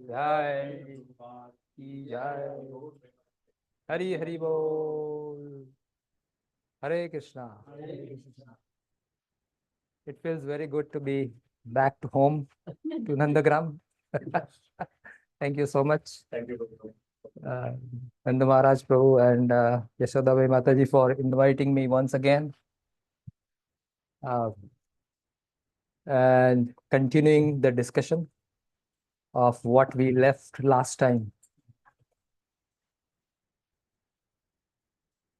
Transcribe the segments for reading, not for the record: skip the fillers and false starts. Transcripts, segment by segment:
Jai, Jai. Hari Hari Bol. Hare Krishna. It feels very good to be back to home to Nandagram. Thank you so much. Thank you. Nanda Maharaj Prabhu and Yashodabai Mataji for inviting me once again. And continuing the discussion of what we left last time.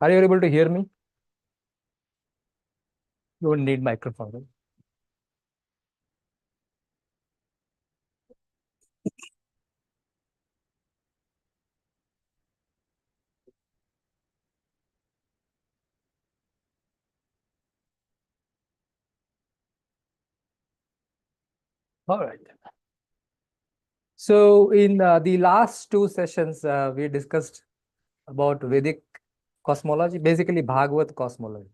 Are you able to hear me? You don't need microphone. Right? All right. So in the last two sessions, we discussed about Vedic cosmology, basically Bhagavad cosmology,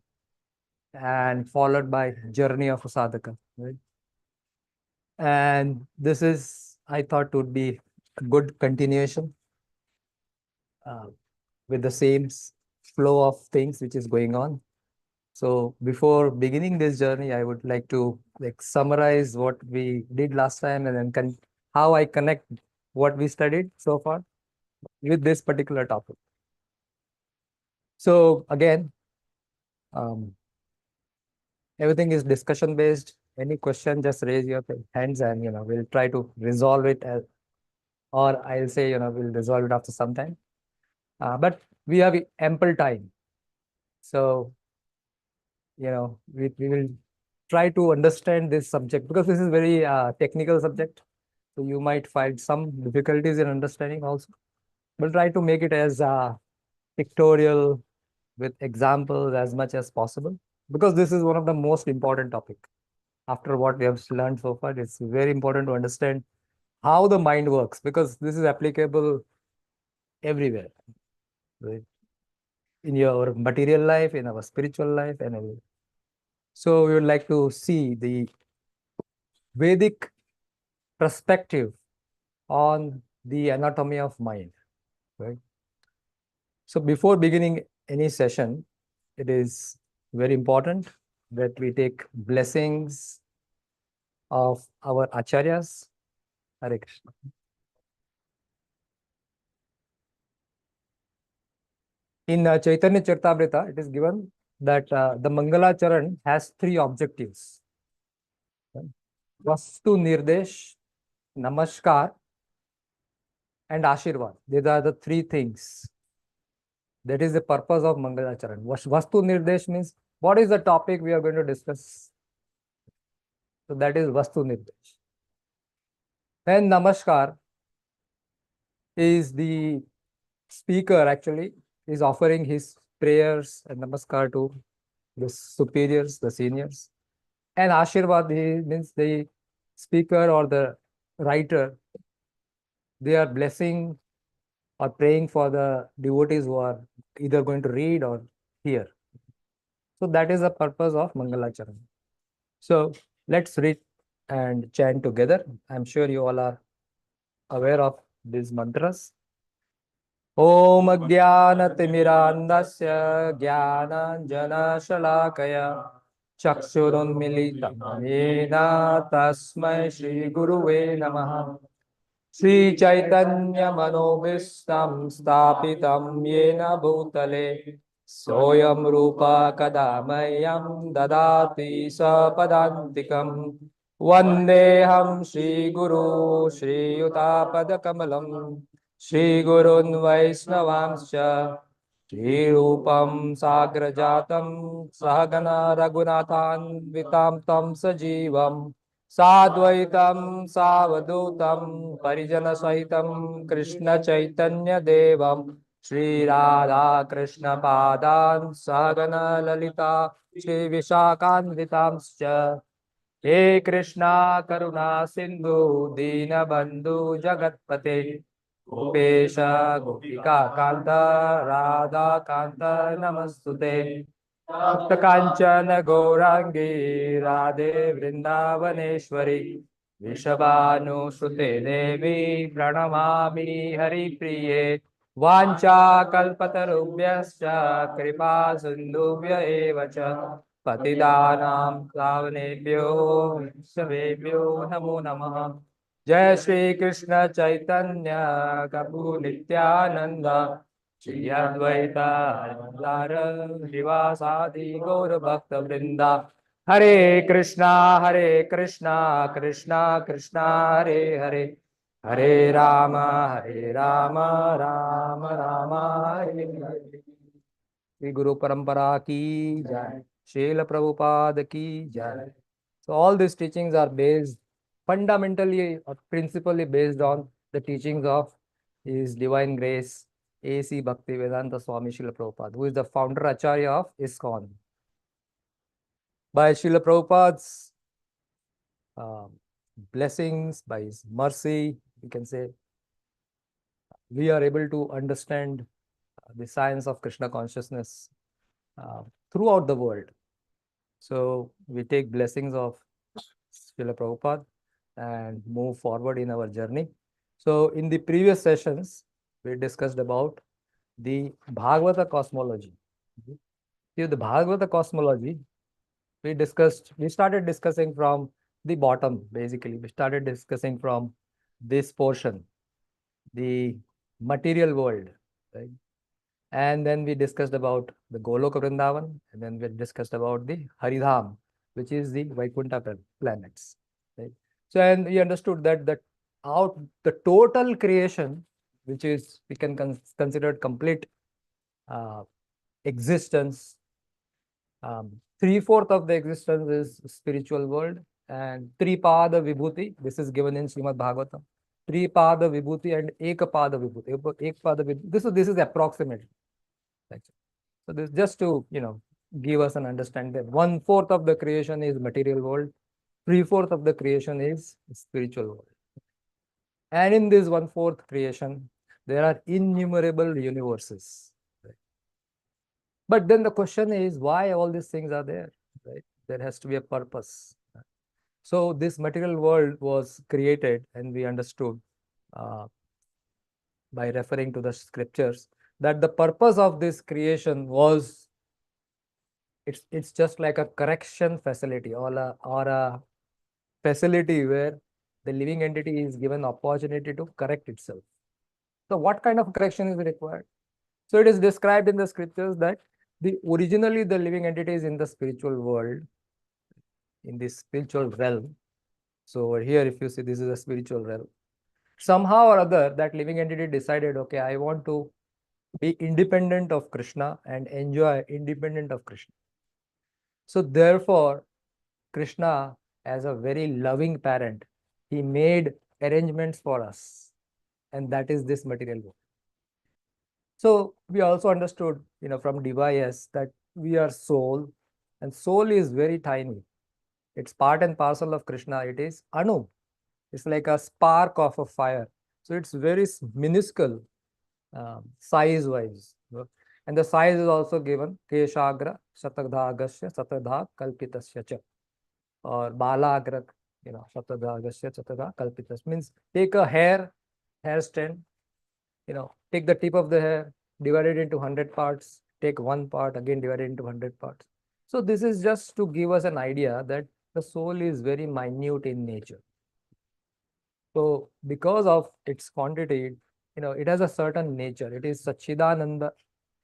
and followed by journey of a sadhaka. Right? And this is, I thought, would be a good continuation with the same flow of things which is going on. So before beginning this journey, I would like to summarize what we did last time and then how I connect what we studied so far with this particular topic. So again, everything is discussion based. Any question, just raise your hands and we'll try to resolve it or I'll say we'll resolve it after some time. But we have ample time. So we will try to understand this subject because this is very technical subject. So you might find some difficulties in understanding also. We'll try to make it as pictorial with examples as much as possible because this is one of the most important topic. After what we have learned so far, it's very important to understand how the mind works because this is applicable everywhere, right? In your material life, in our spiritual life, and everywhere. So we would like to see the Vedic perspective on the anatomy of mind, right? So before beginning any session, it is very important that we take blessings of our acharyas. Hare Krishna. In Chaitanya Charitamrita, it is given that the Mangala Charan has three objectives. Right? Vastu Nirdesh, Namaskar, and Ashirvad. These are the three things. That is the purpose of Mangala Charan. Vastu Nirdesh means what is the topic we are going to discuss. So that is Vastu Nirdesh. Then Namaskar is the speaker actually is offering his prayers and Namaskar to the superiors, the seniors. And Ashirvad means the speaker or the writer, they are blessing or praying for the devotees who are either going to read or hear. So that is the purpose of Mangalacharan. So let's read and chant together. I'm sure you all are aware of these mantras. Om Jnanatimirandasya Jnananjanashalakaya Chakshurunmilitam Yena Tasmai Shri Guruve Namaha Sri Chaitanya Manobishtam Stapitam Yena Bhutale Soyam Rupa Kadamayam Dadati Sapadantikam Vandeham Shri Guru Shri Yuta Kamalam Shri Gurun Vaisnavamscha Shri Rupam Sagrajatam Sahagana Raghunathan Vitam Tam Sajivam Sadvaitam Savadutam Parijana Sahitam Krishna Chaitanya Devam Shri Radha Krishna Padan Sahagana Lalita Shri Vishakan Vitamscha He Krishna Karuna Sindhu Dina Bandhu Jagatpate Gopesha Gopika Kanta Radha Kanta Namastute Bhakta Kanchana Gaurangi Radhe Vrindavaneshwari Vishabhanu Sute Devi Pranamami Hari Priye Vancha Kalpatarubhyascha Kripa Sindhubhya Evacha Patidanam Savanebhyo Vishavebhyo Namo Namaha Jai Shri Krishna Chaitanya Prabhu Nityananda Shri Advaita Ladara Srivasadi Gaur Bhakta Vrinda Hare Krishna Krishna Krishna Hare Hare Hare Rama Rama Rama Hare Hare Shri Guru Parampara ki jai Srila Prabhupada ki jai. So all these teachings are based fundamentally or principally based on the teachings of His Divine Grace A.C. Bhaktivedanta Swami Srila Prabhupada, who is the founder Acharya of ISKCON. By Srila Prabhupada's blessings, by his mercy, we can say, we are able to understand the science of Krishna consciousness throughout the world. So we take blessings of Srila Prabhupada and move forward in our journey. So in the previous sessions, we discussed about the Bhagavata cosmology. See, the Bhagavata cosmology, we started discussing from the bottom, basically. We started discussing from this portion, the material world, right? And then we discussed about the Goloka Vrindavan, and then we discussed about the Haridham, which is the Vaikuntha planets, right? So, and we understood that the total creation, which is we can consider complete existence, 3/4 of the existence is spiritual world, and Tripada Vibhuti. This is given in Srimad Bhagavatam. Tripada Vibhuti and Ekapada Vibhuti. Ekapada Vibhuti. This is approximate. So this just to give us an understanding that 1/4 of the creation is material world, 3/4 of the creation is spiritual world. And in this 1/4 creation, there are innumerable universes. Right? But then the question is why all these things are there, right? There has to be a purpose. So this material world was created, and we understood by referring to the scriptures that the purpose of this creation was it's just like a correction facility or a facility where the living entity is given opportunity to correct itself. So what kind of correction is required? So it is described in the scriptures that originally the living entity is in the spiritual world, in this spiritual realm. So over here, if you see, this is a spiritual realm. Somehow or other, that living entity decided, okay, I want to be independent of Krishna and enjoy independent of Krishna. So therefore, Krishna, as a very loving parent, he made arrangements for us, and that is this material world. So we also understood, from device that we are soul, and soul is very tiny. It's part and parcel of Krishna. It is Anu. It's like a spark of a fire. So it's very minuscule size-wise. And the size is also given Keshagra Shatadhagasya Satadha Kalpitasya cha. Or Balagra, Shatadhagasya Satadha Kalpitas. Means take a hair stand, take the tip of the hair, divide it into 100 parts, take one part, again divide it into 100 parts. So this is just to give us an idea that the soul is very minute in nature. So because of its quantity, it has a certain nature. It is Sachidananda.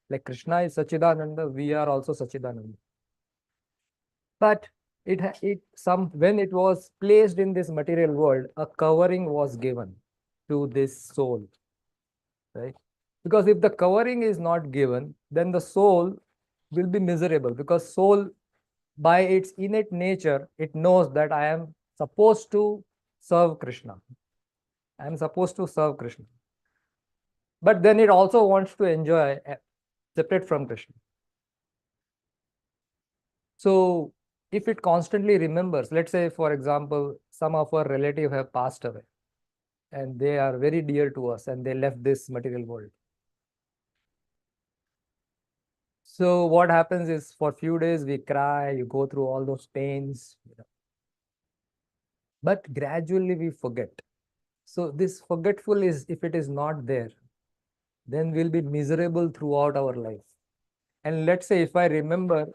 Like Krishna is Sachidananda, we are also Sachidananda. But when it was placed in this material world, a covering was given to this soul, right? Because if the covering is not given, then the soul will be miserable, because soul, by its innate nature, it knows that I am supposed to serve Krishna. I am supposed to serve Krishna. But then it also wants to enjoy separate from Krishna. So if it constantly remembers, let's say, for example, some of our relative have passed away and they are very dear to us and they left this material world. So what happens is, for a few days we cry, you go through all those pains, but gradually we forget. So this forgetful is, if it is not there, then we'll be miserable throughout our life. And let's say if I remember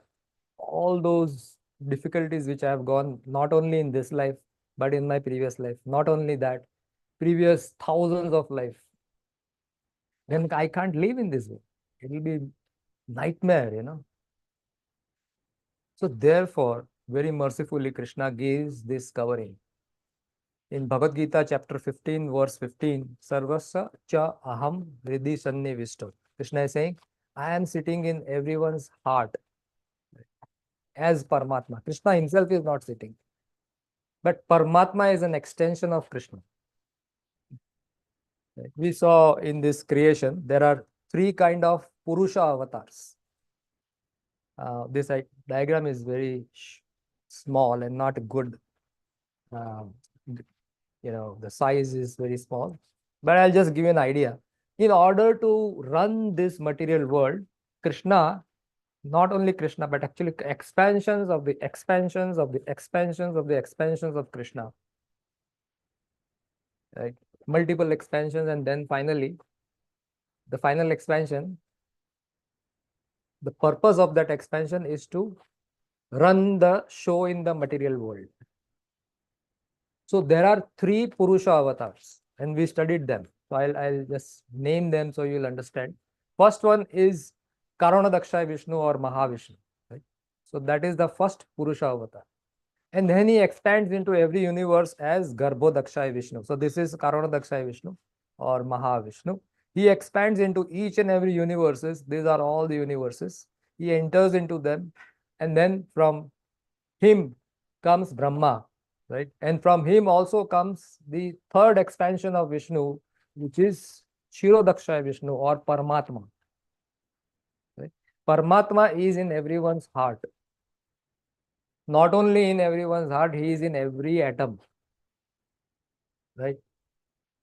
all those difficulties which I have gone, not only in this life, but in my previous life, not only that, previous thousands of life, then I can't live in this way. It will be nightmare. So therefore, very mercifully, Krishna gives this covering. In Bhagavad Gita, chapter 15, verse 15, Sarvasya cha aham hridhi sannivishto. Krishna is saying, I am sitting in everyone's heart as Paramatma. Krishna himself is not sitting, but Paramatma is an extension of Krishna. We saw in this creation, there are three kind of Purusha avatars. This diagram is very small and not good. The size is very small, but I'll just give you an idea. In order to run this material world, Krishna, not only Krishna, but actually expansions of the expansions of the expansions of the expansions of Krishna, right? Multiple expansions, and then finally, the final expansion, the purpose of that expansion is to run the show in the material world. So there are three Purusha avatars, and we studied them. So I'll just name them so you'll understand. First one is Karanadakshay Vishnu or Mahavishnu. Right? So that is the first Purusha avatar. And then he expands into every universe as Garbhodakshay Vishnu. So this is Karanadakshay Vishnu or Mahavishnu. He expands into each and every universes. These are all the universes. He enters into them, and then from him comes Brahma, right? And from him also comes the third expansion of Vishnu, which is Shirodakshay Vishnu or Paramatma. Right? Paramatma is in everyone's heart. Not only in everyone's heart, he is in every atom. Right?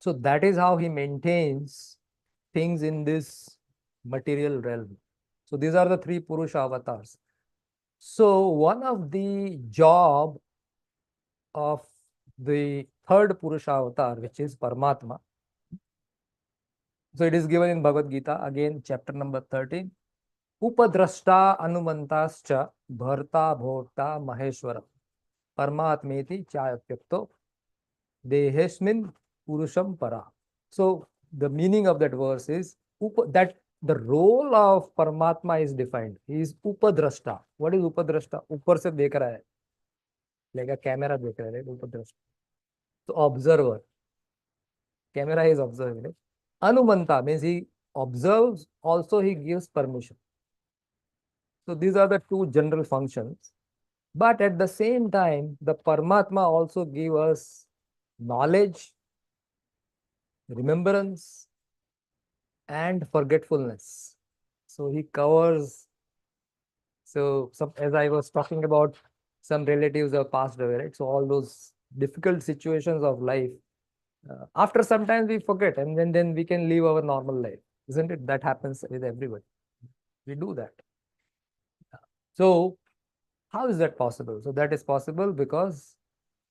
So that is how he maintains things in this material realm. So these are the three Purusha avatars. So one of the job of the third Purusha avatar, which is Paramatma. So it is given in Bhagavad Gita, again, chapter number 13. Upadrashta anumantascha bharta bhokta maheshwara Paramatmeti chayapyakto dehesmin purusham para. So the meaning of that verse is that the role of Paramatma is defined. He is Upadrashta. What is Upadrashta? Upar se dekh raha hai. Like a camera dekh raha hai, right? Upadrashta. So observer. Camera is observing, right? Anumanta means he observes, also he gives permission. So these are the two general functions. But at the same time, the Paramatma also gives us knowledge remembrance, and forgetfulness. So he covers. So as I was talking about, some relatives have passed away, right? So all those difficult situations of life, after some time we forget, and then we can live our normal life, isn't it? That happens with everybody. We do that. So how is that possible? So that is possible because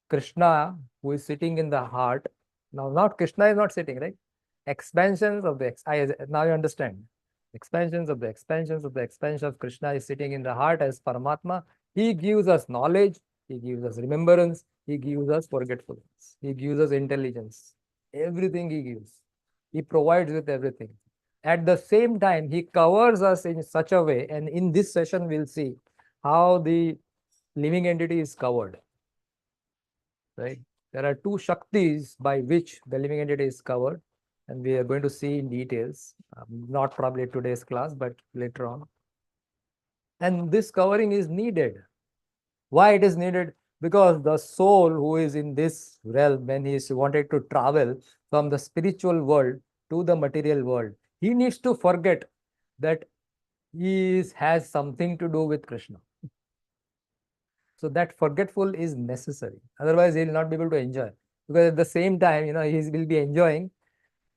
Krishna, who is sitting in the heart, now not Krishna is not sitting, right? Expansions of the now you understand. Expansions of the expansions of the expansion of Krishna is sitting in the heart as Paramatma. He gives us knowledge, he gives us remembrance, he gives us forgetfulness, he gives us intelligence. Everything he gives. He provides with everything. At the same time, he covers us in such a way, and in this session, we'll see how the living entity is covered, right? There are two Shaktis by which the living entity is covered, and we are going to see in details, not probably today's class, but later on. And this covering is needed. Why it is needed? Because the soul who is in this realm, when he is wanted to travel from the spiritual world to the material world, he needs to forget that has something to do with Krishna. So that forgetful is necessary. Otherwise, he will not be able to enjoy. Because at the same time, he will be enjoying,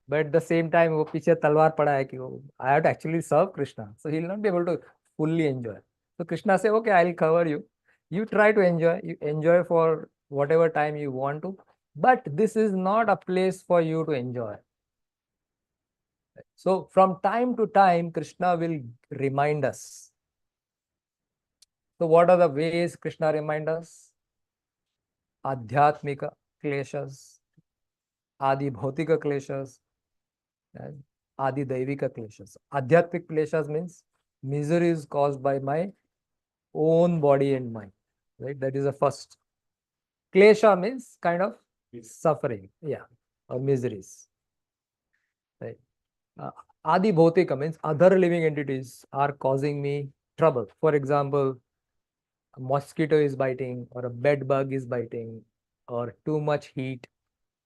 but at the same time, वो पीछे तलवार पड़ा है कि I have to actually serve Krishna. So he will not be able to fully enjoy. So Krishna say, okay, I'll cover you. You try to enjoy. You enjoy for whatever time you want to. But this is not a place for you to enjoy. So from time to time, Krishna will remind us. So what are the ways Krishna reminds us? Adhyatmika kleshas, Adi bhautika kleshas, and Adi daivika kleshas. Adhyatmik kleshas means misery is caused by my own body and mind. Right? That is the first. Klesha means kind of suffering, yeah, or miseries. Right? Uh, Adi bhautika means other living entities are causing me trouble. For example, a mosquito is biting, or a bed bug is biting, or too much heat,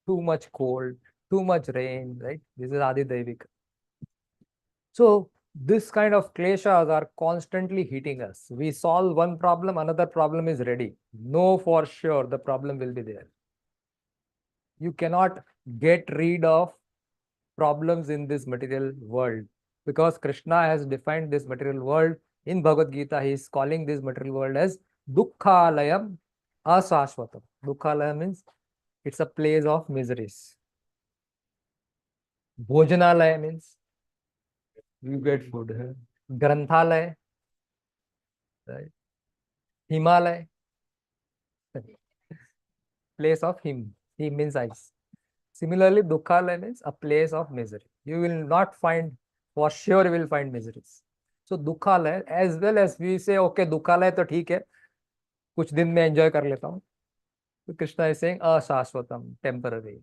too much cold, too much rain, right? This is Adi Daivik. So this kind of kleshas are constantly hitting us. We solve one problem, another problem is ready. Know for sure the problem will be there. You cannot get rid of problems in this material world because Krishna has defined this material world in Bhagavad Gita. He is calling this material world as Dukkhalayam Asashvatam. Dukkhalayam means it's a place of miseries. Bhojanalaya means you get food. Granthalaya, right? Himalaya, place of him. He means ice. Similarly, Dukkhalaya means a place of misery. You will not find, for sure you will find miseries. So Dukkhalaya, as well as we say, okay, Dukkhalaya to theek hai, kuch din mein enjoy kar leta hu. So Krishna is saying, Ashashvatam, temporary.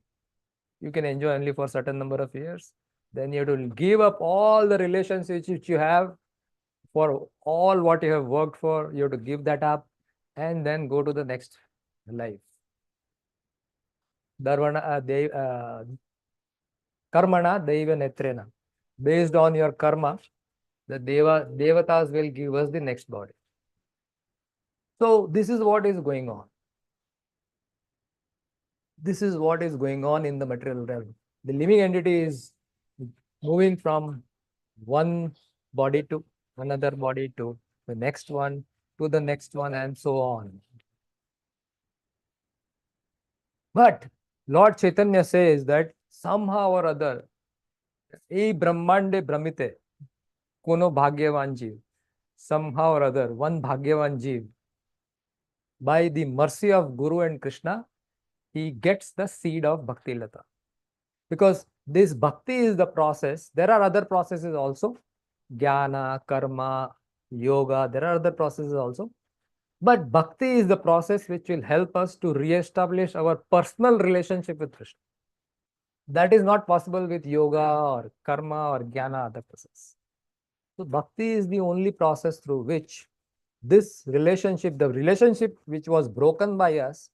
You can enjoy only for a certain number of years. Then you have to give up all the relationships which you have for all what you have worked for. You have to give that up and then go to the next life. Karmana Deva Netrena. Based on your karma, the Devatas will give us the next body. So this is what is going on. This is what is going on in the material realm. The living entity is moving from one body to another body to the next one to the next one and so on. But Lord Chaitanya says that somehow or other, E Brahmande Brahmite, Kono Bhagyavan Jeev, somehow or other, one Bhagyavan Jeev, by the mercy of Guru and Krishna, he gets the seed of Bhakti Lata. Because this Bhakti is the process. There are other processes also. Jnana, Karma, Yoga, there are other processes also. But Bhakti is the process which will help us to re-establish our personal relationship with Krishna. That is not possible with Yoga or Karma or Jnana, other process. So Bhakti is the only process through which this relationship, the relationship which was broken by us,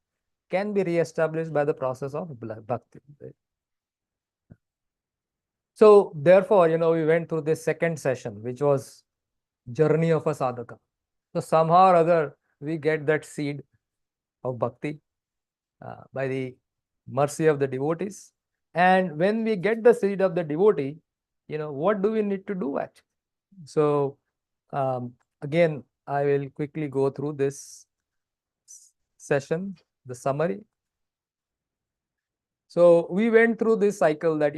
can be re-established by the process of Bhakti. So therefore, we went through this second session, which was journey of a sadhaka. So somehow or other, we get that seed of bhakti by the mercy of the devotees. And when we get the seed of the devotee, what do we need to do actually? So again, I will quickly go through this session, the summary. So we went through this cycle that,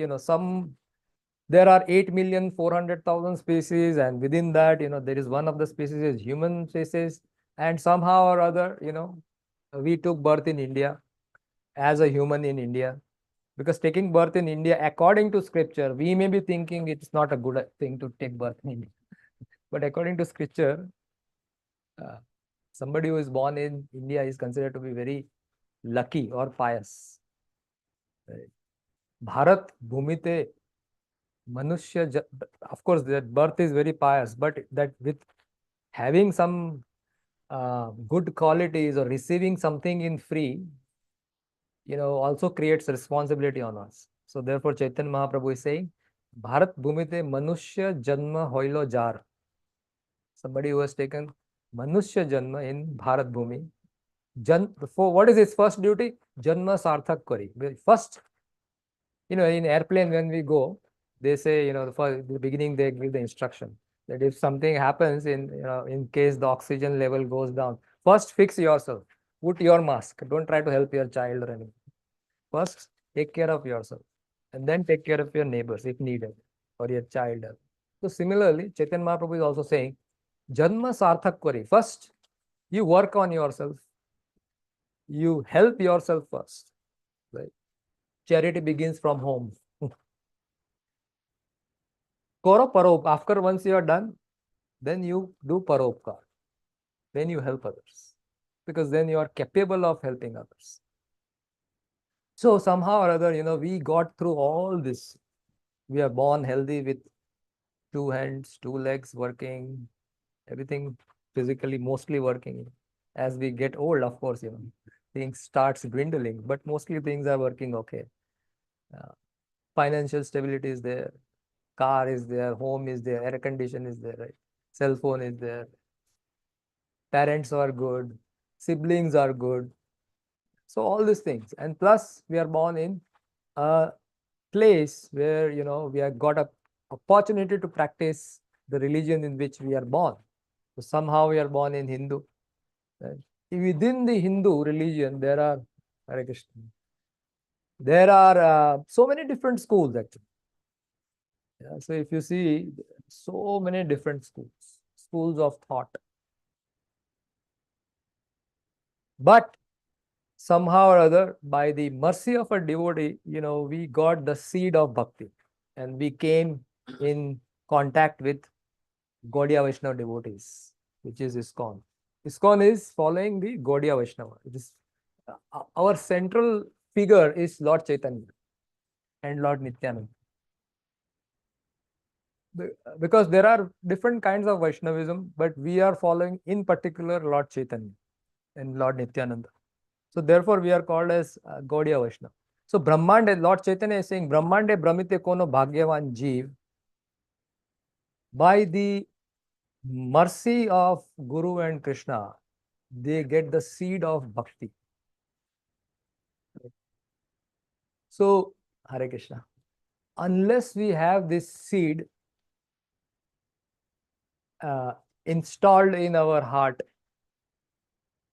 there are 8,400,000 species, and within that, there is one of the species is human species, and somehow or other, we took birth in India as a human in India. Because taking birth in India, according to scripture, we may be thinking it's not a good thing to take birth in India. But according to scripture, uh, somebody who is born in India is considered to be very lucky or pious. Right? Bharat Bhumite Manushya, of course, that birth is very pious, but that with having some good qualities or receiving something in free, also creates responsibility on us. So therefore, Chaitanya Mahaprabhu is saying, Bharat Bhumite Manushya Janma Hoilo Jar. Somebody who has taken Manushya Janma in Bharat Bhumi. For what is his first duty? Janma Sarthak Kari. First, in airplane when we go, they say, for the beginning they give the instruction that if something happens in case the oxygen level goes down, first fix yourself, put your mask, don't try to help your child or anything. First, take care of yourself and then take care of your neighbors if needed or your child. So similarly, Chaitanya Mahaprabhu is also saying, Janma Sarthak Kari. First, you work on yourself. You help yourself first. Right? Charity begins from home. Koro parop. After once you are done, then you do paropkar. Then you help others. Because then you are capable of helping others. So somehow or other, we got through all this. We are born healthy with two hands, two legs working, everything physically mostly working. As we get old, of course, things starts dwindling, but mostly things are working okay. Uh, Financial stability is there, car is there, home is there, air condition is there, right? Cell phone is there, parents are good, siblings are good. So all these things, and plus we are born in a place where we have got a opportunity to practice the religion in which we are born. So somehow we are born in Hindu. Right? Within the Hindu religion, there are Hare Krishna. There are so many different schools actually. Yeah, so if you see so many different schools of thought, but somehow or other, by the mercy of a devotee, we got the seed of bhakti, and we came in contact with Gaudiya Vaishnava devotees, which is ISKCON. ISKCON is following the Gaudiya Vaishnava. It is our central figure is Lord Chaitanya and Lord Nityananda. Because there are different kinds of Vaishnavism, but we are following in particular Lord Chaitanya and Lord Nityananda. So therefore, we are called as Gaudiya Vaishnava. So Brahmande, Lord Chaitanya is saying, Brahmande Brahmite Kono Bhagyavan Jeev. By the mercy of Guru and Krishna, they get the seed of bhakti. So, Hare Krishna. Unless we have this seed installed in our heart,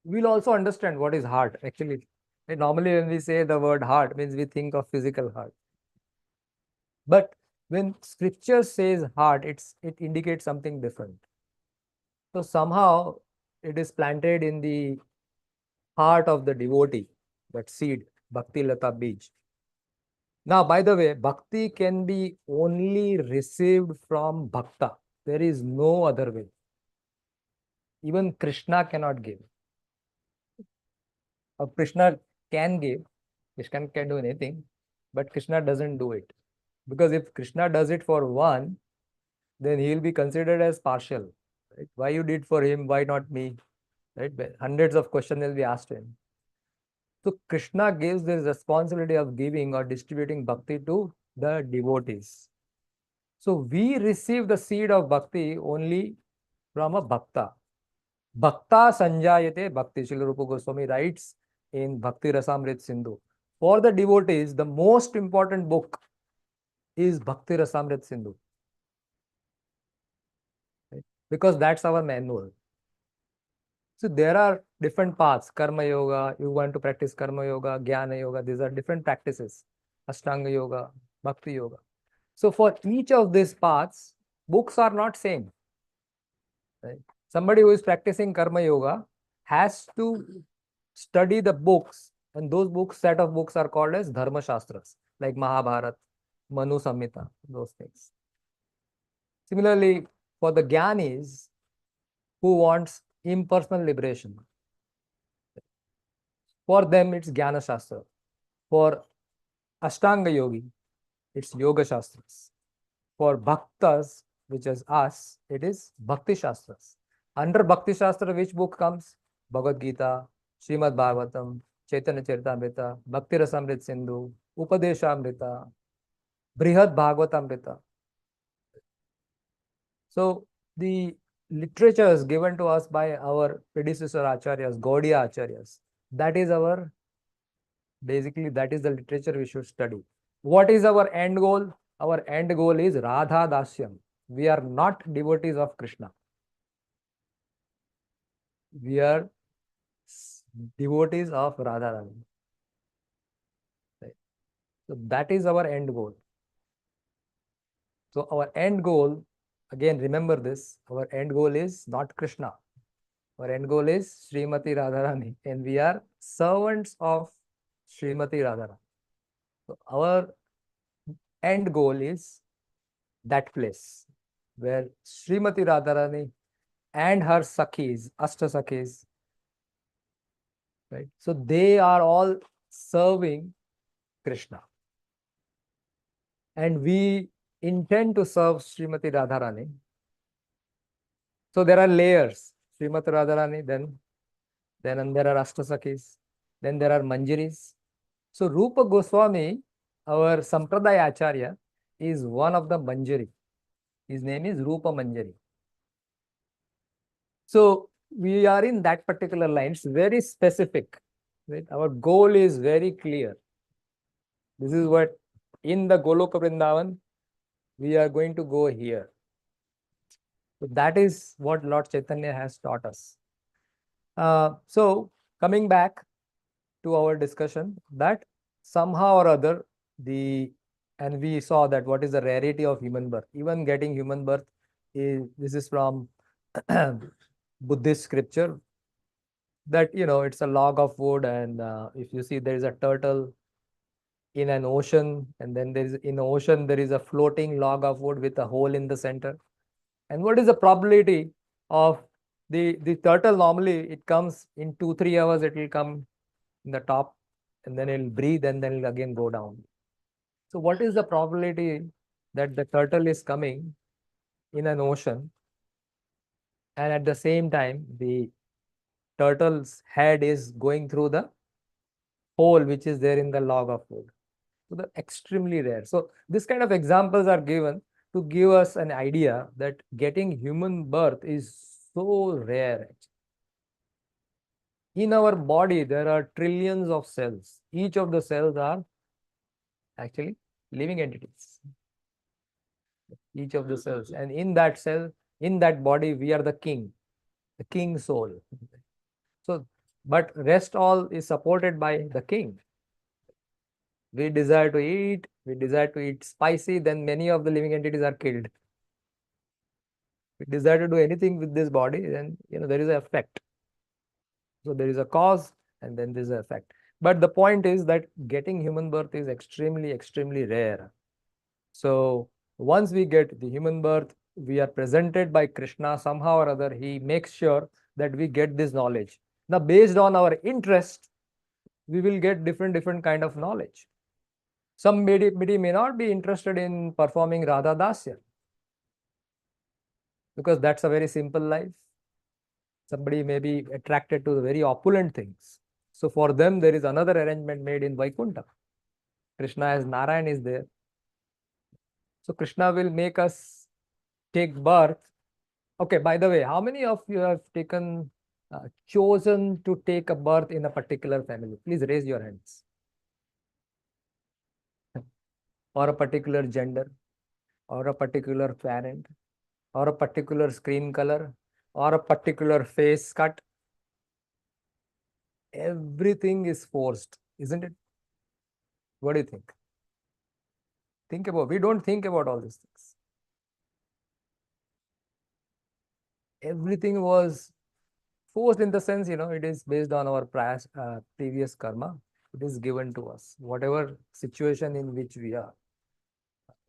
we'll also understand what is heart actually. Normally, when we say the word heart, means we think of physical heart. But when scripture says heart, it indicates something different. So somehow it is planted in the heart of the devotee, that seed, Bhakti Lata Bij. Now, by the way, bhakti can be only received from bhakta. There is no other way. Even Krishna cannot give. Or Krishna can give. Krishna can do anything, but Krishna doesn't do it. Because if Krishna does it for one, then he will be considered as partial. Right? Why you did for him? Why not me? Right? Hundreds of questions will be asked to him. So Krishna gives the responsibility of giving or distributing bhakti to the devotees. So we receive the seed of bhakti only from a bhakta. Bhakta sanjayate bhakti. Srila Rupa Goswami writes in Bhakti Rasamrit Sindhu. For the devotees, the most important book is Bhakti Rasamrit Sindhu. Right? Because that's our manual. So there are different paths. Karma yoga, you want to practice karma yoga, jnana yoga, these are different practices. Ashtanga yoga, bhakti yoga. So for each of these paths, books are not same. Right? Somebody who is practicing karma yoga has to study the books, and those books, set of books are called as dharma shastras, like Mahabharata, Manu Samhita, those things. Similarly, for the jnanis who wants impersonal liberation, for them it's Jnana Shastra. For Ashtanga Yogi, it's Yoga Shastras. For Bhaktas, which is us, it is Bhakti Shastras. Under Bhakti Shastra, which book comes? Bhagavad Gita, Srimad Bhagavatam, Chaitanya Charitamrita, Bhakti Rasamrit Sindhu, Upadeshamrita, Brihad Bhagavatamrita. So the literatures given to us by our predecessor acharyas, Gaudiya acharyas, that is our, basically that is the literature we should study. What is our end goal? Our end goal is Radha Dasyam. We are not devotees of Krishna. We are devotees of Radharani. Right? So that is our end goal. So our end goal, again remember this, our end goal is not Krishna. Our end goal is Srimati Radharani, and we are servants of Srimati Radharani. So our end goal is that place where Srimati Radharani and her Sakhis, Ashta Sakhis, right? So they are all serving Krishna. And we intend to serve Srimati Radharani. So there are layers. Srimati Radharani, then there are Ashta Sakhis, then there are Manjaris. So Rupa Goswami, our Sampradaya Acharya, is one of the Manjari. His name is Rupa Manjari. So we are in that particular line. It's very specific. Right? Our goal is very clear. This is what in the Goloka Vrindavan, we are going to go here. So that is what Lord Chaitanya has taught us. So coming back to our discussion, that somehow or other, and we saw that what is the rarity of human birth. Even getting human birth, this is from Buddhist scripture, that it's a log of wood, and if you see there is a turtle in an ocean, and then in the ocean there is a floating log of wood with a hole in the center. And what is the probability of the turtle? Normally it comes in 2-3 hours, it will come in the top, and then it'll breathe, and then it'll again go down. So what is the probability that the turtle is coming in an ocean, and at the same time the turtle's head is going through the hole which is there in the log of wood? So they're extremely rare. So this kind of examples are given to give us an idea that getting human birth is so rare. In our body, there are trillions of cells. Each of the cells are actually living entities. Each of the cells. And in that cell, in that body, we are the king soul. So, but rest all is supported by the king. We desire to eat spicy, then many of the living entities are killed. We desire to do anything with this body, then there is an effect. So there is a cause, and then there is an effect. But the point is that getting human birth is extremely, extremely rare. So once we get the human birth, we are presented by Krishna somehow or other. He makes sure that we get this knowledge. Now, based on our interest, we will get different kind of knowledge. Somebody may not be interested in performing Radha Dasya, because that's a very simple life. Somebody may be attracted to the very opulent things. So for them, there is another arrangement made in Vaikuntha. Krishna as Narayan is there. So Krishna will make us take birth. Okay, by the way, how many of you have chosen to take a birth in a particular family? Please raise your hands. Or a particular gender, or a particular parent, or a particular skin color, or a particular face cut. Everything is forced, isn't it? What do you think? Think about, we don't think about all these things. Everything was forced in the sense, it is based on our previous karma. It is given to us. Whatever situation in which we are,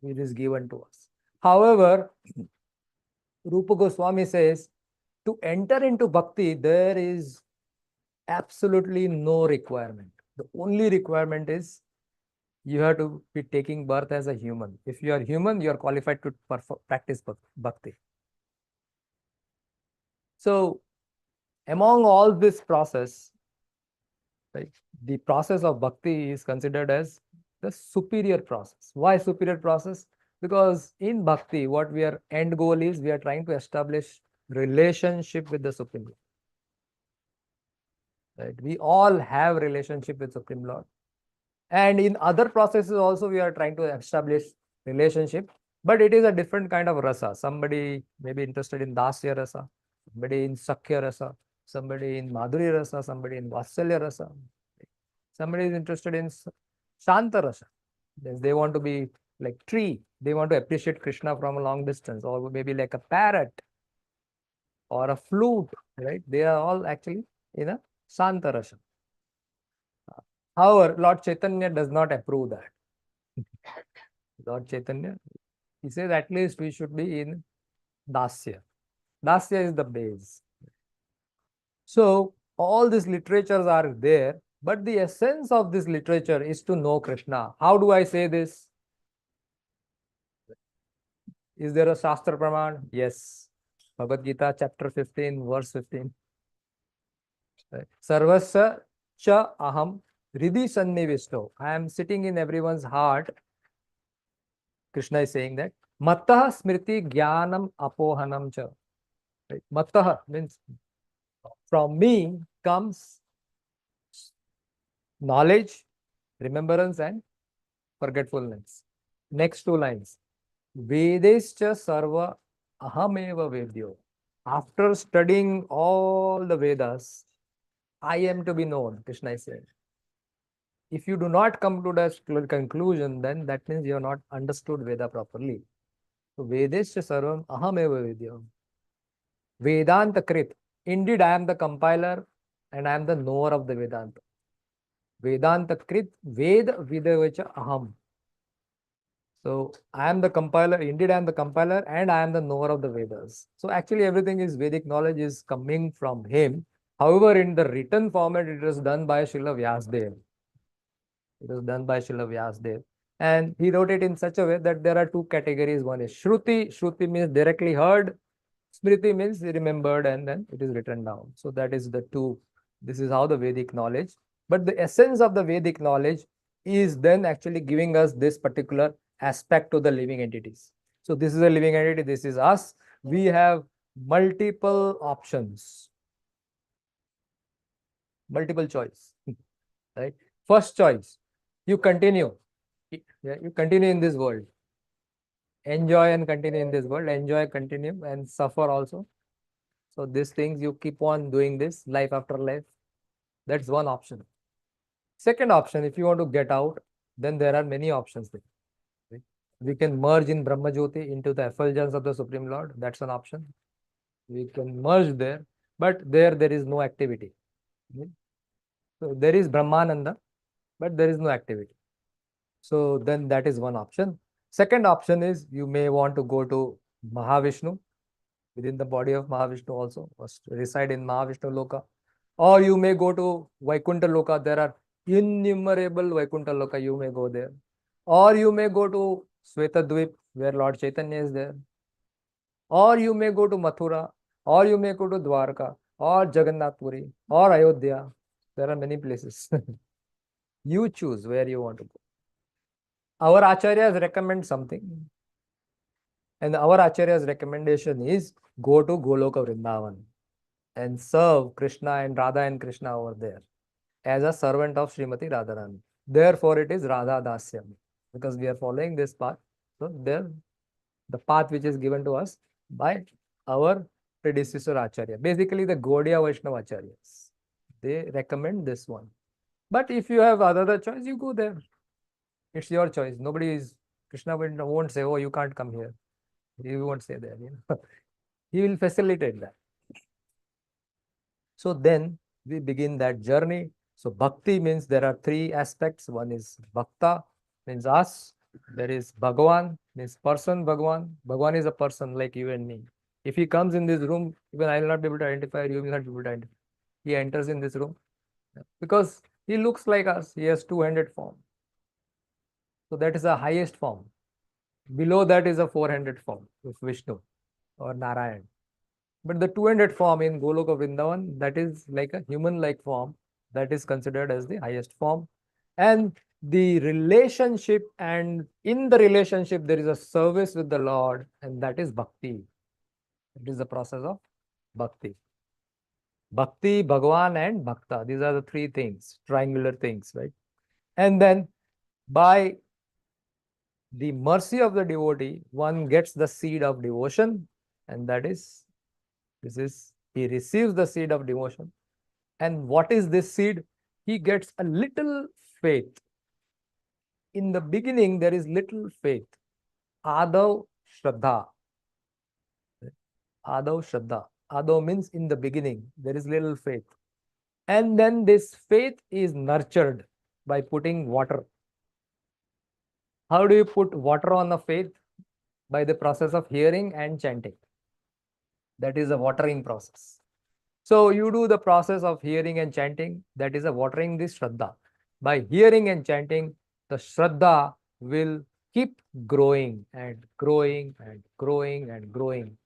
it is given to us. However, Rupa Goswami says, to enter into bhakti, there is absolutely no requirement. The only requirement is you have to be taking birth as a human. If you are human, you are qualified to practice bhakti. So, among all this process, right, the process of bhakti is considered as the superior process. Why superior process? Because in bhakti, what we are end goal is we are trying to establish relationship with the Supreme Lord. Right? We all have relationship with Supreme Lord. And in other processes also we are trying to establish relationship, but it is a different kind of rasa. Somebody may be interested in dasya rasa, somebody in sakhya rasa, somebody in madhurya rasa, somebody in vatsalya rasa, somebody is interested in shanta rasa. They want to be like tree, they want to appreciate Krishna from a long distance, or maybe like a parrot or a flute, right? They are all actually in a shanta rasa. However, Lord Chaitanya does not approve that. Lord Chaitanya, he says at least we should be in Dasya. Dasya is the base. So all these literatures are there, but the essence of this literature is to know Krishna. How do I say this? Is there a Shastra Praman? Yes. Bhagavad Gita chapter 15, verse 15. Sarvasya cha aham hridhi sannivishto. I am sitting in everyone's heart. Krishna is saying that. Mattah smriti jnanam apohanam cha. Right? Mattah means from me comes knowledge, remembrance, and forgetfulness. Next two lines. Vedescha sarva ahameva vedyo. After studying all the Vedas, I am to be known, Krishna is saying. If you do not come to that conclusion, then that means you have not understood Veda properly. So Vedescha sarvam ahameva vedyo. Vedanta Krit. Indeed, I am the compiler and I am the knower of the Vedanta. Vedanta Krit Ved Vidavacha Aham. So I am the compiler, indeed I am the compiler and I am the knower of the Vedas. So actually everything is Vedic knowledge is coming from him. However, in the written format, it was done by Srila Vyasdev. It was done by Srila Vyasdev. And he wrote it in such a way that there are two categories. One is Shruti. Shruti means directly heard. Smriti means remembered and then it is written down. So that is the two. This is how the Vedic knowledge. But the essence of the Vedic knowledge is then actually giving us this particular aspect to the living entities. So this is a living entity. This is us. We have multiple options. Multiple choice. Right? First choice. You continue. You continue in this world. Enjoy and continue in this world. Enjoy, continue, and suffer also. So these things you keep on doing this life after life. That's one option. Second option, if you want to get out, then there are many options there. Right? We can merge in Brahma Jyoti into the effulgence of the Supreme Lord. That's an option. We can merge there, but there is no activity. Right? So there is Brahmananda, but there is no activity. So then that is one option. Second option is you may want to go to Mahavishnu, within the body of Mahavishnu also, or reside in Mahavishnu Loka. Or you may go to Vaikuntha Loka. There are innumerable Vaikuntha Loka. You may go there. Or you may go to Svetadvip, where Lord Chaitanya is there. Or you may go to Mathura. Or you may go to Dwarka. Or Jagannath Puri. Or Ayodhya. There are many places. You choose where you want to go. Our acharyas recommend something. And our Acharya's recommendation is go to Goloka Vrindavan and serve Krishna and Radha and Krishna over there as a servant of Srimati Radharani. Therefore, it is Radha Dasyam because we are following this path. So, there the path which is given to us by our predecessor Acharya. Basically, the Gaudiya Vaishnava Acharyas. They recommend this one. But if you have other choice, you go there. It's your choice. Nobody is, Krishna won't say, oh, you can't come here. He won't say that. He will facilitate that. So then we begin that journey. So bhakti means there are three aspects. One is bhakta, means us. There is Bhagavan, means person Bhagavan. Bhagavan is a person like you and me. If he comes in this room, even I will not be able to identify, you will not be able to identify. He enters in this room because he looks like us. He has two-handed form. So that is the highest form. Below that is a four-handed form of Vishnu or Narayan. But the two-handed form in Goloka Vrindavan, that is like a human-like form, that is considered as the highest form. And the relationship, and in the relationship, there is a service with the Lord, and that is bhakti. It is the process of bhakti. Bhakti, Bhagavan, and Bhakta. These are the three things, triangular things, right? And then by the mercy of the devotee, one gets the seed of devotion, and that is, he receives the seed of devotion. And what is this seed? He gets a little faith. In the beginning, there is little faith. Adav Shraddha. Adav Shraddha. Adav means in the beginning, there is little faith. And then this faith is nurtured by putting water. How do you put water on the faith? By the process of hearing and chanting. That is a watering process. So you do the process of hearing and chanting, that is a watering this Shraddha. By hearing and chanting, the Shraddha will keep growing and growing and growing and growing.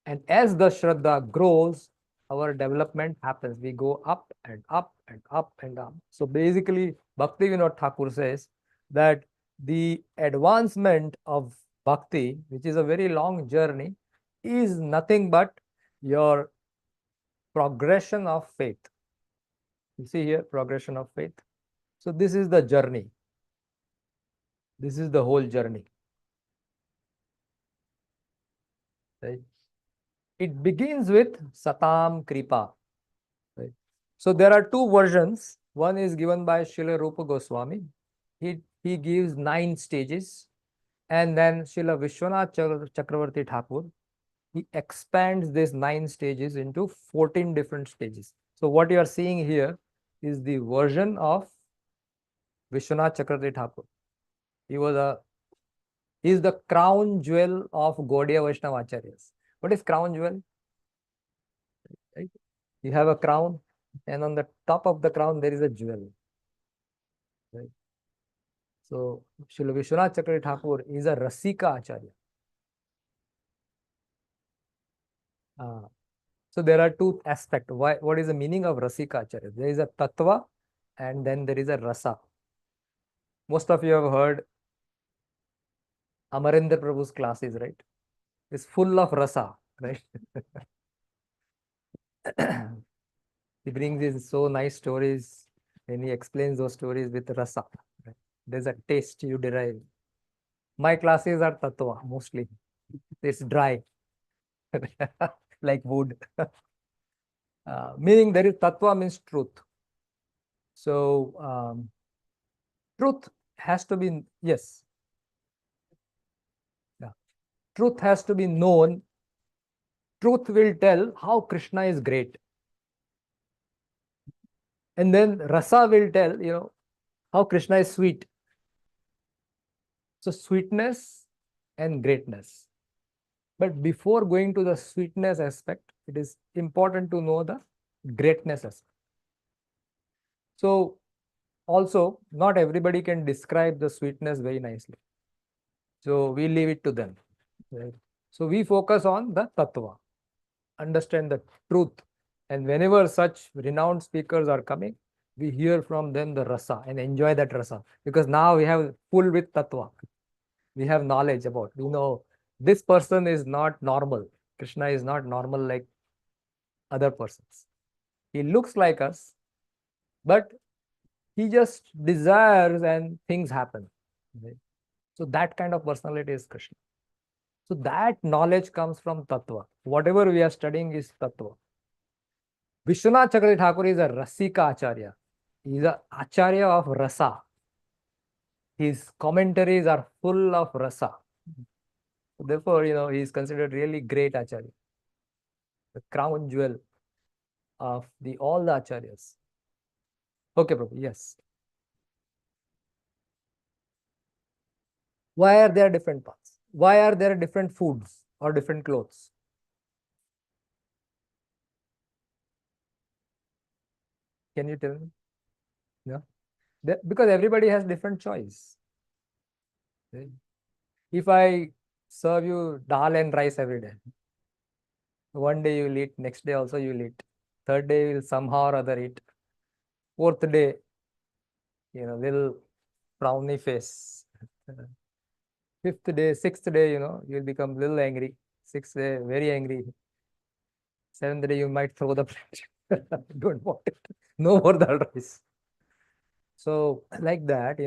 And as the Shraddha grows, our development happens. We go up and up and up and up. So basically, Bhakti Vinod Thakur says that the advancement of Bhakti, which is a very long journey, is nothing but your progression of faith. You see here, progression of faith. So this is the journey. This is the whole journey. Right? It begins with Satam Kripa. Right? So there are two versions. One is given by Srila Rupa Goswami. He gives 9 stages. And then Srila Vishwanath Chakravarti Thakur, he expands these 9 stages into 14 different stages. So what you are seeing here is the version of Vishwanath Chakravarti Thakur. He is the crown jewel of Gaudiya Vaishnava Acharyas. What is crown jewel? Right? You have a crown, and on the top of the crown there is a jewel. Right? So Srila Vishwanath Chakravarti Thakur is a Rasika Acharya. So there are two aspects. What is the meaning of Rasika Acharya? There is a Tattva and then there is a Rasa. Most of you have heard Amarendra Prabhu's classes, right? It's full of Rasa, right? He brings in so nice stories and he explains those stories with Rasa. Right? There's a taste you derive. My classes are Tattva mostly. It's dry, like wood. Meaning there is Tattva means truth. So truth has to be, yes. Yeah. Truth has to be known. Truth will tell how Krishna is great. And then Rasa will tell, how Krishna is sweet. So sweetness and greatness. But before going to the sweetness aspect, it is important to know the greatness aspect. So also, not everybody can describe the sweetness very nicely. So we leave it to them. Right? So we focus on the tattva, understand the truth. And whenever such renowned speakers are coming, we hear from them the rasa and enjoy that rasa. Because now we have full with tattva. We have knowledge about, this person is not normal. Krishna is not normal like other persons. He looks like us, but he just desires and things happen. Right? So that kind of personality is Krishna. So that knowledge comes from Tattva. Whatever we are studying is Tattva. Vishwanath Chakravarti Thakur is a Rasika Acharya. He is an Acharya of Rasa. His commentaries are full of Rasa. Therefore, he is considered really great Acharya. The crown jewel of all the Acharyas. Okay, Prabhu, yes. Why are there different paths? Why are there different foods or different clothes? Can you tell me? Yeah. Because everybody has different choice. Right? If I serve you dal and rice every day, one day you will eat, next day also you will eat, third day you will somehow or other eat, fourth day, little frowny face. Fifth day, sixth day, you'll become little angry. Sixth day, very angry. Seventh day, you might throw the plate. Don't want it. No more dal rice. So like that,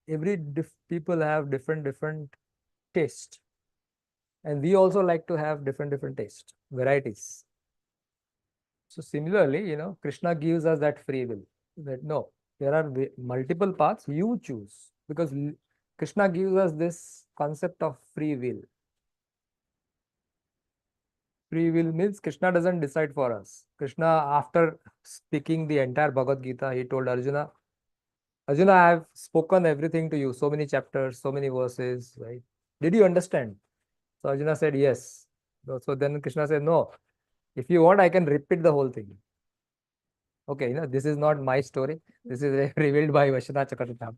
every people have different taste, and we also like to have different taste varieties. So similarly, Krishna gives us that free will. That no, there are multiple paths. You choose, because Krishna gives us this concept of free will. Free will means Krishna doesn't decide for us. Krishna, after speaking the entire Bhagavad Gita, he told Arjuna, Arjuna, I have spoken everything to you, so many chapters, so many verses, right? Did you understand? So Arjuna said, yes. So then Krishna said, no, if you want, I can repeat the whole thing. Okay, this is not my story. This is revealed by Vishwanath Chakravarti.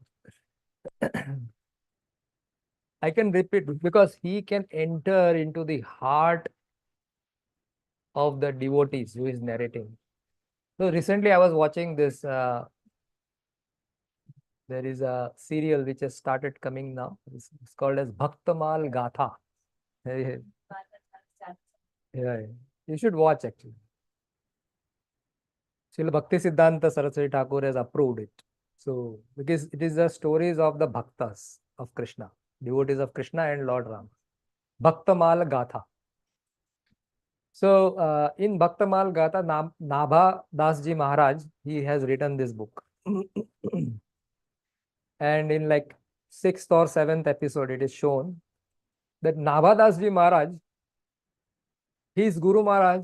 I can repeat because he can enter into the heart of the devotees who is narrating. So recently I was watching this, there is a serial which has started coming now. It's called as Bhaktamal Gatha. Yeah, yeah. You should watch actually. Srila Bhakti Siddhanta Saraswati Thakur has approved it. So, because it is the stories of the Bhaktas of Krishna, devotees of Krishna and Lord Ram. Bhaktamal Gatha. So, in Bhaktamal Gatha, Nabha Dasji Maharaj, he has written this book. And in like 6th or 7th episode, it is shown that Nabha Dasji Maharaj, his Guru Maharaj,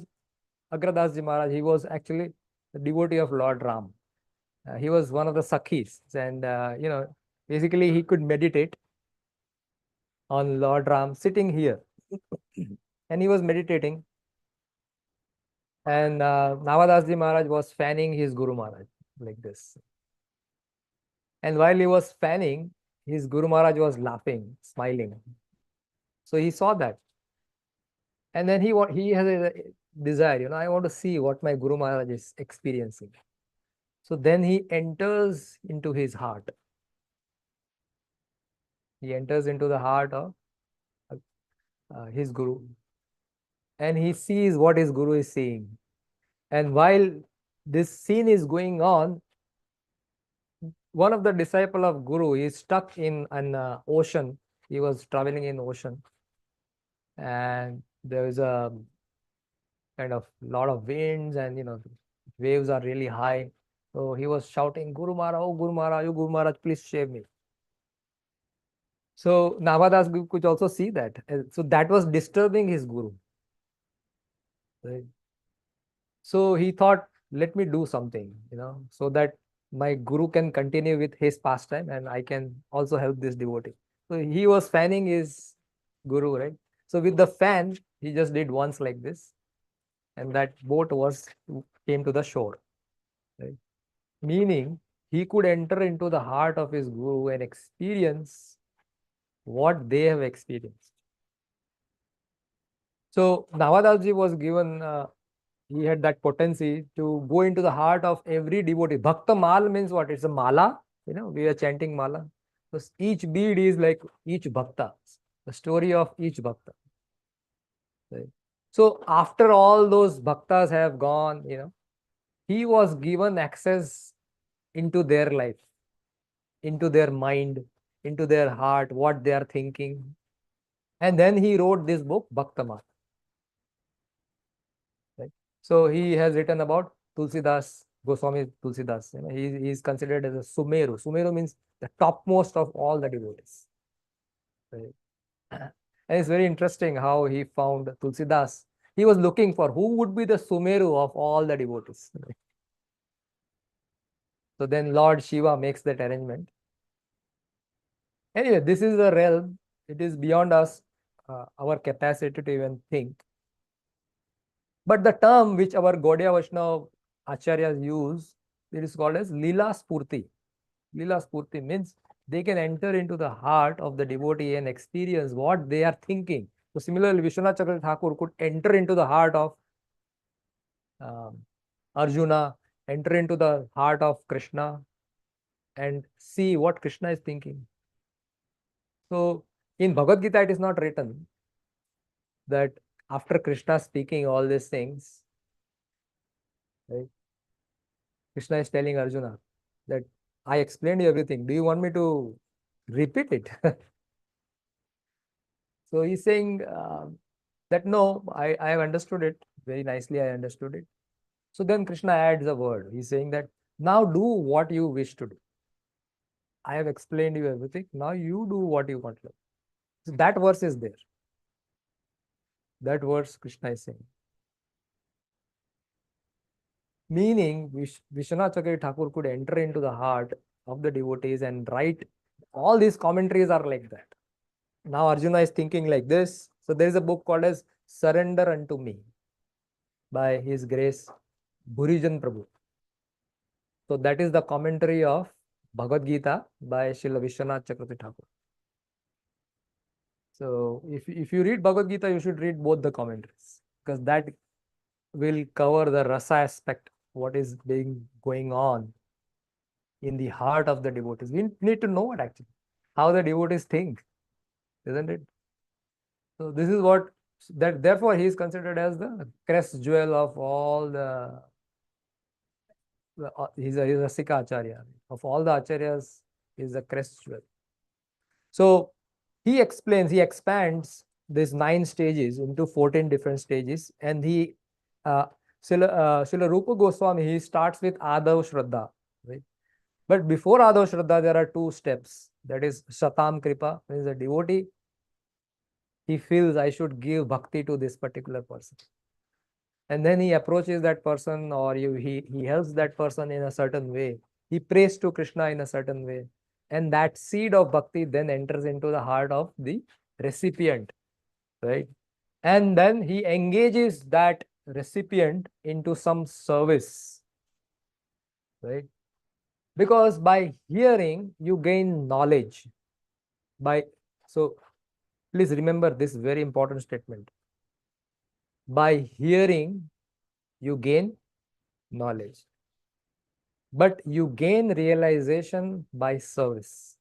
Agradasji Maharaj, he was actually the devotee of Lord Ram. He was one of the Sakhis, and basically he could meditate on Lord Ram sitting here. And he was meditating, and Navadasji Maharaj was fanning his Guru Maharaj like this. And while he was fanning, his Guru Maharaj was laughing, smiling. So he saw that. And then he has a desire, I want to see what my Guru Maharaj is experiencing. So then he enters into his heart. He enters into the heart of his Guru, and he sees what his Guru is seeing. And while this scene is going on, one of the disciple of Guru is stuck in an ocean. He was traveling in ocean, and there is a kind of lot of winds, and waves are really high. So he was shouting, Guru Maharaj, oh Guru Maharaj, oh Guru Maharaj, please save me. So Navadas could also see that. So that was disturbing his Guru. Right? So he thought, let me do something, so that my Guru can continue with his pastime and I can also help this devotee. So he was fanning his Guru, right? So with the fan, he just did once like this, and that boat came to the shore. Right? Meaning he could enter into the heart of his Guru and experience what they have experienced. So Navadasji was given, he had that potency to go into the heart of every devotee. Bhakta mal means what? It's a mala. We are chanting mala. So each bead is like each bhakta. the story of each bhakta. Right? So after all those bhaktas have gone, he was given access into their life, into their mind, into their heart, what they are thinking. And then he wrote this book, Bhaktamat. Right? So he has written about Tulsidas, Goswami Tulsidas. He is considered as a Sumeru. Sumeru means the topmost of all the devotees. Right? And it's very interesting how he found Tulsidas. He was looking for who would be the Sumeru of all the devotees. Right? So then Lord Shiva makes that arrangement. Anyway, this is a realm. It is beyond us, our capacity to even think. But the term which our Gaudiya Vaishnava Acharyas use, it is called as Lila Spurti. Lila Spurti means they can enter into the heart of the devotee and experience what they are thinking. So similarly, Vishwanath Chakravarti Thakur could enter into the heart of um, Arjuna, enter into the heart of Krishna and see what Krishna is thinking. So in Bhagavad Gita, it is not written that after Krishna speaking all these things, right, Krishna is telling Arjuna that I explained you everything. Do you want me to repeat it? So he's saying that no, I have understood it very nicely. I understood it. So then Krishna adds a word. He's saying that now do what you wish to do. I have explained you everything. Now you do what you want to do. So that verse is there. That verse Krishna is saying. Meaning Vishwanath Chakravarti Thakur could enter into the heart of the devotees and write. All these commentaries are like that. Now Arjuna is thinking like this. So there is a book called as Surrender Unto Me by His Grace Bhurijan Prabhu. So that is the commentary of Bhagavad Gita by Srila Vishwanath Chakravarti Thakur. So if you read Bhagavad Gita, you should read both the commentaries because that will cover the rasa aspect, what is going on in the heart of the devotees. We need to know it actually, how the devotees think, isn't it? So this is what that therefore he is considered as the crest jewel of all the he's a Rasika Acharya. Of all the Acharyas, is a crest jewel. So he expands these 9 stages into 14 different stages, and Srila Rupa Goswami, he starts with Adav Shraddha, right? But before Adav Shraddha, there are 2 steps. That is Shatam Kripa, means the devotee, he feels I should give bhakti to this particular person. And then he approaches that person, or he helps that person in a certain way. He prays to Krishna in a certain way. And that seed of bhakti then enters into the heart of the recipient, right? And then he engages that recipient into some service, right? Because by hearing, you gain knowledge. So please remember this very important statement. By hearing, you gain knowledge. But you gain realization by service.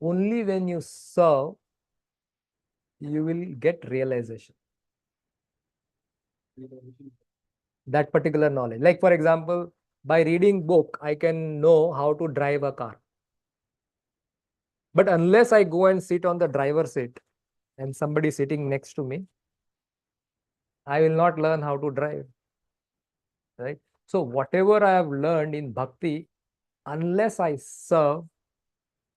Only when you serve, you will get realization. That particular knowledge. Like for example, by reading book, I can know how to drive a car. But unless I go and sit on the driver's seat and somebody sitting next to me, I will not learn how to drive. Right? So whatever I have learned in bhakti, unless I serve,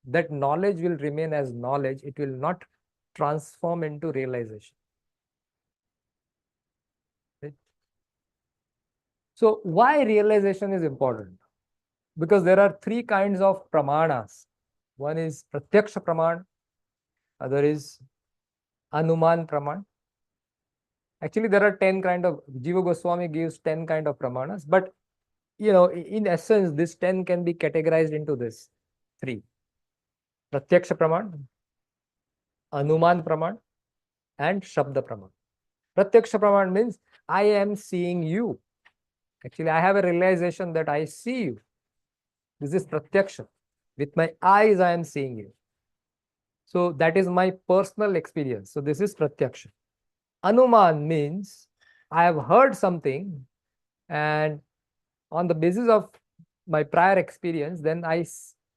that knowledge will remain as knowledge. It will not transform into realization. Right? So why realization is important? Because there are 3 kinds of pramanas. One is pratyaksha praman, other is anuman praman. Actually, there are 10 kind of, Jiva Goswami gives 10 kind of pramanas, but in essence, this 10 can be categorized into this 3. Pratyaksha praman, anuman praman, and shabda praman. Pratyaksha praman means I am seeing you. Actually, I have a realization that I see you. This is pratyaksha. With my eyes, I am seeing you. So that is my personal experience. So this is pratyaksha. Anuman means I have heard something, and on the basis of my prior experience, then I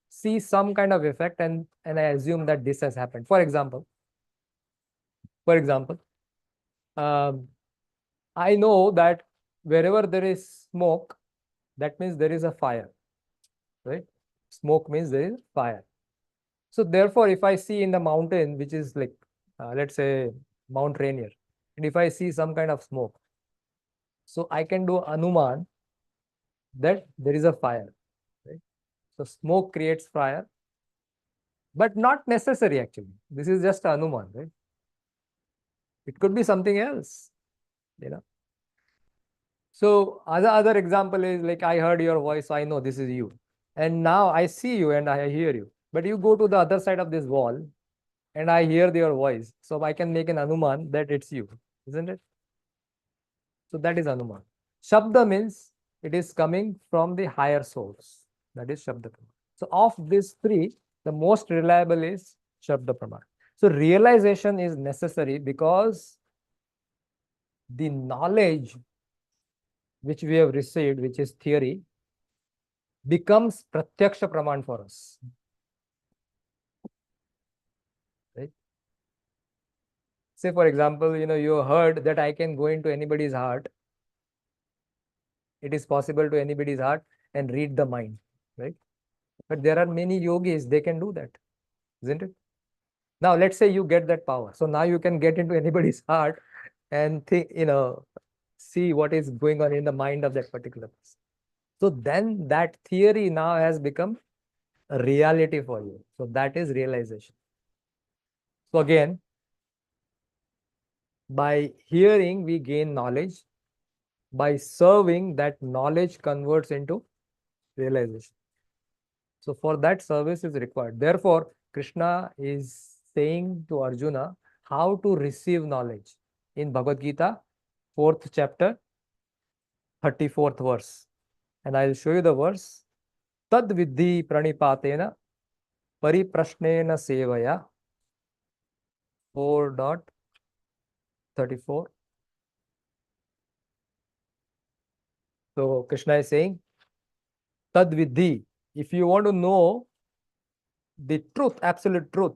see some kind of effect, and I assume that this has happened. For example, um, I know that wherever there is smoke, that means there is a fire, right? Smoke means there is fire. So therefore, if I see in the mountain, which is like, let's say Mount Rainier, and if I see some kind of smoke, so I can do anuman that there is a fire, right? So smoke creates fire, but not necessary actually. This is just anuman, right? It could be something else, you know. So other example is like I heard your voice, so I know this is you. And now I see you and I hear you. But you go to the other side of this wall and I hear your voice. So I can make an anuman that it's you, isn't it? So that is anuman. Shabda means it is coming from the higher source. That is Shabda Praman. So of these three, the most reliable is Shabda Praman. So realization is necessary because the knowledge which we have received, which is theory, becomes pratyaksha praman for us. Right? Say, for example, you heard that I can go into anybody's heart. It is possible to anybody's heart and read the mind, right? But there are many yogis, they can do that, isn't it? Now, let's say you get that power. So now you can get into anybody's heart and think, see what is going on in the mind of that particular person. So then that theory now has become a reality for you. So that is realization. So again, by hearing, we gain knowledge. By serving, that knowledge converts into realization. So for that, service is required. Therefore, Krishna is saying to Arjuna how to receive knowledge in Bhagavad Gita, 4th chapter, 34th verse. And I'll show you the verse. Tad vidhi pranipatena pariprashnena sevaya, 4.34. So Krishna is saying, Tad vidhi, if you want to know the truth, absolute truth,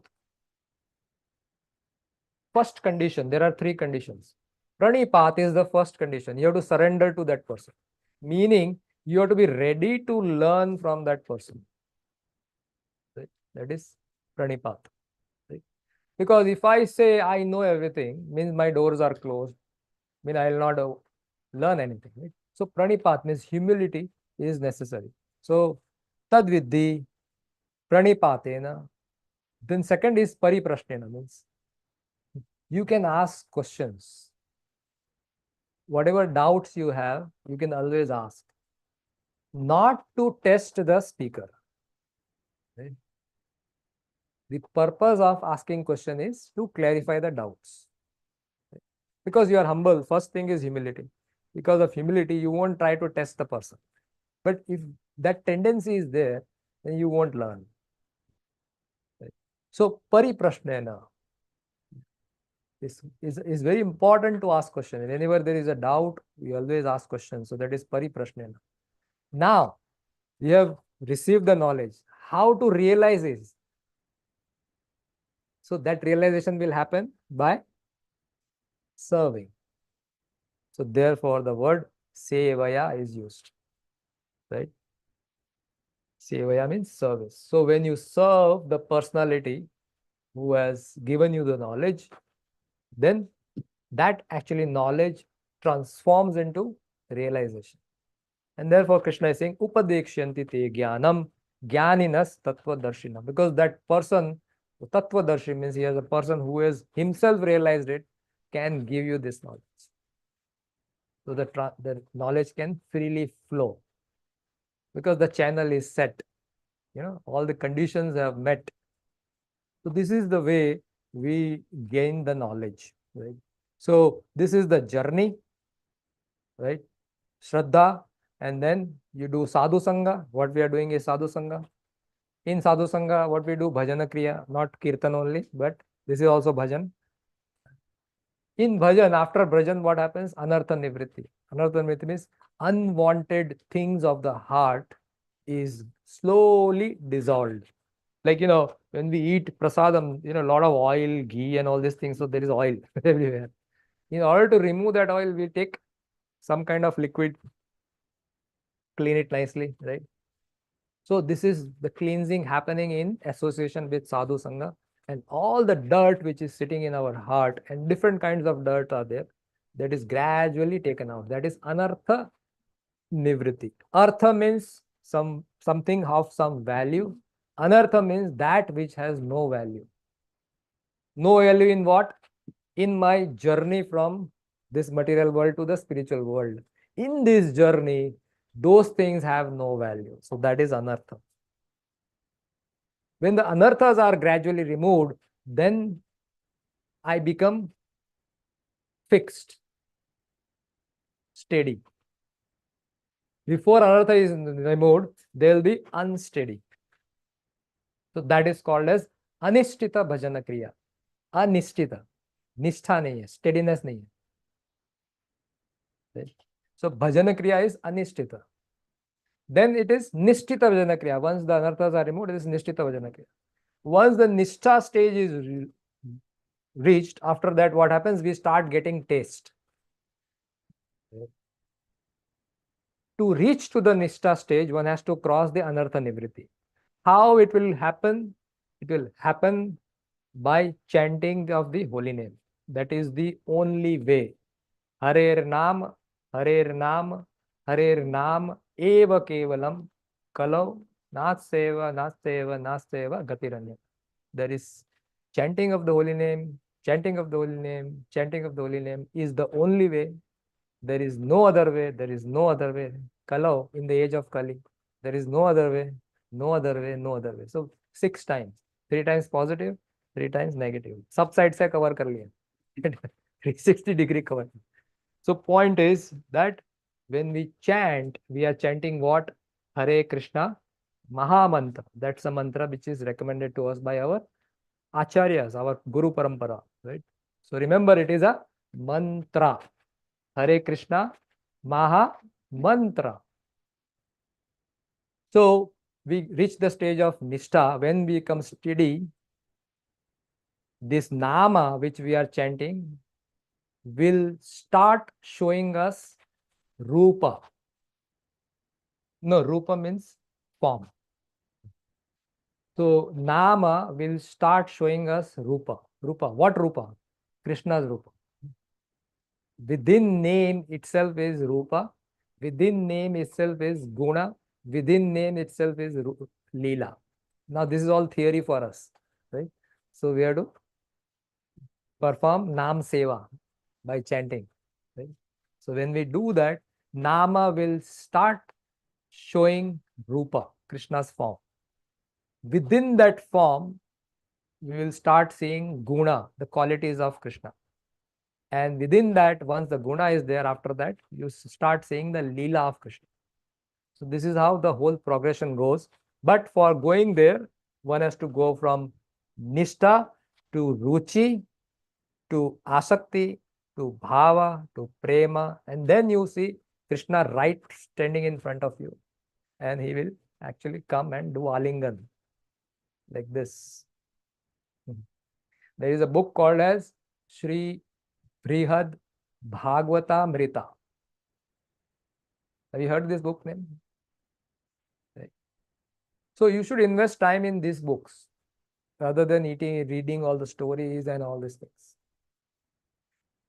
first condition, there are three conditions. Pranipat is the first condition. You have to surrender to that person. Meaning, you have to be ready to learn from that person. Right? That is Pranipat. Right? Because if I say I know everything, means my doors are closed, mean I will not learn anything. Right? So Pranipat means humility is necessary. So Tadvidhi Pranipatena. Then second is Pariprashnena, means you can ask questions. Whatever doubts you have, you can always ask. Not to test the speaker. Right? The purpose of asking question is to clarify the doubts. Right? Because you are humble, first thing is humility. Because of humility, you won't try to test the person. But if that tendency is there, then you won't learn. Right? So, pariprashnena is very important to ask question. Whenever there is a doubt, we always ask questions. So that is pariprashnena. Now, you have received the knowledge. How to realize is? So that realization will happen by serving. So therefore, the word sevaya is used, right? Sevaya means service. So when you serve the personality who has given you the knowledge, then that actually knowledge transforms into realization. And therefore, Krishna is saying, Upadekshanti te jnanam jnaninas tattvadarshina. Because that person, tattvadarshi means he has a person who has himself realized it, can give you this knowledge. So the knowledge can freely flow because the channel is set. All the conditions have met. So this is the way we gain the knowledge, right? So this is the journey, right? Shraddha, and then you do sadhu sangha. What we are doing is sadhu sangha. In Sadhu Sangha, what we do, bhajana kriya, not kirtan only, but this is also bhajan. In bhajan, after bhajan, what happens? Anartha nivritti. Anartha nivritti means unwanted things of the heart is slowly dissolved. Like, when we eat prasadam, a lot of oil, ghee, and all these things, so there is oil everywhere. In order to remove that oil, we take some kind of liquid, clean it nicely, right? So this is the cleansing happening in association with sadhu sangha, and all the dirt which is sitting in our heart, and different kinds of dirt are there, that is gradually taken out. That is anartha nivritti. Artha means something of some value. Anartha means that which has no value. No value in what? In my journey from this material world to the spiritual world. In this journey, those things have no value. So that is anartha. When the anarthas are gradually removed, then I become fixed, steady. Before anartha is removed, they will be unsteady. So that is called as anishtita bhajana kriya. Anishtita. Nishtha nahi hai, steadiness nahi hai. So bhajana kriya is anishtita. Then it is nishtita bhajana kriya. Once the anarthas are removed, it is nishtita bhajana kriya. Once the nishtha stage is reached, after that what happens? We start getting taste. To reach to the nishtha stage, one has to cross the anartha nivritti. How it will happen? It will happen by chanting of the holy name. That is the only way. Harer Nam, Harer Nam, Harer Nam, Eva Kevalam, Kalau, Natseva, Natseva, Natseva, Gatiranya. There is chanting of the holy name, chanting of the holy name, chanting of the holy name is the only way. There is no other way, there is no other way. Kalau, in the age of Kali, there is no other way, no other way, no other way. So 6 times, 3 times positive, 3 times negative. Sub side se cover kar liya. 360-degree cover. So point is that when we chant, we are chanting what? Hare Krishna Maha Mantra. That's a mantra which is recommended to us by our Acharyas, our Guru Parampara, right? So remember, it is a mantra. Hare Krishna Maha Mantra. So we reach the stage of Nishtha. When we become steady, this Nama which we are chanting will start showing us Rupa. No, Rupa means form. So Nama will start showing us Rupa. Rupa. What Rupa? Krishna's Rupa. Within name itself is Rupa. Within name itself is Guna. Within name itself is Leela. Now this is all theory for us, right? So we have to perform Nam Seva by chanting, right? So when we do that, Nama will start showing Rupa, Krishna's form. Within that form, we will start seeing Guna, the qualities of Krishna. And within that, once the Guna is there, after that, you start seeing the Leela of Krishna. So this is how the whole progression goes. But for going there, one has to go from Nishtha to Ruchi, to Asakti, to Bhava, to Prema, and then you see Krishna right standing in front of you, and he will actually come and do Alingan like this. There is a book called as Sri Brihad Bhagavatamrita. Have you heard this book name? Right. So you should invest time in these books rather than reading all the stories and all these things.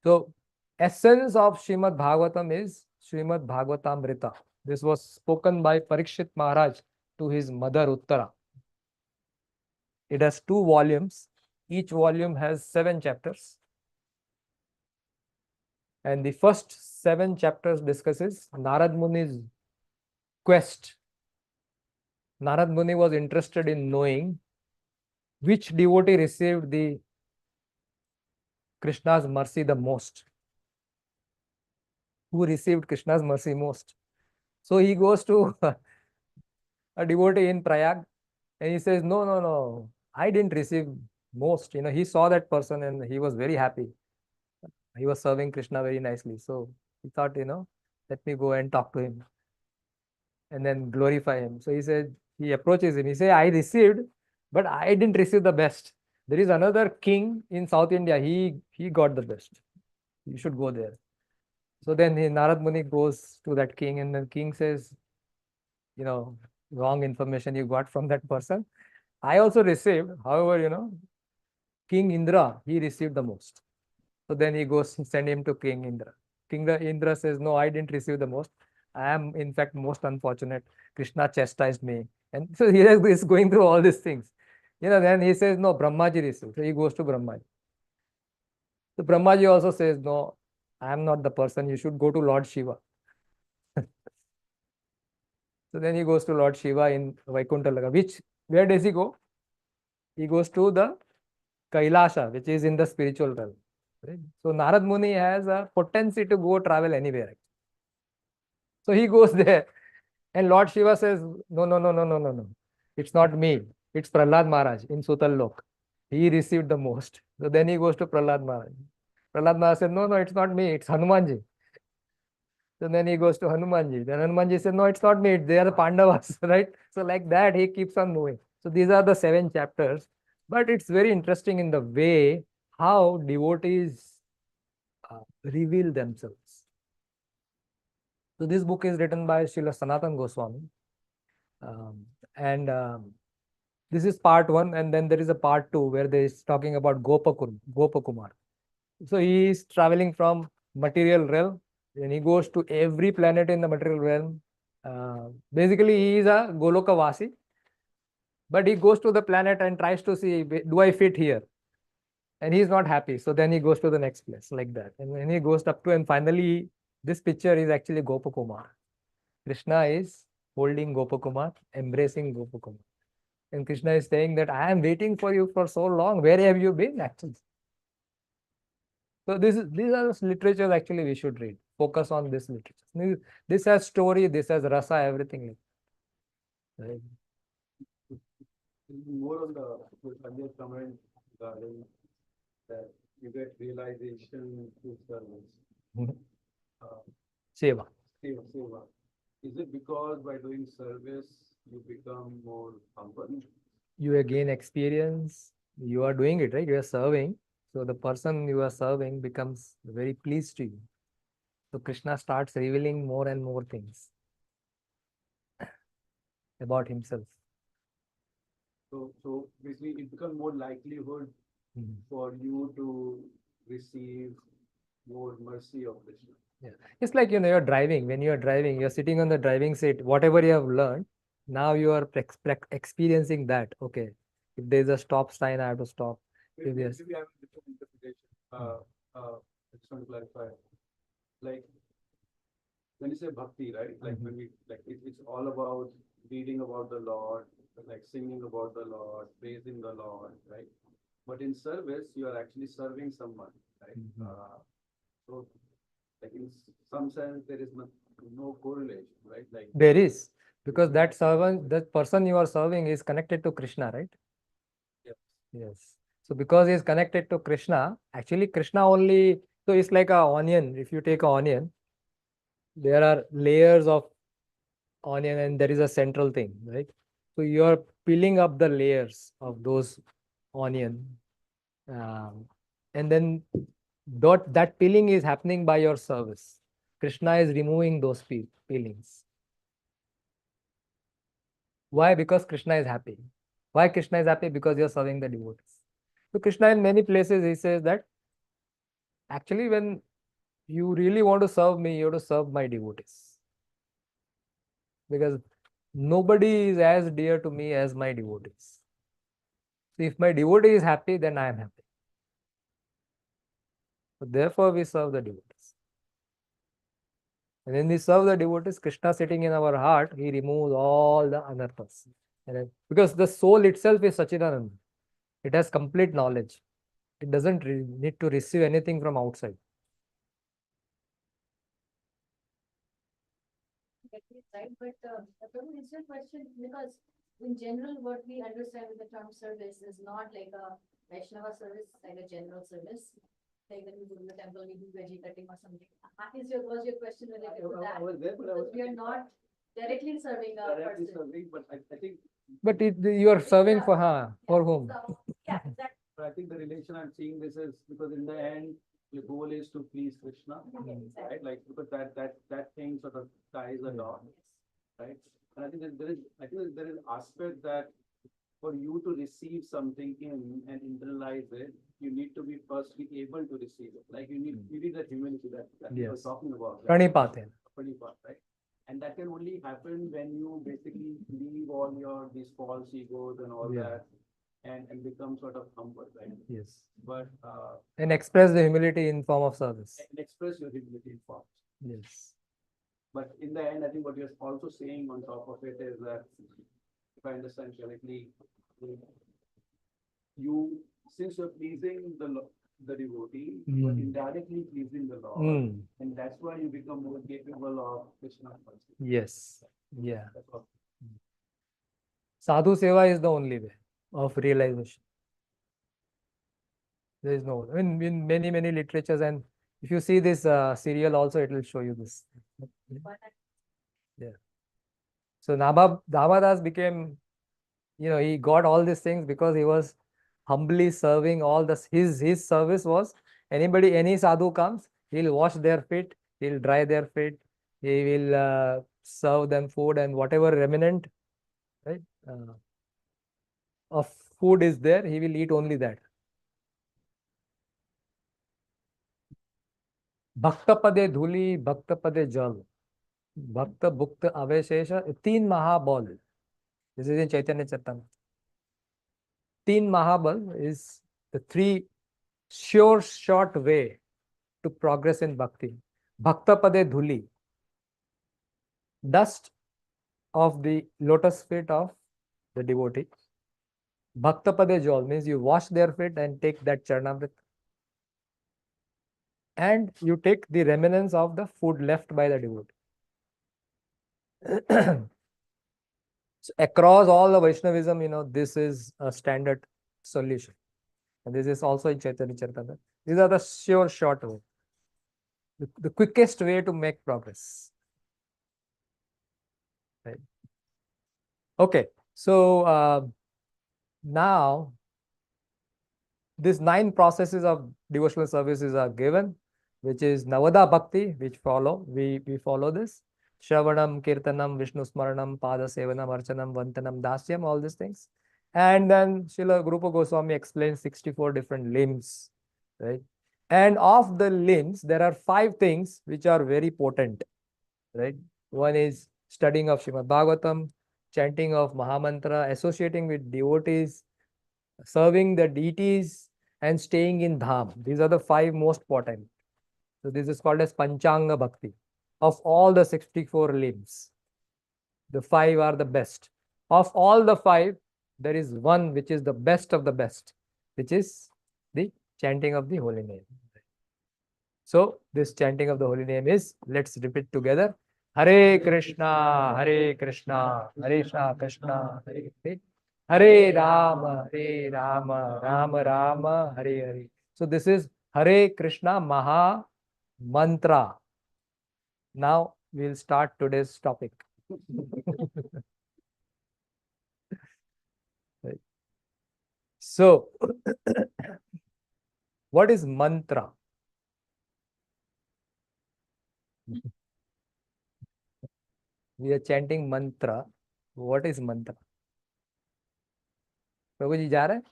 So essence of Srimad Bhagavatam is Srimad Bhagavatamrita. This was spoken by Parikshit Maharaj to his mother Uttara. It has 2 volumes. Each volume has 7 chapters. And the first 7 chapters discusses Narad Muni's quest. Narad Muni was interested in knowing which devotee received the Krishna's mercy the most. Who received Krishna's mercy most? So he goes to a devotee in Prayag And he says, no, no, no, I didn't receive most. He saw that person and he was very happy. He was serving Krishna very nicely. So he thought, let me go and talk to him and then glorify him. So he said, he approaches him. He said, I received, but I didn't receive the best. There is another king in South India. He got the best. You should go there. So then Narad Muni goes to that king, and the king says, you know, wrong information you got from that person. I also received, however, King Indra, he received the most. So then he goes and send him to King Indra. King Indra says, no, I didn't receive the most. I am, in fact, most unfortunate. Krishna chastised me. And so he is going through all these things. Then he says, no, Brahmaji received. So he goes to Brahmaji. So Brahmaji also says, no, I am not the person. You should go to Lord Shiva. So then he goes to Lord Shiva in Vaikuntha Laga. Where does he go? He goes to the Kailasha, which is in the spiritual realm. Right? So Narad Muni has a potency to go travel anywhere. So he goes there, and Lord Shiva says, no, no, no, no, no, no, no. It's not me. It's Prahlad Maharaj in Sutal Lok. He received the most. So then he goes to Prahlad Maharaj. Prahlad Maharaj said, no, no, it's not me. It's Hanumanji. So then he goes to Hanumanji. Then Hanumanji said, no, it's not me. They are the Pandavas, right? So like that, he keeps on moving. So these are the 7 chapters. But it's very interesting in the way how devotees reveal themselves. So this book is written by Srila Sanatan Goswami. And this is part 1. And then there is a part 2 where they is talking about Gopakumar. So he is traveling from material realm, and he goes to every planet in the material realm. Basically, he is a Goloka Vasi, but he goes to the planet and tries to see, do I fit here? And he's not happy. So then he goes to the next place like that. And then he goes up to, and finally, this picture is actually Gopakumar. Krishna is holding Gopakumar, embracing Gopakumar. And Krishna is saying that I am waiting for you for so long. Where have you been actually? So these are the literatures actually we should read. Focus on this literature. This has story, this has rasa, everything. Right? More on the earlier comment regarding that you get realization through service. Seva. Seva. Is it because by doing service you become more humble? You gain experience. You are doing it, right? You are serving. So the person you are serving becomes very pleased to you. So Krishna starts revealing more and more things about himself. So basically it becomes more likelihood for you to receive more mercy of Krishna. Yeah. It's like, you're driving. When you're driving, you're sitting on the driving seat, whatever you have learned, now you are experiencing that. Okay, if there's a stop sign, I have to stop. If Maybe there's we have a different interpretation. I just want to clarify. Like when you say bhakti, right? Like when we it's all about reading about the Lord, like singing about the Lord, praising the Lord, right? But in service, you are actually serving someone, right? So, like in some sense, there is no correlation, right? Like there is, because that servant, that person you are serving is connected to Krishna, right? yes. Yes. So because he is connected to Krishna, actually Krishna only, so it's like a onion. If you take an onion, there are layers of onion and there is a central thing, right? So you are peeling up the layers of those onion, and then that peeling is happening by your service. Krishna is removing those peelings. Why? Because Krishna is happy. Why Krishna is happy? Because you are serving the devotees. So Krishna in many places he says that actually when you really want to serve me, you have to serve my devotees. Because nobody is as dear to me as my devotees. So if my devotee is happy, then I am happy. So therefore we serve the devotees. And when we serve the devotees, Krishna sitting in our heart, he removes all the anarthas. Because the soul itself is Sachidananda. It has complete knowledge. It doesn't need to receive anything from outside. Right, but Prabhu, is your question because in general, what we understand with the term service is not like a Vaishnava service, like a general service. Like when we go to the temple, we do veggie cutting or something. Was your question related to that? I was there, but I was Because we are not directly serving a directly person. serving, but I think, But you are serving for for whom? So, yeah, exactly. but I think the relation I'm seeing this is because in the end, the goal is to please Krishna, right? Like, because that thing sort of ties a lot, right? And I think that there is aspect that for you to receive something in and internalize it, you need to be first be able to receive it. Like you need that humility that you were Yes. talking about. Pranipat hai. Pranipāt, right? And that can only happen when you basically leave all your these false egos and all Yeah. that and become sort of humble, right? Yes. But And express the humility in form of service. and express your humility in forms. Yes. But in the end, I think what you're also saying on top of it is that, if I understand correctly, you since you're pleasing the devotee, you're indirectly pleasing the Lord, and that's why you become more capable of Krishna consciousness. Yes. Yeah. That's what. Sadhu seva is the only way of realization. There is no, in many literatures, and if you see this serial also, it will show you this. Yeah. So Namadas became, he got all these things because he was humbly serving all this. His service was any sadhu comes, he'll wash their feet, he'll dry their feet, he will serve them food and whatever remnant, right, of food is there, he will eat only that. Bhakta pade dhuli, bhakta pade jal, bhakta bhukta aveshesha, teen mahabal. This is in Chaitanya Charitamrita. Teen mahabal is the three sure short way to progress in bhakti. Bhakta pade dhuli, dust of the lotus feet of the devotee. Bhakta pade jal means you wash their feet and take that charnamrit. And you take the remnants of the food left by the devotee. So across all the Vaishnavism, this is a standard solution. And this is also in Chaitanya Charitamrita. These are the sure short way. The quickest way to make progress. Right. Okay, so now these 9 processes of devotional services are given, which is Navada Bhakti, which follow. We follow this. Shravanam, Kirtanam, Vishnu Smaranam, Pada Sevanam, Archanam, Vantanam, Dasyam, all these things. And then Srila Rupa Goswami explains 64 different limbs, right? And of the limbs, there are 5 things which are very potent, right? One is studying of Srimad Bhagavatam, chanting of Mahamantra, associating with devotees, serving the deities, and staying in Dham. These are the 5 most potent. So this is called as Panchanga Bhakti. Of all the 64 limbs, the 5 are the best. Of all the 5, there is one which is the best of the best, which is the chanting of the holy name. So this chanting of the holy name is, let's repeat together. Hare Krishna, Hare Krishna, Hare Krishna, Krishna, Hare Hare. Hare Rama, Hare Rama, Rama Rama, Hare Hare. So this is Hare Krishna Maha Mantra. Now we'll start today's topic. Right. So, what is mantra? We are chanting mantra. What is mantra? प्रभु जी जा रहे हैं?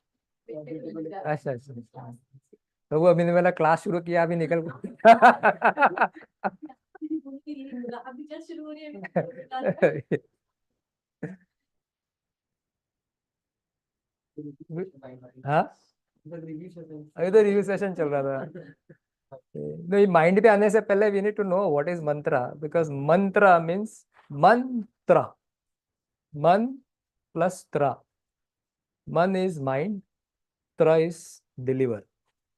अच्छा अच्छा। प्रभु अभी मेरा class शुरू किया, अभी निकल अभी जस्ट शुरू हो रही है। हाँ, अभी तो रिव्यू सेशन चल रहा था। नहीं, माइंड पे आने से पहले we need to know what is mantra, because mantra means mantra, man plus त्र. Man is mind, tra is deliver.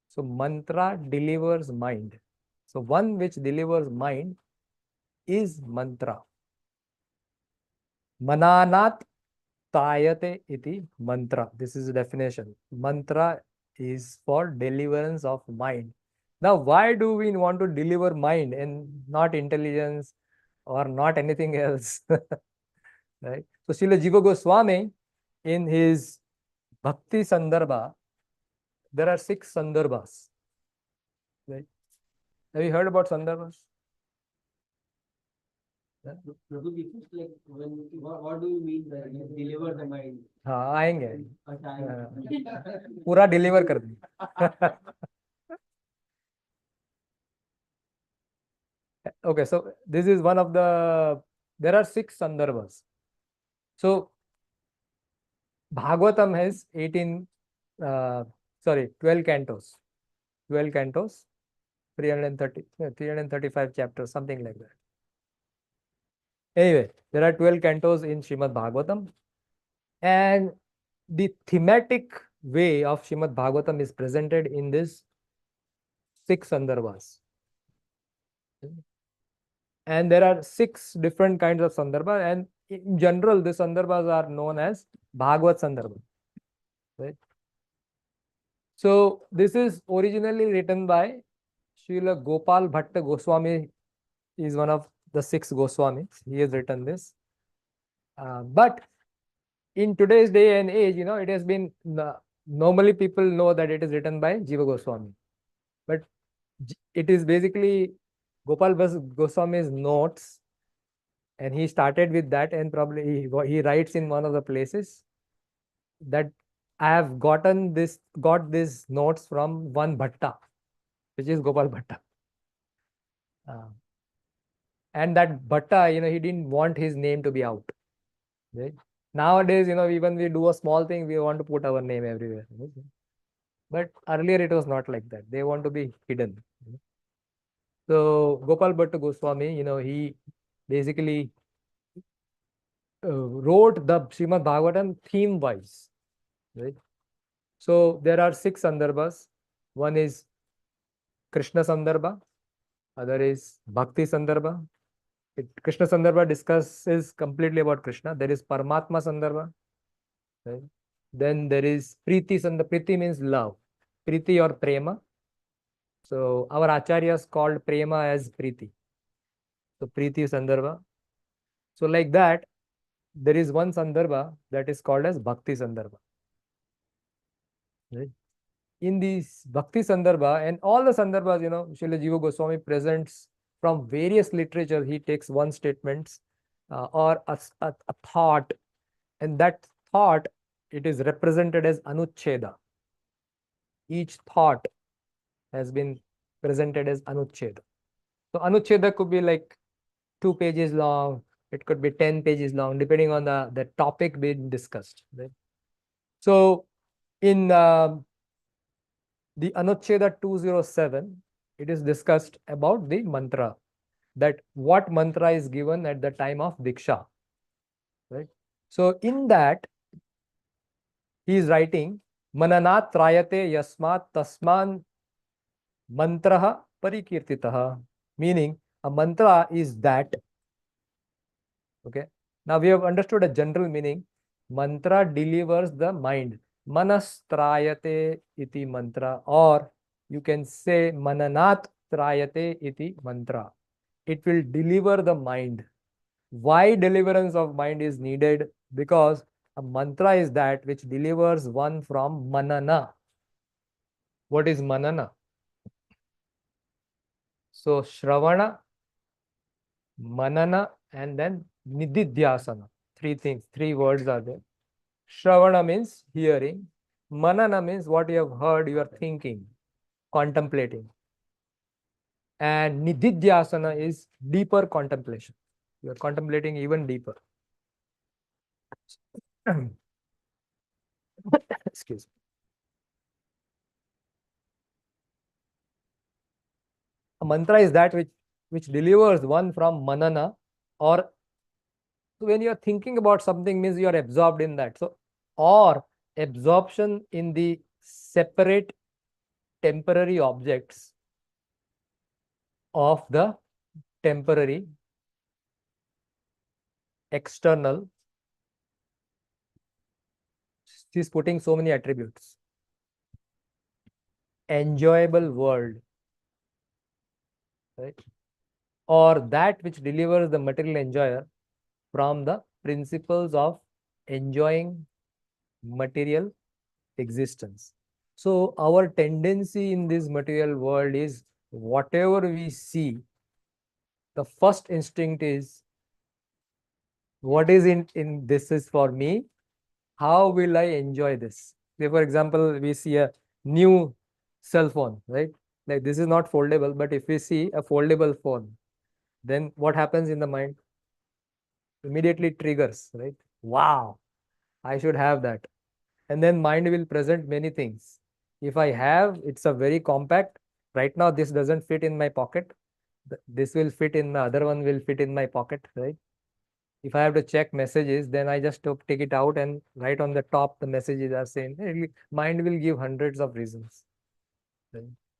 So mantra delivers mind. So one which delivers mind is mantra. Mananat Tayate iti mantra. This is the definition. Mantra is for deliverance of mind. Now, why do we want to deliver mind and not intelligence or not anything else? Right? So, Srila Jiva Goswami, in his Bhakti Sandarbha, there are 6 Sandarbhas. Right? Have you heard about Sandarbhas? Yeah. Prabhu, like what do you mean by deliver the mind? हाँ आएंगे अच्छा, आएंगे। पूरा deliver कर देंगे Okay, so this is one of the, there are 6 Sandarbhas. So Bhagavatam has 12 cantos. 12 cantos, 335 chapters, something like that. Anyway, there are 12 cantos in Srimad Bhagavatam, and the thematic way of Srimad Bhagavatam is presented in this 6 Sandarbhas. And there are 6 different kinds of Sandarbha, and in general, the Sandarbhas are known as Bhagavad Sandarbha. Right? So this is originally written by Srila Gopal Bhatta Goswami. Is one of the 6 Goswamis. He has written this. But in today's day and age, it has been, normally people know that it is written by Jiva Goswami. But it is basically Gopal Goswami's notes, and he started with that, and probably he writes in one of the places that I have got these notes from one Bhatta, which is Gopal Bhatta. And that Bhatta, he didn't want his name to be out. Right? Nowadays, even we do a small thing, we want to put our name everywhere. Right? But earlier it was not like that. They want to be hidden. So Gopal Bhatta Goswami, he basically wrote the Srimad Bhagavatam theme-wise. Right? So there are 6 Sandarbhas. One is Krishna Sandarbha, other is Bhakti Sandarbha. Krishna Sandarbha discusses completely about Krishna. There is Paramatma Sandarbha. Right? Then there is Priti Sandarbha. Priti means love. Priti or Prema. So our acharyas called Prema as Priti. So Priti Sandarbha. So like that, there is one Sandarbha that is called as Bhakti Sandarbha. Right? In this Bhakti Sandarbha and all the Sandarbhas, Srila Jiva Goswami presents from various literature. He takes one statement or a thought, and that thought, it is represented as Anucheda. Each thought has been presented as Anucheda. So Anucheda could be like 2 pages long, it could be 10 pages long, depending on the topic being discussed. Right? So in the Anucheda 207, it is discussed about the mantra, that what mantra is given at the time of Diksha. Right? So in that, he is writing, Mananat Trayate Yasmat Tasman Mantraha Parikirtitaha, meaning a mantra is that. Okay. Now we have understood a general meaning. Mantra delivers the mind. Manas trayate iti mantra, or you can say mananat trayate iti mantra. It will deliver the mind. Why deliverance of mind is needed? Because a mantra is that which delivers one from manana. What is manana? So Shravana, Manana, and then Nididhyasana. 3 things, 3 words are there. Shravana means hearing. Manana means what you have heard, you are thinking, contemplating. And Nididhyasana is deeper contemplation. You are contemplating even deeper. Excuse me. A mantra is that which delivers one from manana, or when you are thinking about something means you are absorbed in that. So, or absorption in the separate temporary objects of the temporary external She's putting so many attributes. Enjoyable world, right? Or that which delivers the material enjoyer from the principles of enjoying material existence. So our tendency in this material world is whatever we see, the first instinct is what is in this is for me. How will I enjoy this? Say, for example, we see a new cell phone, right? Like this is not foldable, but if we see a foldable phone, then what happens in the mind? Immediately triggers, right? Wow, I should have that. And then mind will present many things. If I have, it's a very compact. Right now, this doesn't fit in my pocket. This will fit in the other one will fit in my pocket, right? If I have to check messages, then I just take it out and right on the top, the messages are saying, mind will give hundreds of reasons.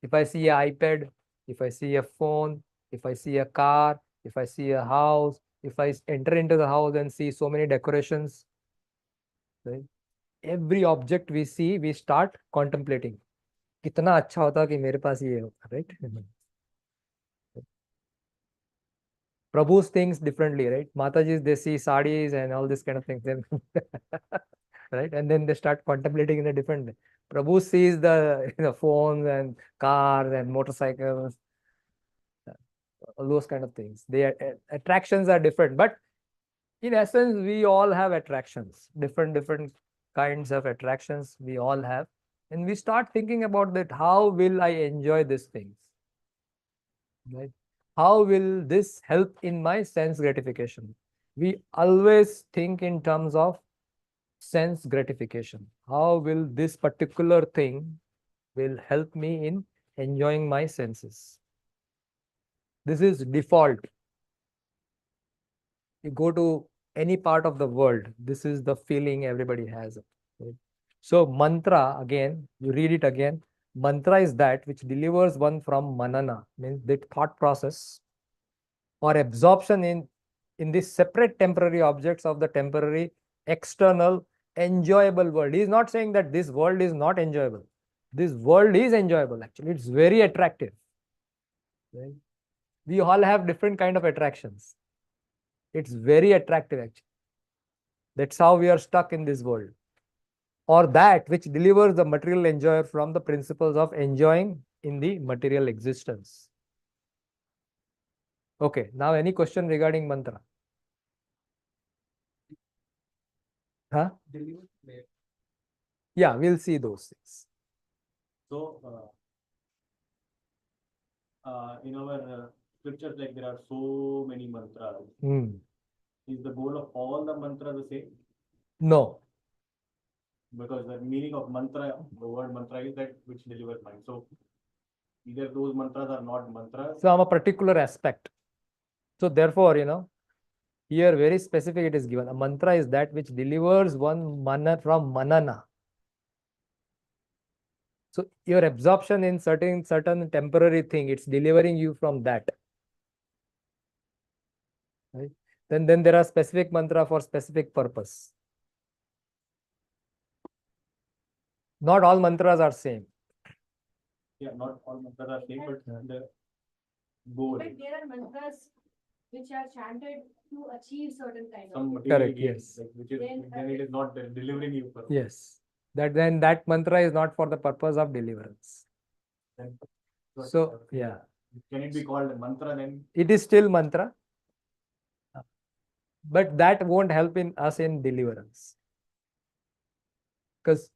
If I see an iPad, if I see a phone, if I see a car, if I see a house, if I enter into the house and see so many decorations, right? Every object we see, we start contemplating. कितना अच्छा होता कि मेरे पास ये होता, right? Prabhu's things differently, right? Mataji's, they see sarees and all this kind of things, right? And then they start contemplating in a different way. Prabhu sees the phones and cars and motorcycles, all those kind of things. Attractions are different, but in essence, we all have attractions, different kinds of attractions we all have. And we start thinking about that, how will I enjoy these things? Right? How will this help in my sense gratification? We always think in terms of sense gratification. How will this particular thing will help me in enjoying my senses? This is default. You go to any part of the world, this is the feeling everybody has. Right? So mantra, again, you read it again. Mantra is that which delivers one from manana, means the thought process or absorption in these separate temporary objects of the temporary external enjoyable world. He is not saying that this world is not enjoyable. This world is enjoyable, actually. It's very attractive. Right? We all have different kind of attractions. It's very attractive, actually. That's how we are stuck in this world. Or that which delivers the material enjoyer from the principles of enjoying in the material existence. Okay, now any question regarding mantra? Huh? Yeah, we'll see those things. So, in our scriptures, like there are so many mantras. Is the goal of all the mantras the same? No. Because the meaning of mantra, the word mantra is that which delivers mind. So, either those mantras are not mantras. Some a particular aspect. So therefore, here very specific it is given. A mantra is that which delivers one mana from manana. So your absorption in certain temporary thing, it's delivering you from that. Right? Then there are specific mantra for specific purpose. Not all mantras are same. Yeah, not all mantras are same, but the goal. But there are mantras which are chanted to achieve certain kind Some of. material Correct, gains, yes. like, which is, then it is not delivering you. Yes. That mantra is not for the purpose of deliverance. So yeah. Can it be called a mantra then? It is still mantra, but that won't help in us in deliverance. Because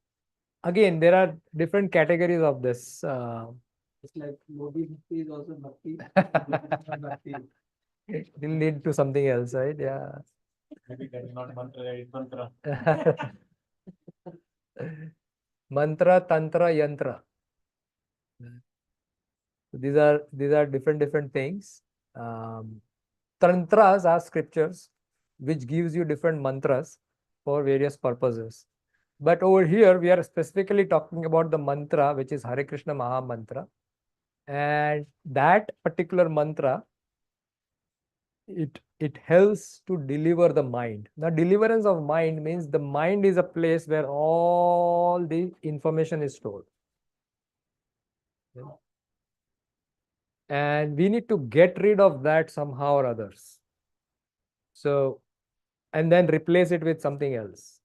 again, there are different categories of this. It's like Modi Bhakti is also Bhakti. Bhakti. It will lead to something else, right? Yeah. Maybe that is not mantra, that is mantra. Mantra, tantra, yantra. These are different things. Tantras are scriptures which gives you different mantras for various purposes. But over here, we are specifically talking about the mantra, which is Hare Krishna Maha Mantra. And that particular mantra it helps to deliver the mind. Now, deliverance of mind means the mind is a place where all the information is stored. And we need to get rid of that somehow or others. So, and then replace it with something else.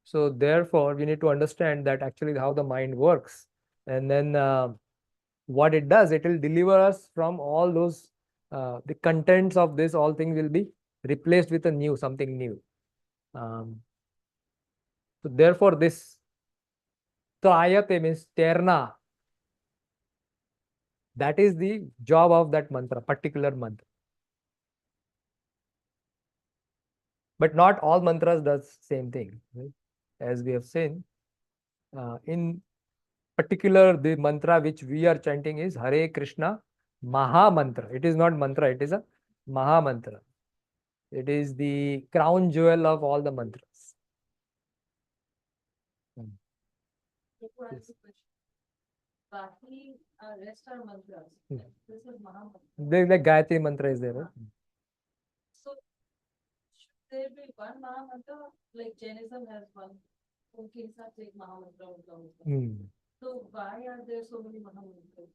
So therefore, we need to understand that actually how the mind works. And then what it does, it will deliver us from all those, the contents of this, all things will be replaced with a new, something new. So therefore, this trayate means terna. That is the job of that mantra, particular mantra. But not all mantras does same thing, right? As we have seen, in particular, the mantra which we are chanting is Hare Krishna Maha Mantra. It is not mantra, it is a Maha Mantra. It is the crown jewel of all the mantras. Yes. Baki, rest are mantras. Hmm. This is Mahamantra. The Gayatri mantra is there, right? So should there be one Mahamantra, like Jainism has one? उनके हिसाब से एक महामंत्र होता है. So why are there so many Mahamantras?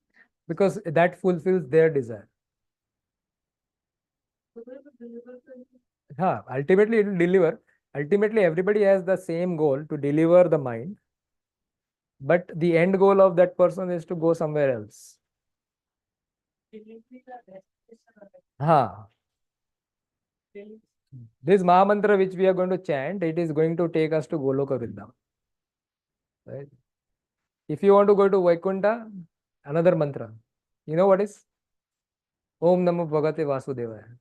Because that fulfills their desire. So they will deliver to you. Ultimately, it will deliver. Ultimately, everybody has the same goal to deliver the mind. But the end goal of that person is to go somewhere else. Delivery the destination. Ha. This Mahamantra which we are going to chant, it is going to take us to Goloka Vrindavan. Right? If you want to go to Vaikuntha, another mantra. You know what is? Om Namo Bhagavate Vasudevaya.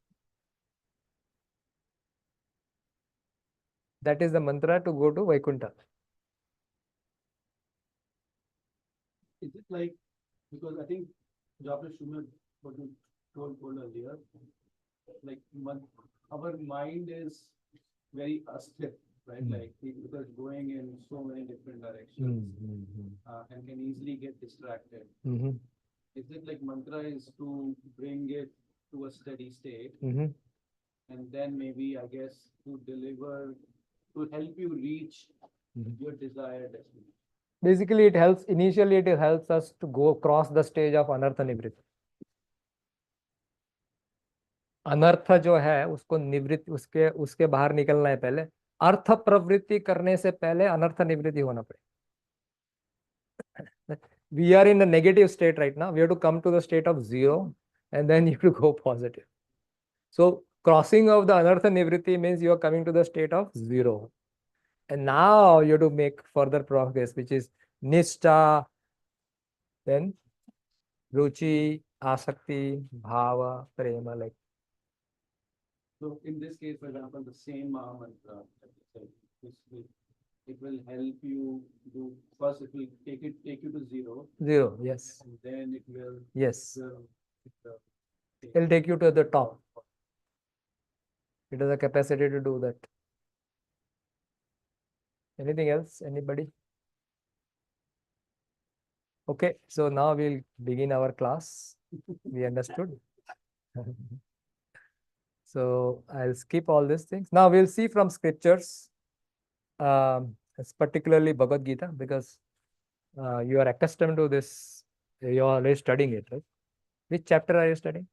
That is the mantra to go to Vaikuntha. Is it like, because I think Dr. Shumer, what you told earlier, like our mind is very asleep, right? Like because going in so many different directions and can easily get distracted. Is it like mantra is to bring it to a steady state and then maybe I guess to deliver, to help you reach your desired destination? Basically, it helps, initially it helps us to go across the stage of anartha nivritti. अनर्थ जो है उसको निवृत्ति, उसके बाहर निकलना है पहले. अर्थ प्रवृत्ति करने से पहले अनर्थ निवृत्ति होना पड़ेगा. We are in a negative state right now. We have to come to the state of zero and then you have to go positive. So crossing of the anartha nivritti means you are coming to the state of zero. And now you have to make further progress, which is nishtha, then ruchi, asakti, bhava, prema, like. So in this case, for example, the same mantra, it will help you do, first it will take you to zero. Zero, yes. And then it will. Yes. It'll take you to the top. It has a capacity to do that. Anything else? Anybody? Okay, so now we'll begin our class. We understood. So I'll skip all these things. Now we'll see from scriptures, particularly Bhagavad Gita, because you are accustomed to this. You are already studying it, right? Which chapter are you studying?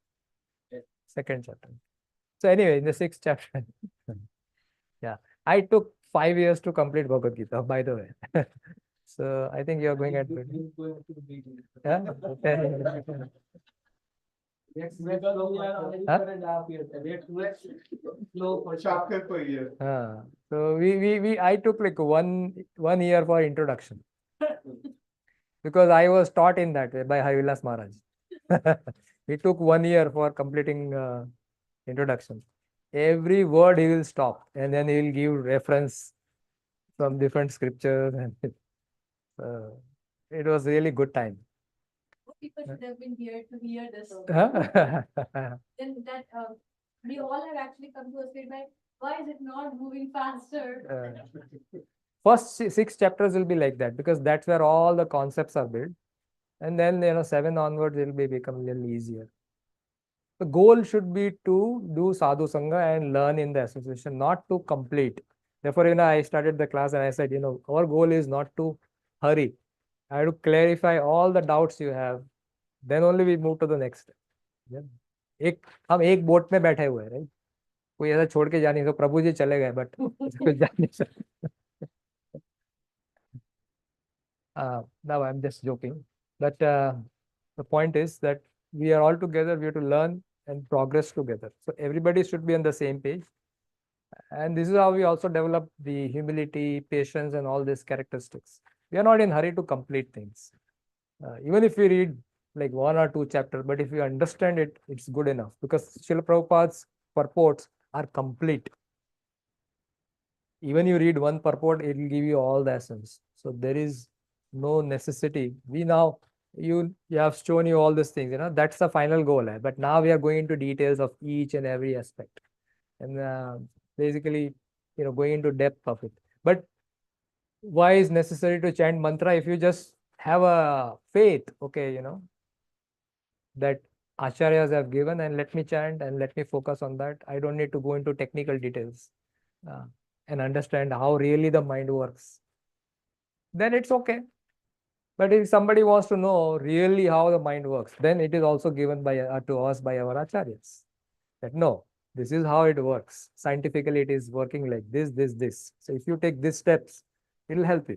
Second chapter. So anyway, in the sixth chapter, yeah, I took 5 years to complete Bhagavad Gita, by the way. So I think you are going at it. Yeah? Chapter per year. So I took like one year for introduction because I was taught in that way by Harivilas Maharaj. He took 1 year for completing introduction. Every word he will stop and then he will give reference from different scriptures, and it was really good time. People should have been here to hear this. Huh? Then that we all have actually come to a state like, why is it not moving faster? First 6 chapters will be like that because that's where all the concepts are built, and then 7 onwards it will become a little easier. The goal should be to do sadhu sangha and learn in the association, not to complete. Therefore, I started the class and I said, our goal is not to hurry. I have to clarify all the doubts you have. Then only we move to the next step. Yeah. हम एक boat में बैठे हुए हैं, right? कोई ऐसा छोड़ के जा नहीं, तो प्रभु जी चले गए, बट कुछ जा नहीं सकते. Now I'm just joking, but the point is that we are all together. We have to learn and progress together. So everybody should be on the same page. And this is how we also develop the humility, patience, and all these characteristics. We are not in hurry to complete things. Even if we read like 1 or 2 chapters, but if you understand it, it's good enough, because Srila Prabhupada's purports are complete. Even you read one purport, it will give you all the essence. So there is no necessity. You have shown you all these things, that's the final goal. But now we are going into details of each and every aspect. And basically, going into depth of it. But why is necessary to chant mantra? If you just have a faith, okay, that acharyas have given, and let me chant and let me focus on that. I don't need to go into technical details and understand how really the mind works. Then it's okay. But if somebody wants to know really how the mind works, then it is also given to us by our acharyas. That no, this is how it works. Scientifically, it is working like this, this, this. So if you take these steps, it will help you.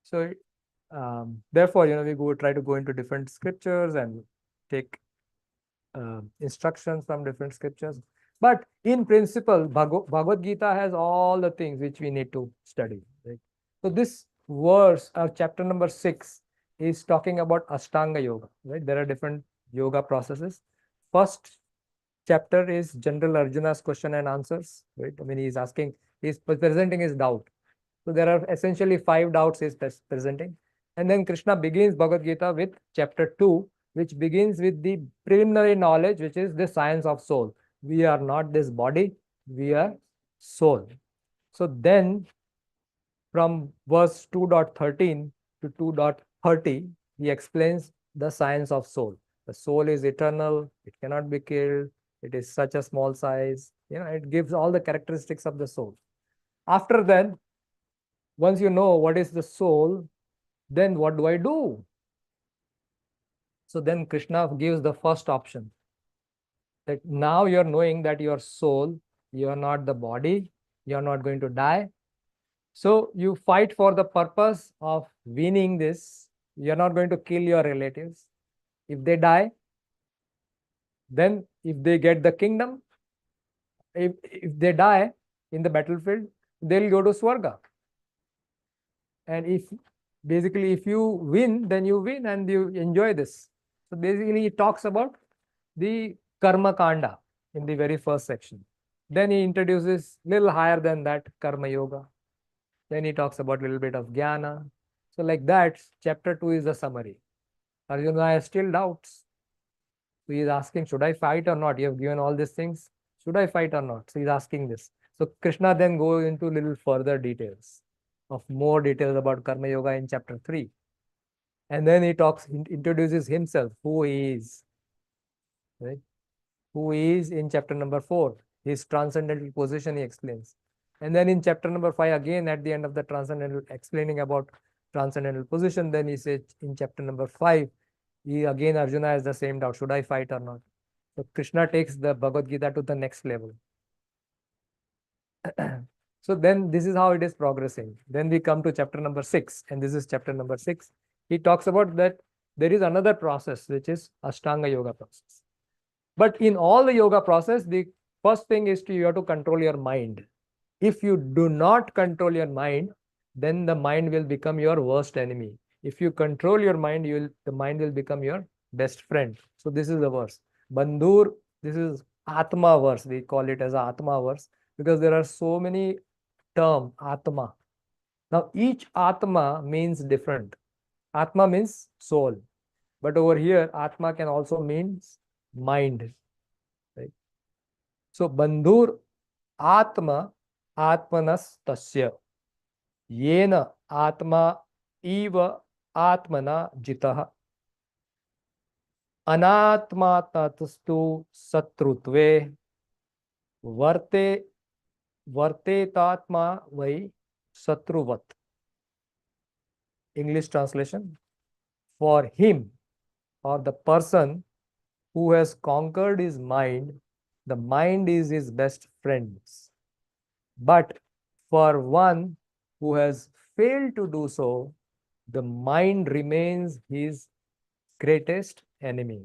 So therefore, we try to go into different scriptures and take instructions from different scriptures. But in principle, Bhagavad Gita has all the things which we need to study. Right? So this verse, chapter number 6, is talking about Ashtanga Yoga. Right? There are different yoga processes. First chapter is General Arjuna's question and answers. Right? I mean, he's presenting his doubt. So there are essentially 5 doubts he's presenting. And then Krishna begins Bhagavad Gita with chapter 2, which begins with the preliminary knowledge, which is the science of soul. We are not this body, we are soul. So then from verse 2.13 to 2.30, he explains the science of soul. The soul is eternal, it cannot be killed, it is such a small size. It gives all the characteristics of the soul. After that, once you know what is the soul, then what do I do? So then Krishna gives the first option. That now you're knowing that your soul, you're not the body, you're not going to die. So you fight for the purpose of winning this. You're not going to kill your relatives. If they die, then if they get the kingdom, if they die in the battlefield, they'll go to Swarga. And if you win, then you win and you enjoy this. So basically, he talks about the Karma Kanda in the very first section. Then he introduces little higher than that Karma Yoga. Then he talks about a little bit of Jnana. So like that, chapter 2 is the summary. Arjuna has still doubts. So he is asking, should I fight or not? You have given all these things. Should I fight or not? So he's asking this. So Krishna then goes into little further details of more details about Karma Yoga in chapter 3. And then he introduces himself, who he is. Right? Who he is in chapter number 4. His transcendental position he explains. And then in chapter number 5, again at the end of the transcendental, explaining about transcendental position, then he says in chapter number 5, Arjuna has the same doubt, should I fight or not? So Krishna takes the Bhagavad Gita to the next level. So then this is how it is progressing. Then we come to chapter number 6, and this is chapter number 6. He talks about that there is another process, which is Ashtanga Yoga process. But in all the yoga process, the first thing is you have to control your mind. If you do not control your mind, then the mind will become your worst enemy. If you control your mind, the mind will become your best friend. So this is the verse. Bandhur, this is Atma verse. We call it as Atma verse because there are so many terms, Atma. Now each Atma means different. Atma means soul. But over here, Atma can also mean mind. Right? So Bandhur Atma Atmanas Tasya. Yena Atma Eva Atmana Jitaha. अनात्मा ततस्तु शत्रुत्वे वर्ते वर्तेतात्मा वै शत्रुवत्. English translation: for him or the person who has conquered his mind, the mind is his best friend. But for one who has failed to do so, the mind remains his greatest enemy.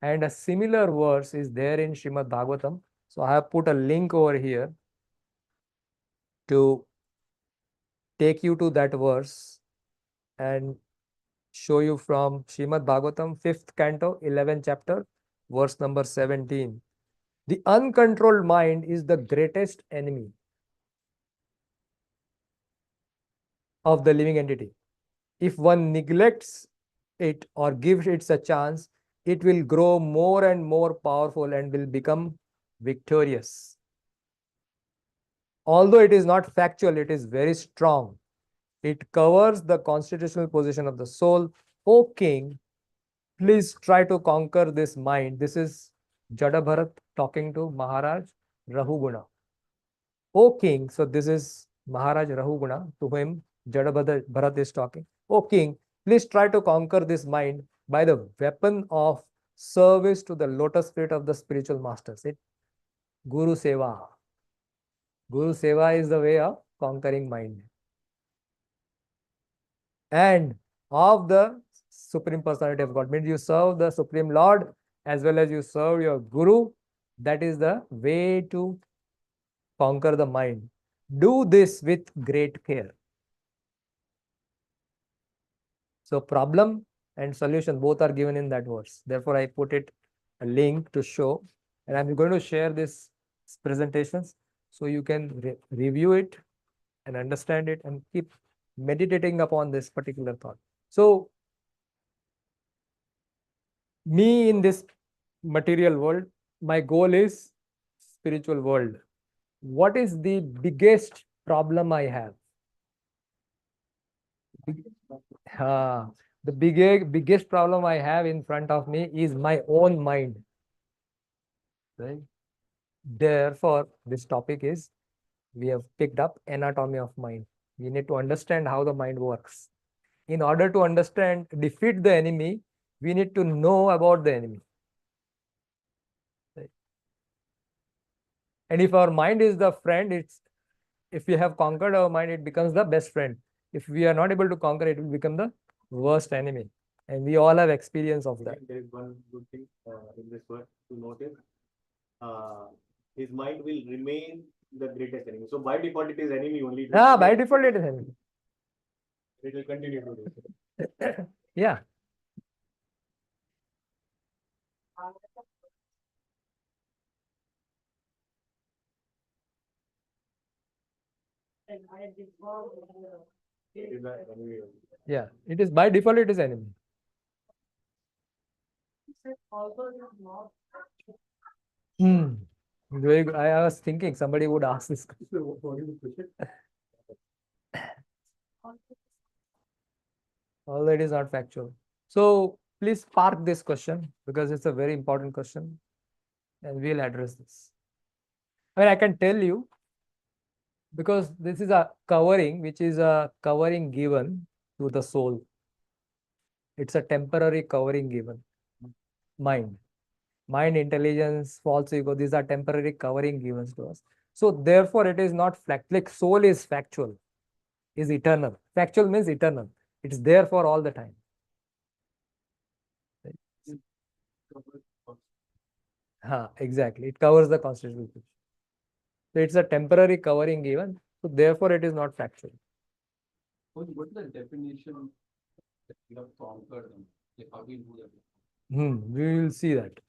And a similar verse is there in Srimad Bhagavatam. So I have put a link over here to take you to that verse and show you from Srimad Bhagavatam, 5th canto, 11th chapter, verse number 17. The uncontrolled mind is the greatest enemy of the living entity. If one neglects it or gives it a chance, it will grow more and more powerful and will become victorious. Although it is not factual, it is very strong. It covers the constitutional position of the soul. O king, please try to conquer this mind. This is Jada Bharat talking to Maharaj Rahuguna. O king, so this is Maharaj Rahuguna to whom Jada Bharat is talking. O king, please try to conquer this mind by the weapon of service to the lotus feet of the spiritual masters. Guru Seva. Guru Seva is the way of conquering mind. And of the Supreme Personality of God. Means you serve the Supreme Lord as well as you serve your Guru. That is the way to conquer the mind. Do this with great care. So problem and solution both are given in that verse. Therefore, I put it a link to show, and I'm going to share this presentations so you can review it and understand it and keep meditating upon this particular thought. So me in this material world, my goal is spiritual world. What is the biggest problem I have? The biggest problem I have in front of me is my own mind. Right? Therefore, this topic is, we have picked up anatomy of mind. We need to understand how the mind works. In order to understand, defeat the enemy, we need to know about the enemy. Right? And if our mind is the friend, if we have conquered our mind, it becomes the best friend. If we are not able to conquer, it will become the worst enemy. And we all have experience of that. There is one good thing in this word to notice. His mind will remain the greatest enemy. So by default, it is enemy only. By default, it is enemy. It will continue to do. Yeah. It is the enemy only. Yeah, it is by default, it is enemy. Very good. I was thinking somebody would ask this question. Although it is not factual. So please park this question because it's a very important question and we'll address this. I mean, I can tell you because this is a covering, which is a covering given to the soul. It's a temporary covering given. Mind, intelligence, false ego, these are temporary covering given to us. So therefore, it is not like soul is factual, is eternal. Factual means eternal. It's there for all the time. Exactly. It covers the constitutional picture. So it's a temporary covering given. So therefore, it is not factual. What is the definition that you have conquered them? Like, how do you do that? We will see that.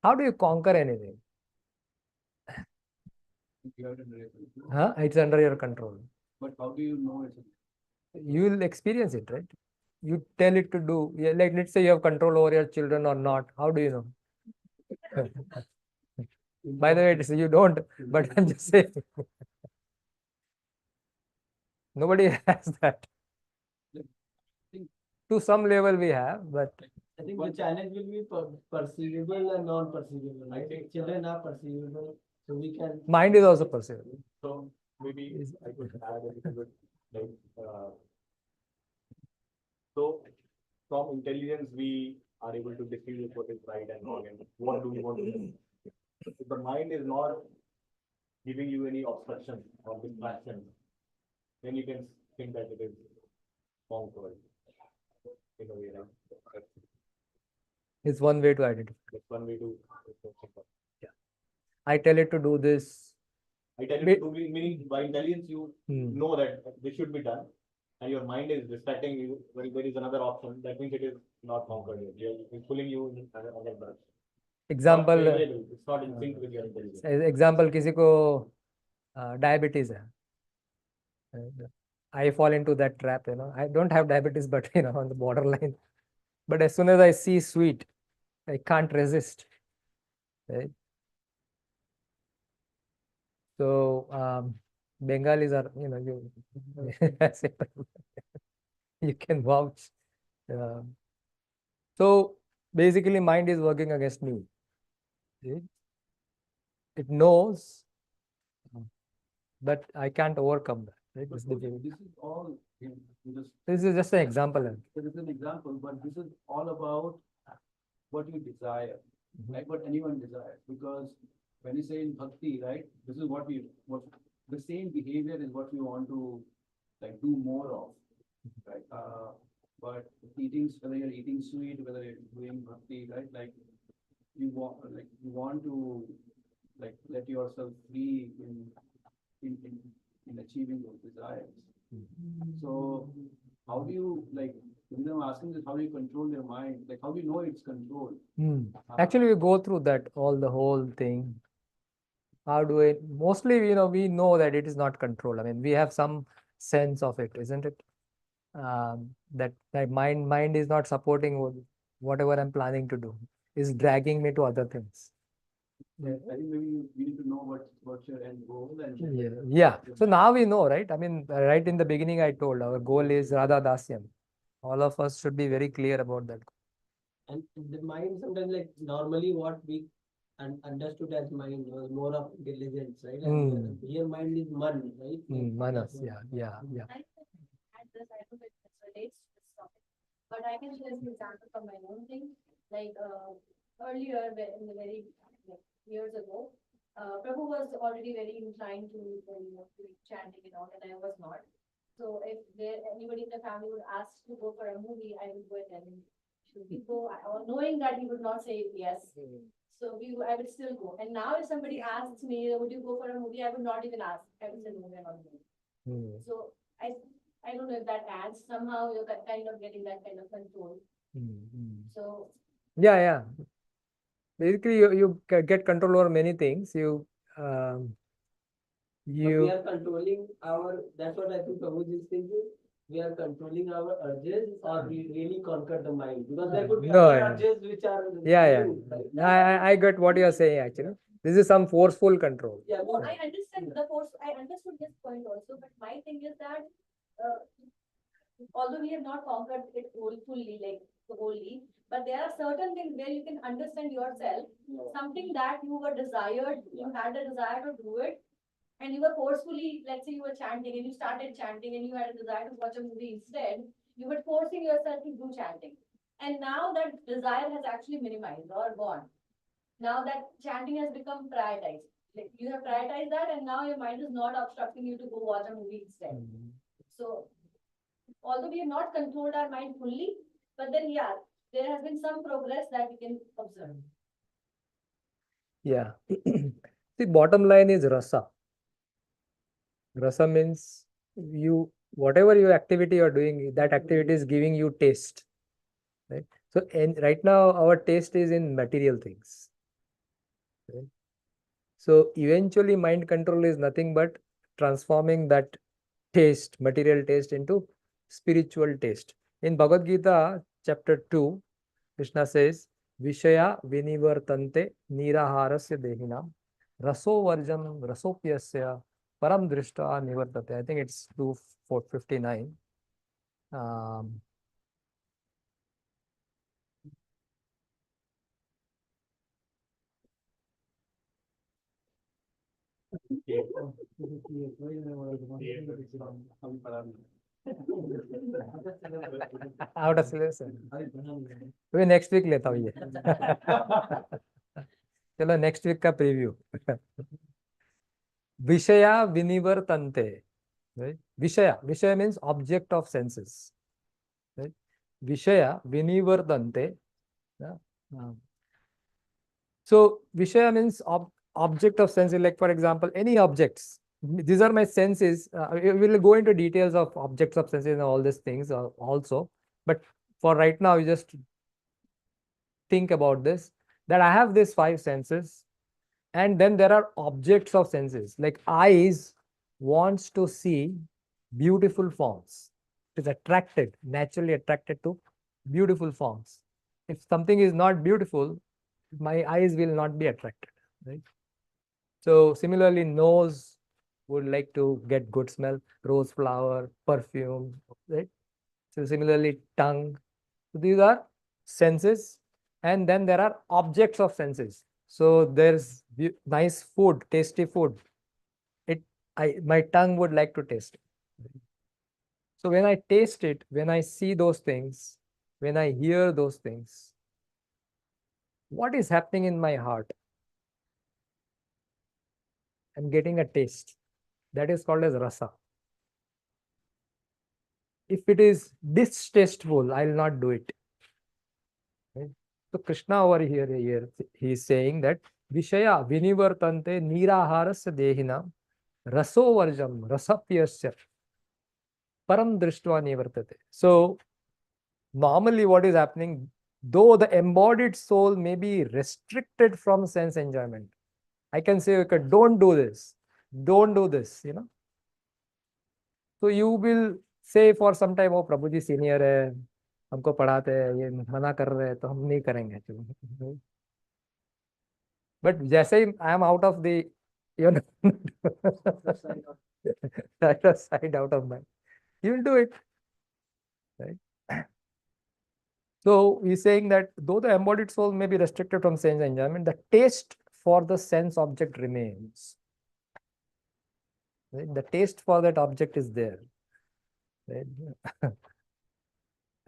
How do you conquer anything? You have it under your control. It's under your control. But how do you know it's? You will experience it, right? You tell it to do. Yeah, like let's say you have control over your children or not. How do you know? By the way, you don't, but I'm just saying. Nobody has that. To some level we have, but I think the challenge will be perceivable and non-perceivable. I think children are perceivable, so we can. mind is also perceivable. So maybe I could add a little bit like so from intelligence we are able to distinguish what is right and wrong and what do we want to do. If the mind is not giving you any obstruction or distraction, then you can think that it is wrong for you. In a way, right? It's one way to identify. That's one way to. I tell it to do this. I tell you to do, meaning by intelligence you Hmm. know that this should be done, and your mind is distracting you when there is another option. That means it is not conquered yet. It's pulling you in another direction. Example, It's not in sync with your intelligence. example किसी को diabetes है. I fall into that trap, you know. I don't have diabetes, but you know, on the borderline. But as soon as I see sweet, I can't resist. Right? So Bengalis are, you know, you can vouch. So basically, mind is working against me. Right? It knows, but I can't overcome that. Right? But It's difficult. this is all in this. This is just an example. It is an example, but this is all about what you desire, Mhm. right? What anyone desires. Because when you say in bhakti, right, this is what the same behavior is what we want to like do more of, right? But eating, whether you're eating sweet, whether you're doing bhakti, right? Like you want to like let yourself free in achieving those desires. So how do you like? The reason I'm asking is how do you control your mind? Like how do you know it's controlled? Actually, we go through that the whole thing. How do it? Mostly, you know, we know that it is not controlled. I mean, we have some sense of it, isn't it? That mind is not supporting whatever I'm planning to do. Is dragging me to other things. I think maybe you need to know what's your end goal and Yeah. So now we know, right? I mean, right in the beginning, I told our goal is Radha Dasyam. All of us should be very clear about that. And the mind sometimes like normally what we understood as mind was more of intelligence, right? And here mind is man, right? Manas, yeah. At this, I don't know if this relates to this topic, but I can share an example from my own thing. Like earlier, in the very like, years ago, Prabhu was already very inclined to to chanting and all, and I was not. So if anybody in the family would ask to go for a movie, I would go and tell him, should we go? Or knowing that he would not say yes. So I would still go. And now if somebody asks me, would you go for a movie? I would not even ask. I would say no, we're not going. So I don't know if that adds somehow you're kind of getting that kind of control. So Yeah. Basically, you get control over many things. But we are controlling our, that's what I think Prabhu is thinking. We are controlling our urges or we really conquer the mind? Because there could be No, other yeah. urges which are. Yeah. new, right? I get what you are saying actually. This is some forceful control. Yeah, well, I understand the force. I understood this point also, but my thing is that although we have not conquered it fully, like wholly, but there are certain things where you can understand yourself. Something that you were desired, you had a desire to do it, and you were forcefully, let's say you were chanting and you started chanting and you had a desire to watch a movie instead, you were forcing yourself to do chanting. And now that desire has actually minimized or gone. Now that chanting has become prioritized. Like you have prioritized that and now your mind is not obstructing you to go watch a movie instead. So although we have not controlled our mind fully, but then yeah, there has been some progress that we can observe. Yeah. The bottom line is rasa. Rasa means whatever your activity you're doing, that activity is giving you taste. Right? So right now our taste is in material things. Right? So eventually mind control is nothing but transforming that taste, material taste into spiritual taste. In Bhagavad Gita, chapter 2, Krishna says, Vishaya vinivartante niraharasya dehinam raso varjam rasopyasya param drishta nivartate. I think it's 2:59. Out of syllabus है, next week लेता हूँ ये। चलो next week का preview. विषया विनिवर्तन्ते, right? विषय means object of senses, right? विषया विनिवर्तन्ते, yeah? So Vishaya means object of sense, like for example, any objects. These are my senses. We will go into details of objects of senses and all these things also. But for right now, you just think about this, that I have these five senses, and then there are objects of senses. Like eyes wants to see beautiful forms. It is attracted, naturally attracted to beautiful forms. If something is not beautiful, my eyes will not be attracted, right? So similarly, nose would like to get good smell, rose flower, perfume, right? So similarly, tongue. So these are senses, and then there are objects of senses. So there's nice food, tasty food. My tongue would like to taste it. So when I taste it, when I see those things, when I hear those things, what is happening in my heart? I'm getting a taste. That is called as rasa. If it is distasteful, I'll not do it. Right? So Krishna over here he is saying that Vishaya vinivartante niraharasya dehina raso varjam rasapyasya param drishtva nivartate. So normally what is happening, though the embodied soul may be restricted from sense enjoyment, I can say, okay, don't do this, don't do this, So you will say for some time, oh Prabhu ji senior है, हमको पढ़ाते हैं, ये मना कर रहे हैं तो हम नहीं करेंगे, चलो. बट जैसे ही I am out of the you know out of sight, out of mind, you will do it, right? So he's saying that though the embodied soul may be restricted from sense enjoyment, the taste for the sense object remains, right? The taste for that object is there, right?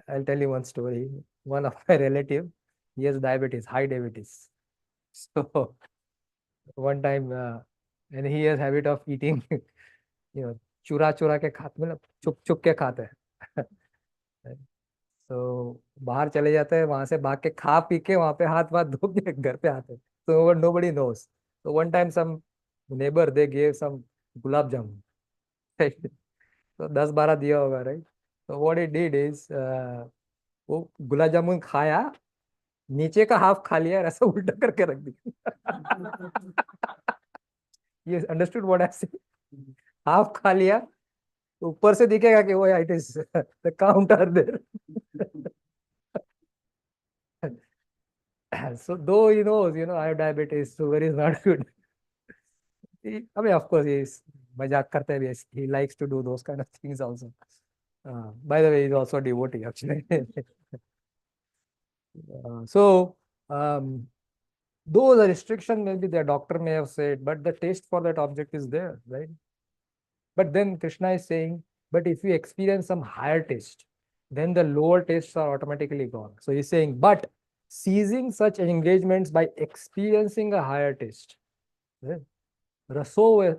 I'll tell you one story. One of my relative, he has diabetes, high diabetes. So one time, and he has habit of eating, चुरा चुरा के खाते, मतलब छुप छुप के खाते हैं. तो बाहर चले जाते हैं, वहां से भाग के खा पी के वहां पे हाथ वाथ धो के घर पे आते हैं. So nobody knows. So one time some neighbor they gave some gulab jamun. तो 10-12 दिया होगा, right? So what he did is, वो गुलाब जामुन खाया, नीचे का हाफ खा लिया, ऐसा उल्टा करके रख दिया. ये understood what I said? Half खा लिया तो ऊपर से दिखेगा कि वो it is the counter there. So though he knows, I have diabetes, sugar is not good. I mean, of course, he's मजाक करते हैं. He likes to do those kind of things also. By the way, he's also a devotee actually. So, though the restriction maybe the doctor may have said, but the taste for that object is there, right? But then Krishna is saying, but if you experience some higher taste, then the lower tastes are automatically gone. So he's saying, but seizing such engagements by experiencing a higher taste, right? Raso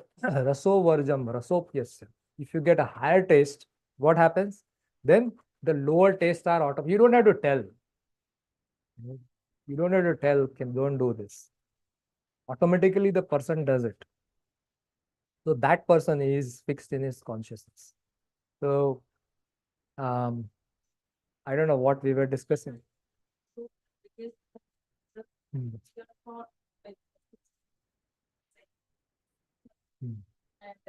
varjam, rasopyasya. If you get a higher taste, what happens? Then the lower tastes are automatic. You don't have to tell. You don't have to tell, don't do this. Automatically the person does it. So that person is fixed in his consciousness. So I don't know what we were discussing. So because the your thought like and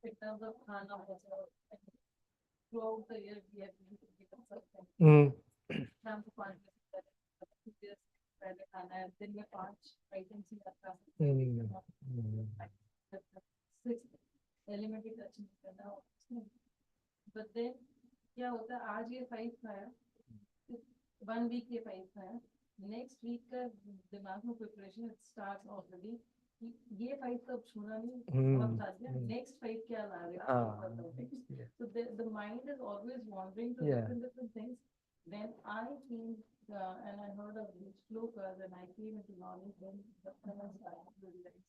in terms of khana also like, throughout the year we have been given something. नाम को 5 years पहले खाना है, दिन में 5 items ही रखा है. 6 elementary touch नहीं करना उसमें. बट देन क्या होता है, आज ये 5 खाया, 1 वीक ये 5 खाया, नेक्स्ट वीक का दिमाग में प्रिपरेशन स्टार्ट ऑलरेडी ये फाइट कब छूना नहीं Hmm, बहुत साथ में hmm. नेक्स्ट फाइट क्या ला रहे Ah, हो बताओ yeah. so the mind is always wandering to Yeah. different things then I came and I heard of these slokas and I came into knowledge then the started to realize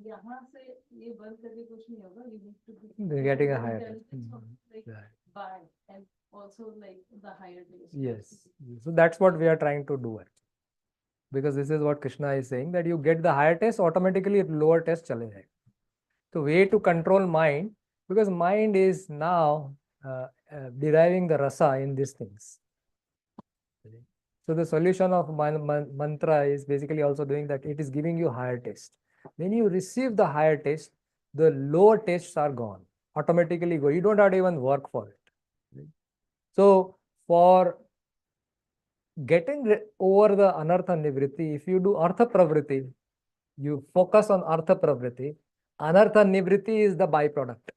यहाँ से ये बंद करके कुछ नहीं होगा you need to be They're getting a more higher intelligence of like Right. bad and also like the higher taste Yes. So that's what we are trying to do. Because this is what Krishna is saying, that you get the higher taste, automatically lower taste chale jayega. So way to control mind, because mind is now deriving the rasa in these things. So the solution of mantra is basically also doing that. It is giving you higher taste. When you receive the higher taste, the lower tastes are gone. Automatically go. You don't have to even work for it. So for getting over the anartha nivritti, if you do artha pravritti, you focus on artha pravritti, anartha nivritti is the byproduct.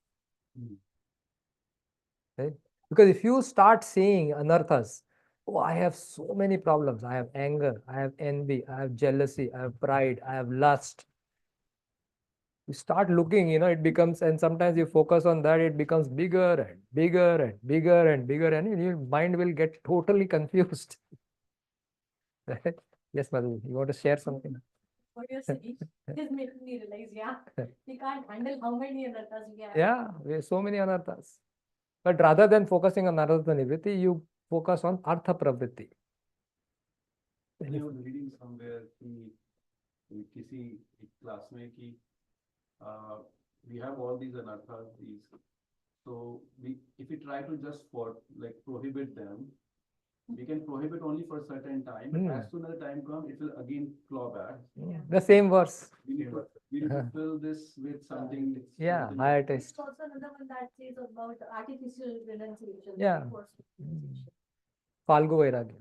Right? Because if you start seeing anarthas, oh, I have so many problems. I have anger, I have envy, I have jealousy, I have pride, I have lust. You start looking, it becomes, and sometimes you focus on that, it becomes bigger and bigger and bigger and bigger, and your mind will get totally confused. Right? Yes, Madhu, you want to share something? What you're saying is making me realize, yeah, we can't handle how many anarthas we have. Yeah, we have so many anarthas. But rather than focusing on anartha nivritti, you focus on artha pravritti. I was reading somewhere कि किसी एक class में कि we have all these anarthas, so if we try to just prohibit them, we can prohibit only for a certain time, but as soon as the time comes, it will again claw back. The same verse. We need to fill this with something. Yeah, something higher There's taste. also another one that says about artificial renunciation. Yeah. Forced renunciation. Falgu Vairagya.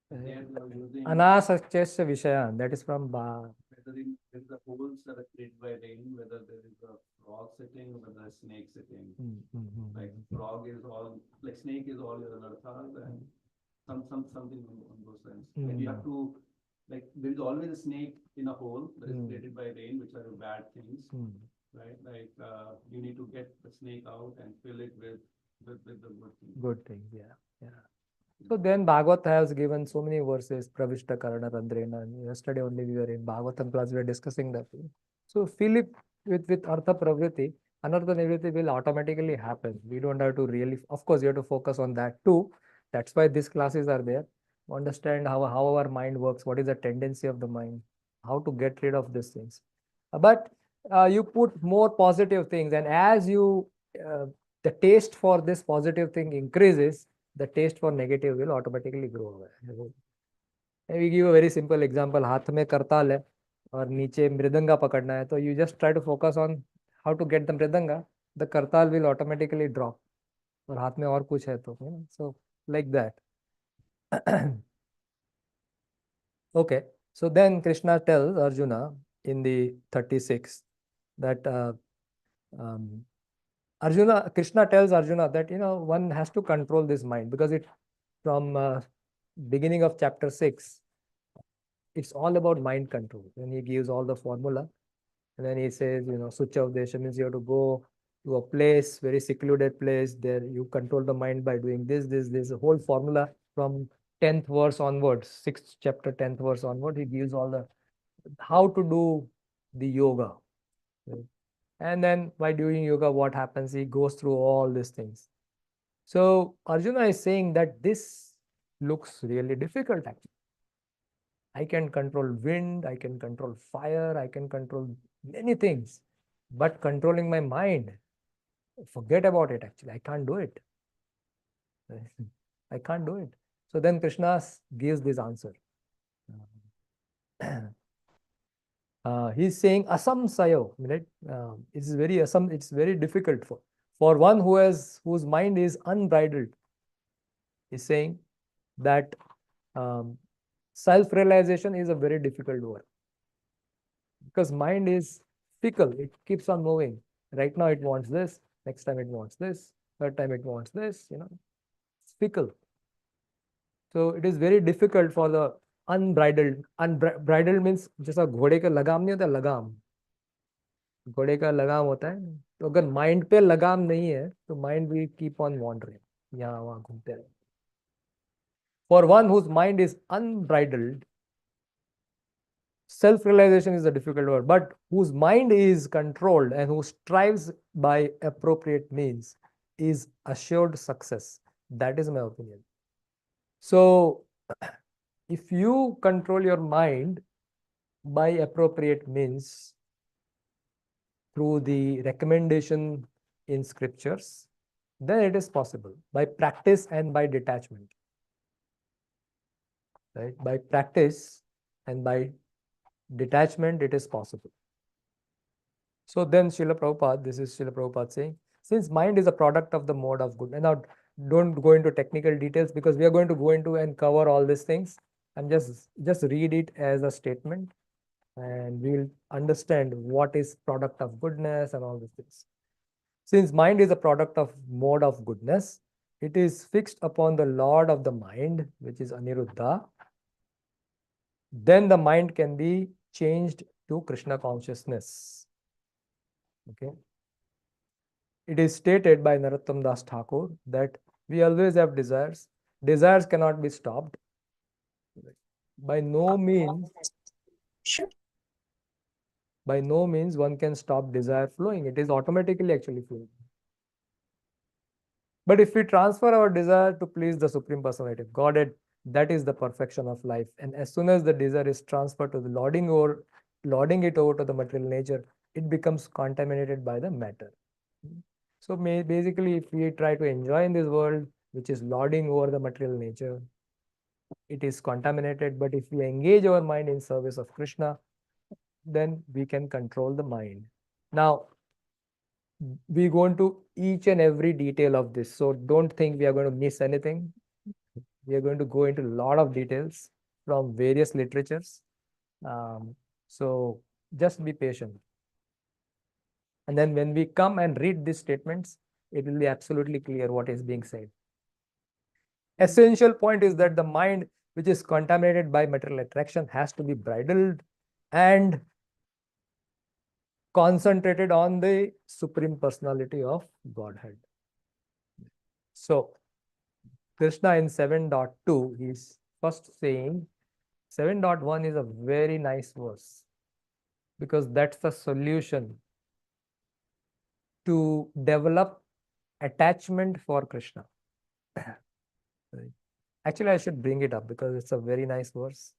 There they are using Anasachesya Vishayan, that is from whether there is a holes that are created by rain, whether there is a frog sitting, whether a snake sitting. Like frog is all, like snake is all your anarthas, and something on those lines. Like you have to, like there is always a snake in a hole that is created by rain, which are bad things, right? Like you need to get the snake out and fill it with the good things. Good things, yeah. So then Bhagavat has given so many verses, Pravishta Karana Randrena. Yesterday only we were in Bhagavatam class, we were discussing that. So fill it with Artha Pravriti, Anartha Nivritti will automatically happen. We don't have to really, of course, you have to focus on that too. That's why these classes are there. Understand how our mind works, what is the tendency of the mind, how to get rid of these things. But you put more positive things, and as you, the taste for this positive thing increases, the taste for negative will automatically grow away. We give a very simple example. हाथ में करताल है और नीचे मृदंगा पकड़ना है, तो you just try to focus on how to get the mridanga. The kartal will automatically drop. और हाथ में और कुछ है तो, so like that. Okay, so then Krishna tells Arjuna in the 36th that Krishna tells Arjuna that one has to control this mind, because it from beginning of chapter 6, it's all about mind control. And he gives all the formula, and then he says, Sucha Udesha means you have to go to a place, very secluded place. There you control the mind by doing this. A whole formula from 10th verse onwards, 6th chapter, 10th verse onward. He gives all the how to do the yoga. Right? And then by doing yoga, what happens? He goes through all these things. So Arjuna is saying that this looks really difficult actually. I can control wind, I can control fire, I can control many things, but controlling my mind, forget about it actually. I can't do it. I can't do it. So then Krishna gives this answer. He's saying asamsayo, right? It's very difficult for one whose mind is unbridled. He's saying that self-realization is a very difficult work, because mind is fickle. It keeps on moving. Right now it wants this, next time it wants this, third time it wants this, it's fickle. So it is very difficult for the Unbridled. Unbridled means जैसा घोड़े का लगाम नहीं होता, लगाम, घोड़े का लगाम होता है, तो अगर माइंड पे लगाम नहीं है तो mind will keep on wandering, यहाँ वहां घूमते रहे. For one whose mind is unbridled, self-realization is a difficult word, but whose mind is controlled and who strives by appropriate means is assured success. That is my opinion. So, if you control your mind by appropriate means through the recommendation in scriptures, then it is possible by practice and by detachment. Right? By practice and by detachment, it is possible. So then Srila Prabhupada, this is Srila Prabhupada saying, since mind is a product of the mode of good, and now don't go into technical details because we are going to go into and cover all these things. I'm just read it as a statement and we'll understand what is product of goodness and all these things. Since mind is a product of mode of goodness, it is fixed upon the Lord of the mind, which is Aniruddha. Then the mind can be changed to Krishna consciousness. Okay. It is stated by Narottam Das Thakur that we always have desires. Desires cannot be stopped. By no means one can stop desire flowing. It is automatically actually flowing. But if we transfer our desire to please the Supreme Personality of Godhead, that is the perfection of life. And as soon as the desire is transferred to the lording it over to the material nature, it becomes contaminated by the matter. So basically, if we try to enjoy in this world, which is lording over the material nature, it is contaminated. But if we engage our mind in service of Krishna, then we can control the mind. Now, we go into each and every detail of this. So don't think we are going to miss anything. We are going to go into a lot of details from various literatures. So just be patient. And then when we come and read these statements, it will be absolutely clear what is being said. Essential point is that the mind, which is contaminated by material attraction, has to be bridled and concentrated on the Supreme Personality of Godhead. So, Krishna in 7.2 is first saying, 7.1 is a very nice verse because that's the solution to develop attachment for Krishna. Actually, I should bring it up because it's a very nice verse.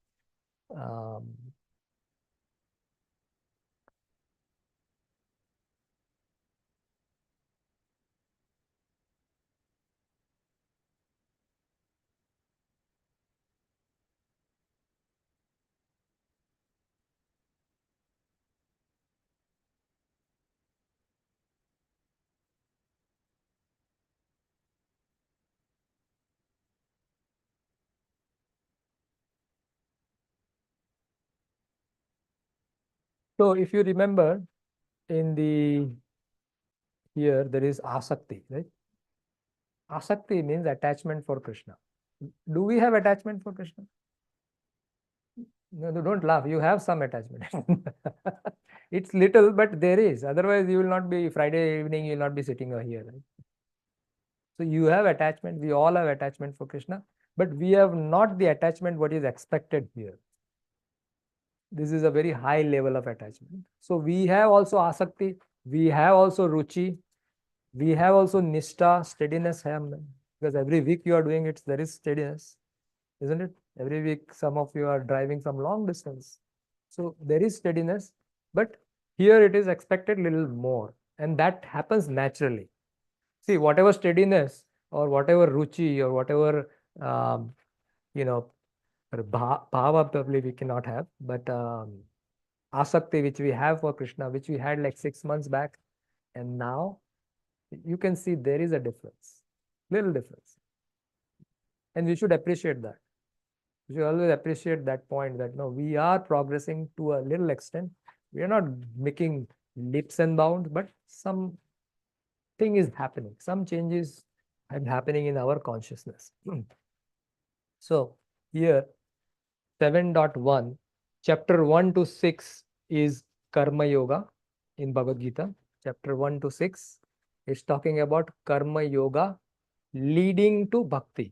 So if you remember in here there is asakti, right? Asakti means attachment for Krishna. Do we have attachment for Krishna? No, don't laugh. You have some attachment. It's little, but there is. Otherwise, you will not be Friday evening. You will not be sitting here, right? So you have attachment. We all have attachment for Krishna, but we have not the attachment what is expected here. This is a very high level of attachment. So we have also asakti. We have also ruchi. We have also nishta, steadiness. Because every week you are doing it, there is steadiness, isn't it? Every week, some of you are driving some long distance. So there is steadiness, but here it is expected little more. And that happens naturally. See, whatever steadiness or whatever ruchi or whatever, you know, bhava probably we cannot have, but asakti which we have for Krishna, which we had like 6 months back, and now you can see there is a difference, little difference. And we should appreciate that. We should always appreciate that point that no, we are progressing to a little extent. We are not making leaps and bounds, but some thing is happening. Some changes are happening in our consciousness. So here 7.1, chapter 1 to 6 is Karma Yoga in Bhagavad Gita. Chapter 1 to 6 is talking about Karma Yoga leading to Bhakti.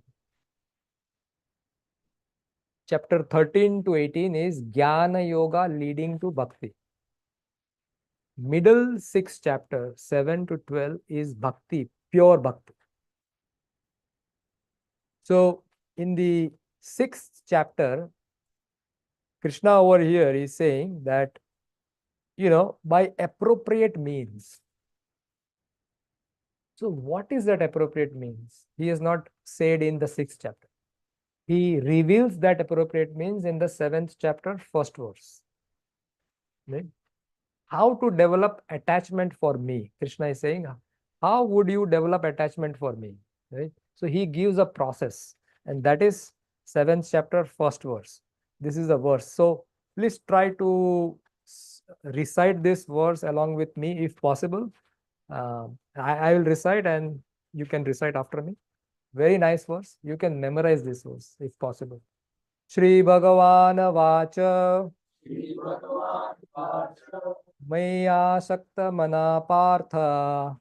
Chapter 13 to 18 is Jnana Yoga leading to Bhakti. Middle 6 chapter 7 to 12 is Bhakti, pure Bhakti. So in the 6th chapter, Krishna over here is saying that, by appropriate means. So what is that appropriate means? He has not said in the 6th chapter. He reveals that appropriate means in the 7th chapter, 1st verse. Right? How to develop attachment for me? Krishna is saying, how would you develop attachment for me? Right? So he gives a process, and that is 7th chapter, 1st verse. This is the verse. So please try to recite this verse along with me if possible. I will recite and you can recite after me. Very nice verse. You can memorize this verse if possible. Shri Bhagavan Vacha Maya Sakta Mana Partha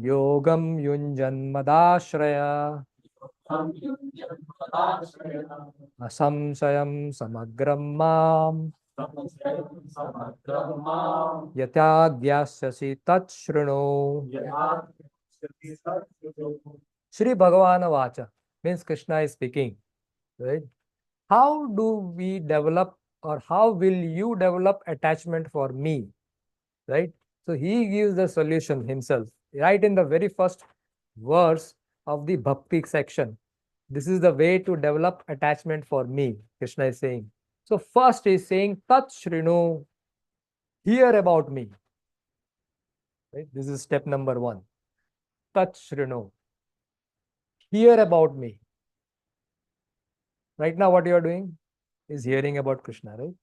Yogam Yunjan Madashraya Asamsayam Samagram Mam Yatyagyasasi Tat Shrino. Shri Bhagavan Vacha means Krishna is speaking, right? How do we develop, or how will you develop attachment for me, right? So he gives the solution himself, right in the very first verse of the Bhakti section. This is the way to develop attachment for me, Krishna is saying. So first he is saying, Tat Shrinu, hear about me. Right? This is step number 1. Tat Shrinu, hear about me. Right now, what you are doing is hearing about Krishna, right?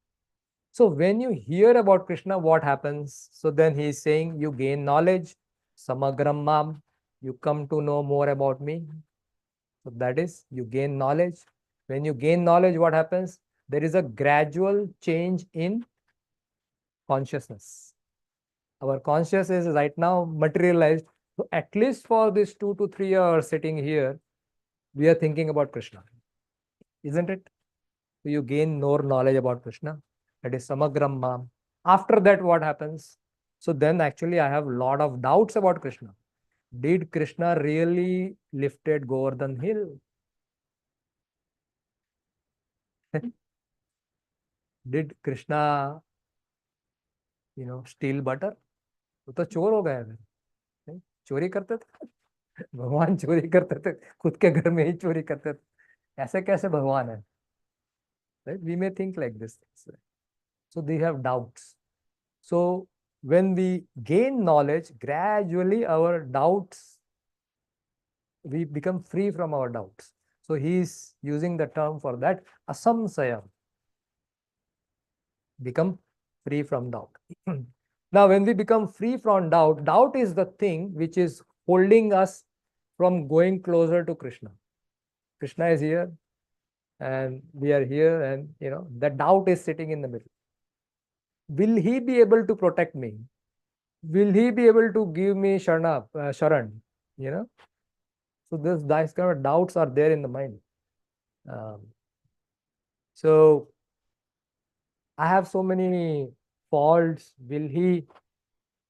So when you hear about Krishna, what happens? So then he is saying you gain knowledge, samagram mam, you come to know more about me. So that is, you gain knowledge. When you gain knowledge, what happens? There is a gradual change in consciousness. Our consciousness is right now materialized. So at least for this 2 to 3 hours sitting here, we are thinking about Krishna. Isn't it? So you gain more knowledge about Krishna. That is samagram mam. After that, what happens? So then actually I have a lot of doubts about Krishna. Did Krishna really lifted Govardhan hill? Did Krishna, steal butter? वो तो चोर हो गया फिर, नहीं? चोरी करते थे भगवान, चोरी करते थे, खुद के घर में ही चोरी करते थे, ऐसे कैसे भगवान है? Right? We may think like this. So they have doubts. So when we gain knowledge, gradually our doubts, we become free from our doubts. So he is using the term for that, asamsayam, become free from doubt. Now, when we become free from doubt, doubt is the thing which is holding us from going closer to Krishna. Krishna is here and we are here, and the doubt is sitting in the middle. Will he be able to protect me? Will he be able to give me sharan? So these kind of doubts are there in the mind. So I have so many faults. Will he?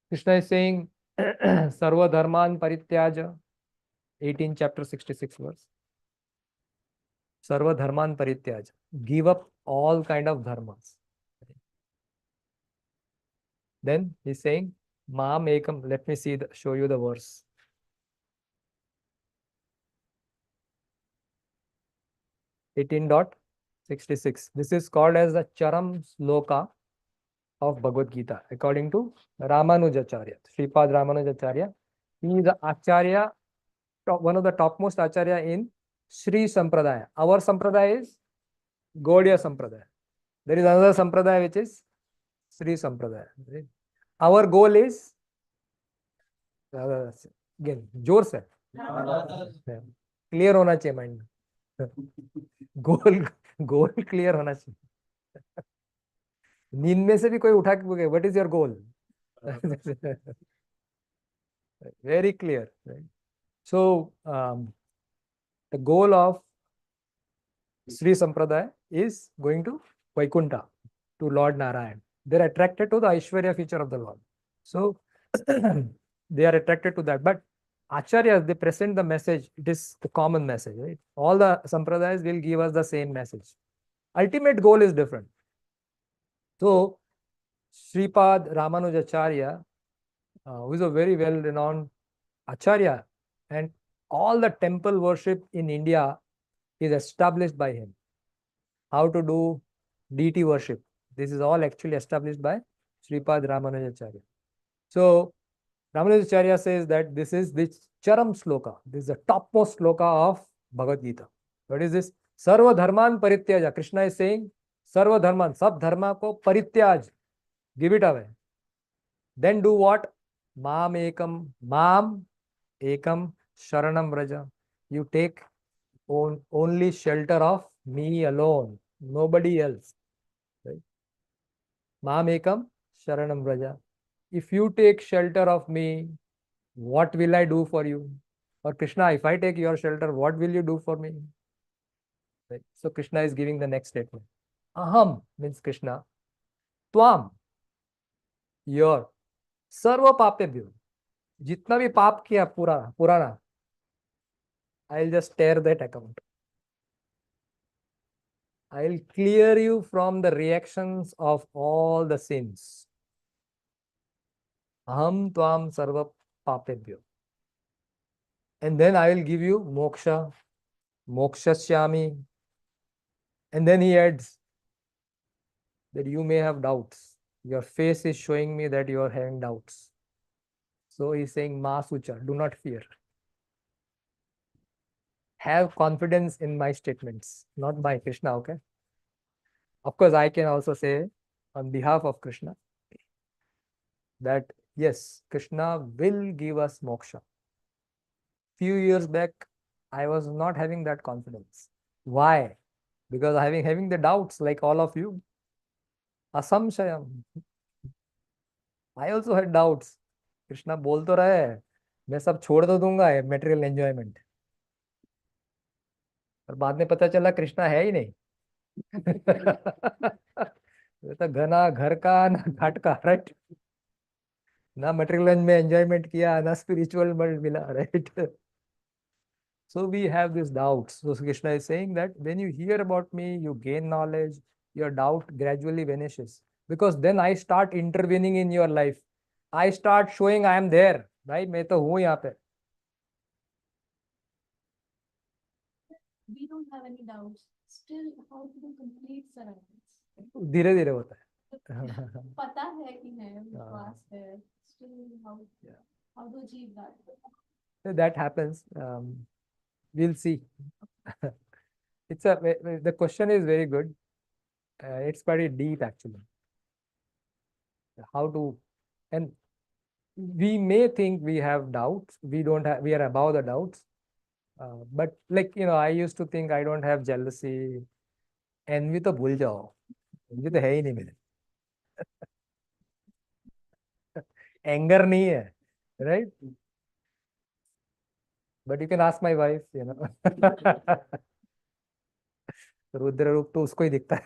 Krishna is saying, Sarva Dharman Parityaja, 18 chapter 66 verse. Sarva Dharman Parityaja. Give up all kind of dharmas. Then he's saying, Maam Ekam. Let me show you the verse. (18.66). This is called as the Charam Sloka of Bhagavad Gita, according to Ramanujacharya, Sripad Ramanujacharya. He is the Acharya, one of the topmost Acharya in Sri Sampradaya. Our Sampradaya is Gaudiya Sampradaya. There is another Sampradaya which is Sri Sampradaya. Right? Our goal is, again, जोर से, clear होना चाहिए mind. गोल goal clear होना चाहिए. नींद में से भी कोई उठा के पूछे what is your goal. Very clear, right? So the goal of Sri Sampradaya is going to Vaikunta, to Lord Narayan. They're attracted to the Aishwarya feature of the Lord. So they are attracted to that. But Acharyas, they present the message. It is the common message, right? All the Sampradayas will give us the same message. Ultimate goal is different. So Sripad Ramanujacharya, who is a very well-renowned Acharya, and all the temple worship in India is established by him. How to do deity worship. This is all actually established by Sripad Ramanujacharya. So Ramanujacharya says that this is the Charam Sloka. This is the topmost sloka of Bhagavad Gita. What is this? Sarva Dharman Parityaja. Krishna is saying, Sarva Dharman, sab dharma ko parityaj. Give it away. Then do what? Mam ekam sharanam vraja. You take only shelter of me alone, nobody else. Right? Mam ekam sharanam vraja. If you take shelter of me, what will I do for you? Or Krishna, if I take your shelter, what will you do for me? Right? So Krishna is giving the next statement. Aham means Krishna. Tvam, your. Sarva papebhyo. जितना भी पाप किया पुराना, I'll just tear that account. I'll clear you from the reactions of all the sins. Aham tvam sarva papebhyo. And then I will give you moksha, mokshasyami. And then he adds that you may have doubts. Your face is showing me that you are having doubts. So he's saying, Ma sucha, do not fear. Have confidence in my statements, not by Krishna, okay? Of course, I can also say on behalf of Krishna that yes, Krishna will give us moksha. Few years back, I was not having that confidence. Why? Because having the doubts like all of you. Asamshayam. I also had doubts. Krishna बोल तो रहा है मैं सब छोड़ तो दूंगा material enjoyment. और बाद में पता चला कृष्णा है ही नहीं. तो घना घर का ना घाट का, राइट? ना मटेरियल में एंजॉयमेंट किया ना स्पिरिचुअल वर्ल्ड मिला, right? So we have these doubts. So Krishna is saying that when you hear about me, you gain knowledge, your doubt gradually vanishes. Because then I start intervening in your life. I start showing I am there. भाई मैं तो हूँ यहाँ पे. We don't have any doubts. Still, how to complete surroundings? धीरे धीरे होता है. पता है कि है, विश्वास है. Still, how to achieve that? So that happens. We'll see. The question is very good. It's very deep actually. How to, and we may think we have doubts. We don't have. We are above the doubts. But like I used to think I don't have jealousy. Envy तो भूल जाओ. Envy तो है ही नहीं मेरे. Anger नहीं है, right? But you can ask my wife, Rudra रूप तो उसको ही दिखता है.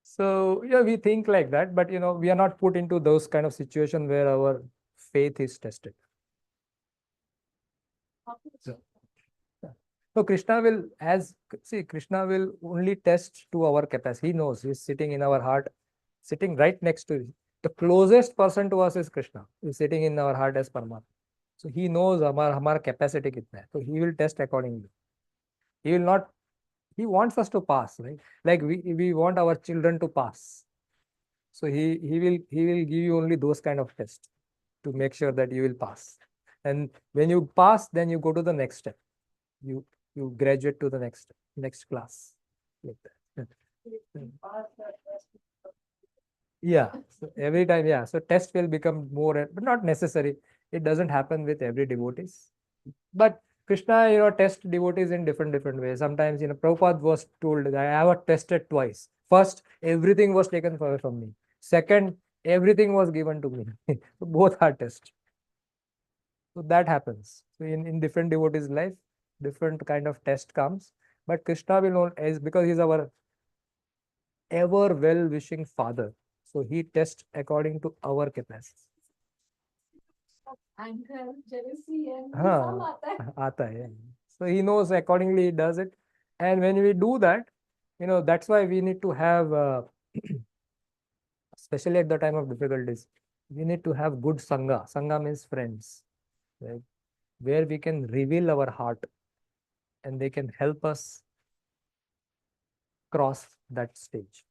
So we think like that, but we are not put into those kind of situation where our faith is tested. So Krishna will, Krishna will only test to our capacity. He knows he's sitting in our heart, sitting right next to you. The closest person to us is Krishna. He's sitting in our heart as Paramatma. So he knows our capacity kitna hai. So he will test accordingly. He will not. He wants us to pass, right? Like we want our children to pass. So he will give you only those kind of tests to make sure that you will pass. And when you pass, then you go to the next step. You graduate to the next class, like that. Yeah. So every time, yeah. So test will become more, but not necessary. It doesn't happen with every devotees. But Krishna, test devotees in different ways. Sometimes, Prabhupada was told that I have tested twice. First, everything was taken away from me. Second, everything was given to me. So both are tests. So that happens. So in different devotees' life, different kind of test comes. But Krishna will know as because he's our ever well-wishing father. So he tests according to our capacity. Anger, jealousy, and सब हाँ, आता है. आता है. So he knows accordingly he does it. And when we do that, that's why we need to have, especially at the time of difficulties, we need to have good Sangha. Sangha means friends, right? Where we can reveal our heart and they can help us cross that stage.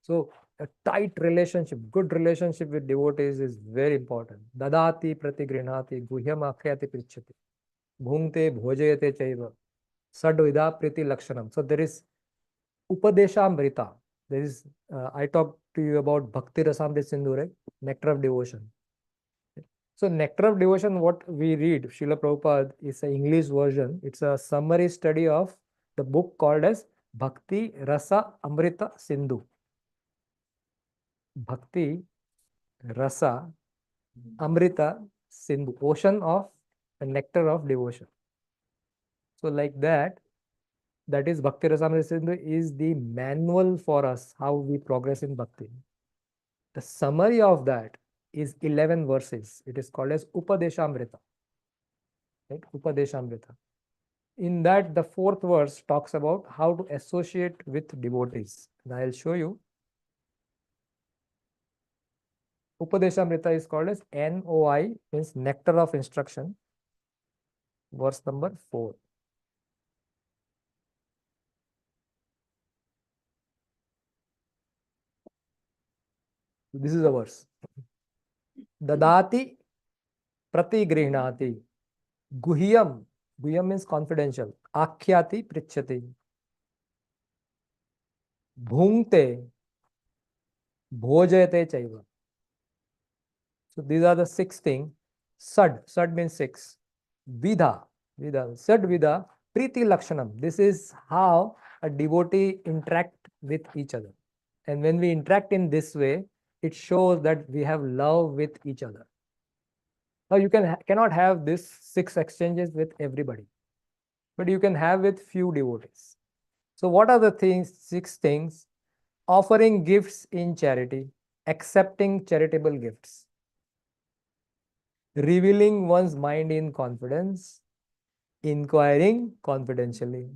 So a tight relationship, good relationship with devotees is very important. Dadati pratigrinhati guhyam akhyati prichhati bhungte bhojayate chaiva sadvida priti lakshanam. So there is upadeshamrita. There is, I talked to you about Bhakti Rasamrita Sindhu, right? Nectar of Devotion. So Nectar of Devotion, what we read, Srila Prabhupada, is an English version. It's a summary study of the book called as Bhakti Rasa Amrita Sindhu. Bhakti Rasa Amrita Sindhu, ocean of the nectar of devotion. So like that is Bhakti Rasamrita Sindhu is the manual for us how we progress in Bhakti. The summary of that is 11 verses. It is called as Upadeshamrita. Right? Upadeshamrita. In that, the fourth verse talks about how to associate with devotees. And I'll show you. Upadeshamrita is called as NOI, means nectar of instruction. Verse number 4. This is the verse. Dadati pratigrihnati guhyam. Guhyam means confidential. Akhyati prichhati. Bhungte bhojayate chaiva. So these are the 6 things. Sad means 6. Vidha, Sad Vidha, Priti Lakshanam. This is how a devotee interact with each other. And when we interact in this way, it shows that we have love with each other. Now you cannot have this 6 exchanges with everybody, but you can have with few devotees. So what are the 6 things? Offering gifts in charity, accepting charitable gifts, revealing one's mind in confidence, inquiring confidentially,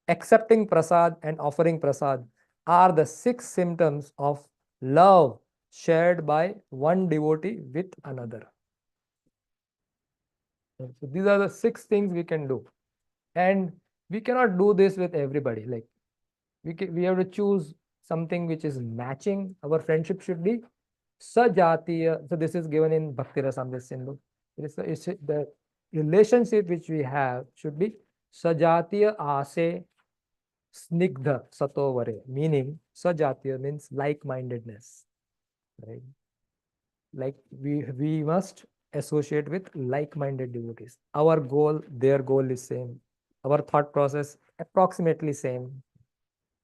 accepting prasad and offering prasad are the 6 symptoms of love shared by one devotee with another. So these are the 6 things we can do. And we cannot do this with everybody. Like we have to choose something which is matching. Our friendship should be sajatiya. So this is given in Bhakti Rasamrita Sindhu. The relationship which we have should be sajatiya ase snigdha satovare, meaning sajatiya means like-mindedness, right? Like we must associate with like-minded devotees. Our goal, their goal is same. Our thought process approximately same.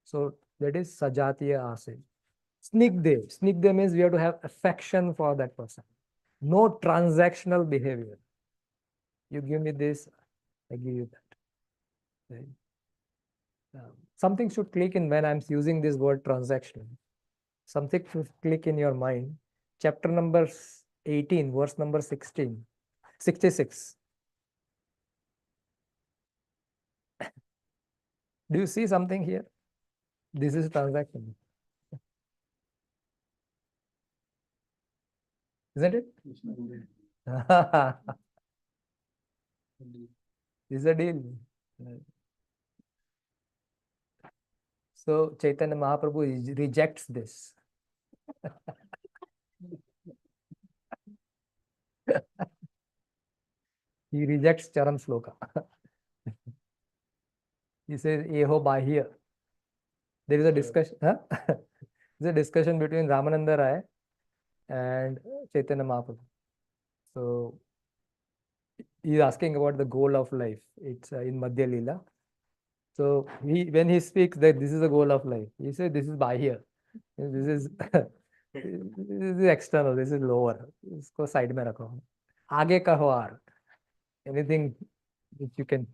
So that is sajatiya ase. Snigdha means we have to have affection for that person. No transactional behavior. You give me this, I give you that. Right? Something should click in when I'm using this word transaction. Something should click in your mind. Chapter number 18, verse number 66. Do you see something here? This is transaction. Isn't it? This is a deal. So Chaitanya Mahaprabhu rejects this. He rejects Charan Sloka. He says, Eho Bahya. There is a discussion. Huh? There's a discussion between Ramananda Rai and Chaitanya Mahaprabhu. So he's asking about the goal of life. It's in Madhya Lila. So when he speaks that this is the goal of life, he said this is bahya. This is this is external. This is lower. इसको side में रखो. आगे का हो are. Anything which you can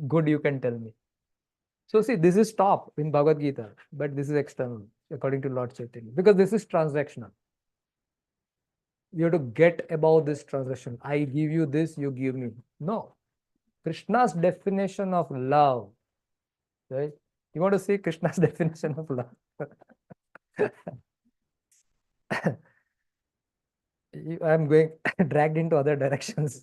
good you can tell me. So see, this is top in Bhagavad Gita, but this is external according to Lord Chaitanya because this is transactional. You have to get above this transaction. I give you this, you give me. No. Krishna's definition of love, right? You want to see Krishna's definition of love? I'm going dragged into other directions.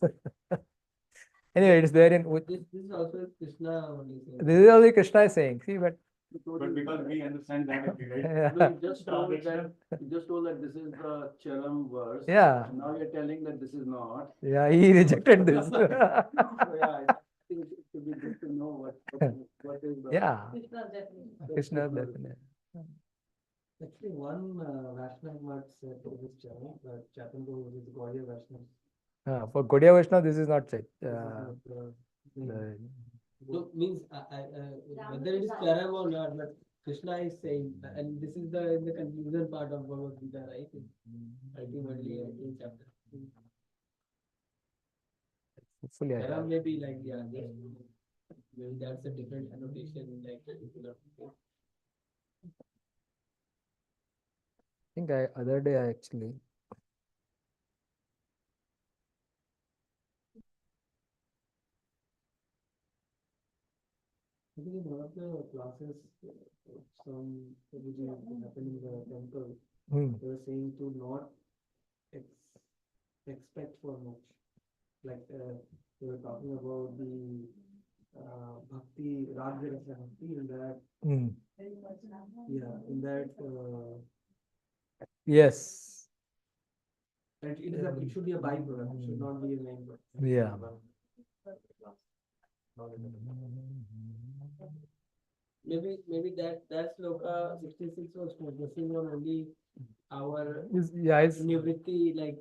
Anyway, it's there in This is also Krishna only saying. this is only Krishna is saying. See, but But because we understand that, right? yeah, No, you just told that, you just told that this is the Charam verse. yeah, Now you're telling that this is not. yeah, he rejected this. So yeah, I think it should be good to know what is the. Yeah, Krishna's definition. Krishna's definition. Actually, one Vaishnava once said to this channel, Chaitanya is Gaudiya Vaishnava. For Gaudiya Vaishnava, this is not Chait. This is not the thing. The- So means whether it is Charam or not, but Krishna is saying, and this is the conclusion part of Bhagavad Gita, right? Ultimately, 18th chapter. Hopefully, I have. Charam may be like, yeah, maybe that's a different annotation, like particular. I think other day I actually. I think in one of the classes, some which happened in the temple, they were saying to not ex expect for much. Like they were talking about the bhakti, Raga Rasa bhakti, in that, yeah, in that, Yes. it is it should be a byproduct, it should not be a main product. Yeah. Maybe that sloka 66 was focusing on only our Yeah, it's nivritti, like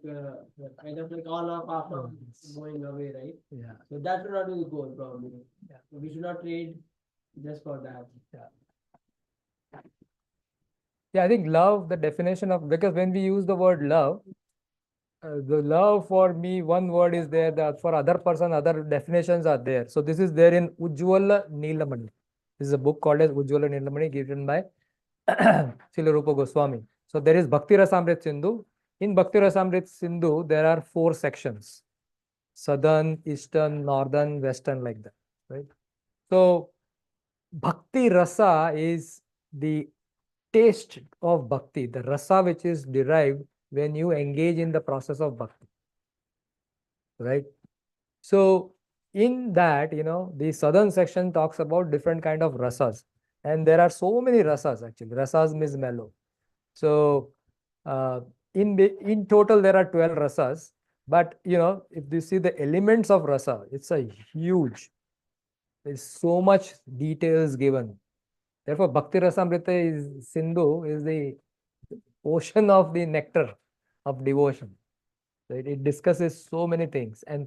kind of like all of our going away, right? yeah. So that should not be the goal, probably. Yeah. So we should not trade just for that. Yeah, I think love, the definition of, because when we use the word love, the love for me, one word is there, that for other person, other definitions are there. So this is there in Ujjwala Neelamani. This is a book called as Ujjwala Neelamani, given by Srila Rupa Goswami. So there is Bhakti Rasamrit Sindhu. In Bhakti Rasamrit Sindhu, there are 4 sections: southern, eastern, northern, western, like that, right? So Bhakti Rasa is the taste of bhakti, the rasa which is derived when you engage in the process of bhakti, right? So in that, the southern section talks about different kind of rasas, and there are so many rasas actually. Rasas means mellow. So in total there are 12 rasas, but if you see the elements of rasa, it's a huge. There's so much details given. Therefore, Bhakti Rasamrita is Sindhu is the ocean of the nectar of devotion. Right? It discusses so many things, and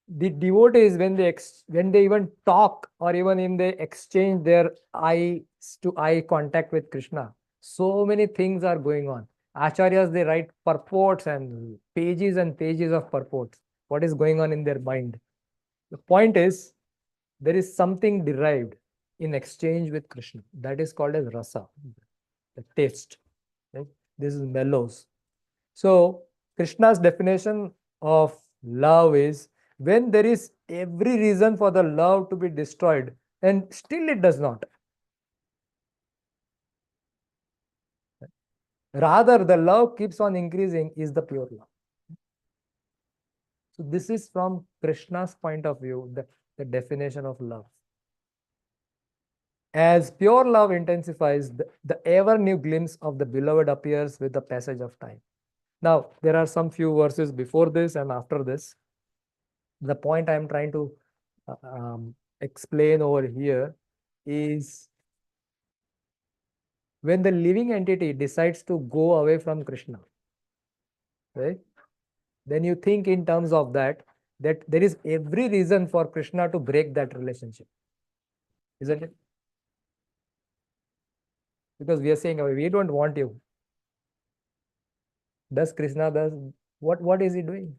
the devotees, when they even talk or even in they exchange their eyes to eye contact with Krishna, so many things are going on. Acharyas, they write purports and pages of purports. What is going on in their mind? The point is, there is something derived in exchange with Krishna. That is called as rasa, the taste. Right? This is mellows. So Krishna's definition of love is when there is every reason for the love to be destroyed, and still it does not. Rather, the love keeps on increasing is the pure love. So this is from Krishna's point of view, the definition of love. As pure love intensifies, the ever new glimpse of the beloved appears with the passage of time. Now, there are some few verses before this and after this. The point I am trying to explain over here is when the living entity decides to go away from Krishna, right? Then you think in terms of that, that there is every reason for Krishna to break that relationship, isn't it? Because we are saying, "Oh, we don't want you." Does Krishna does what is he doing?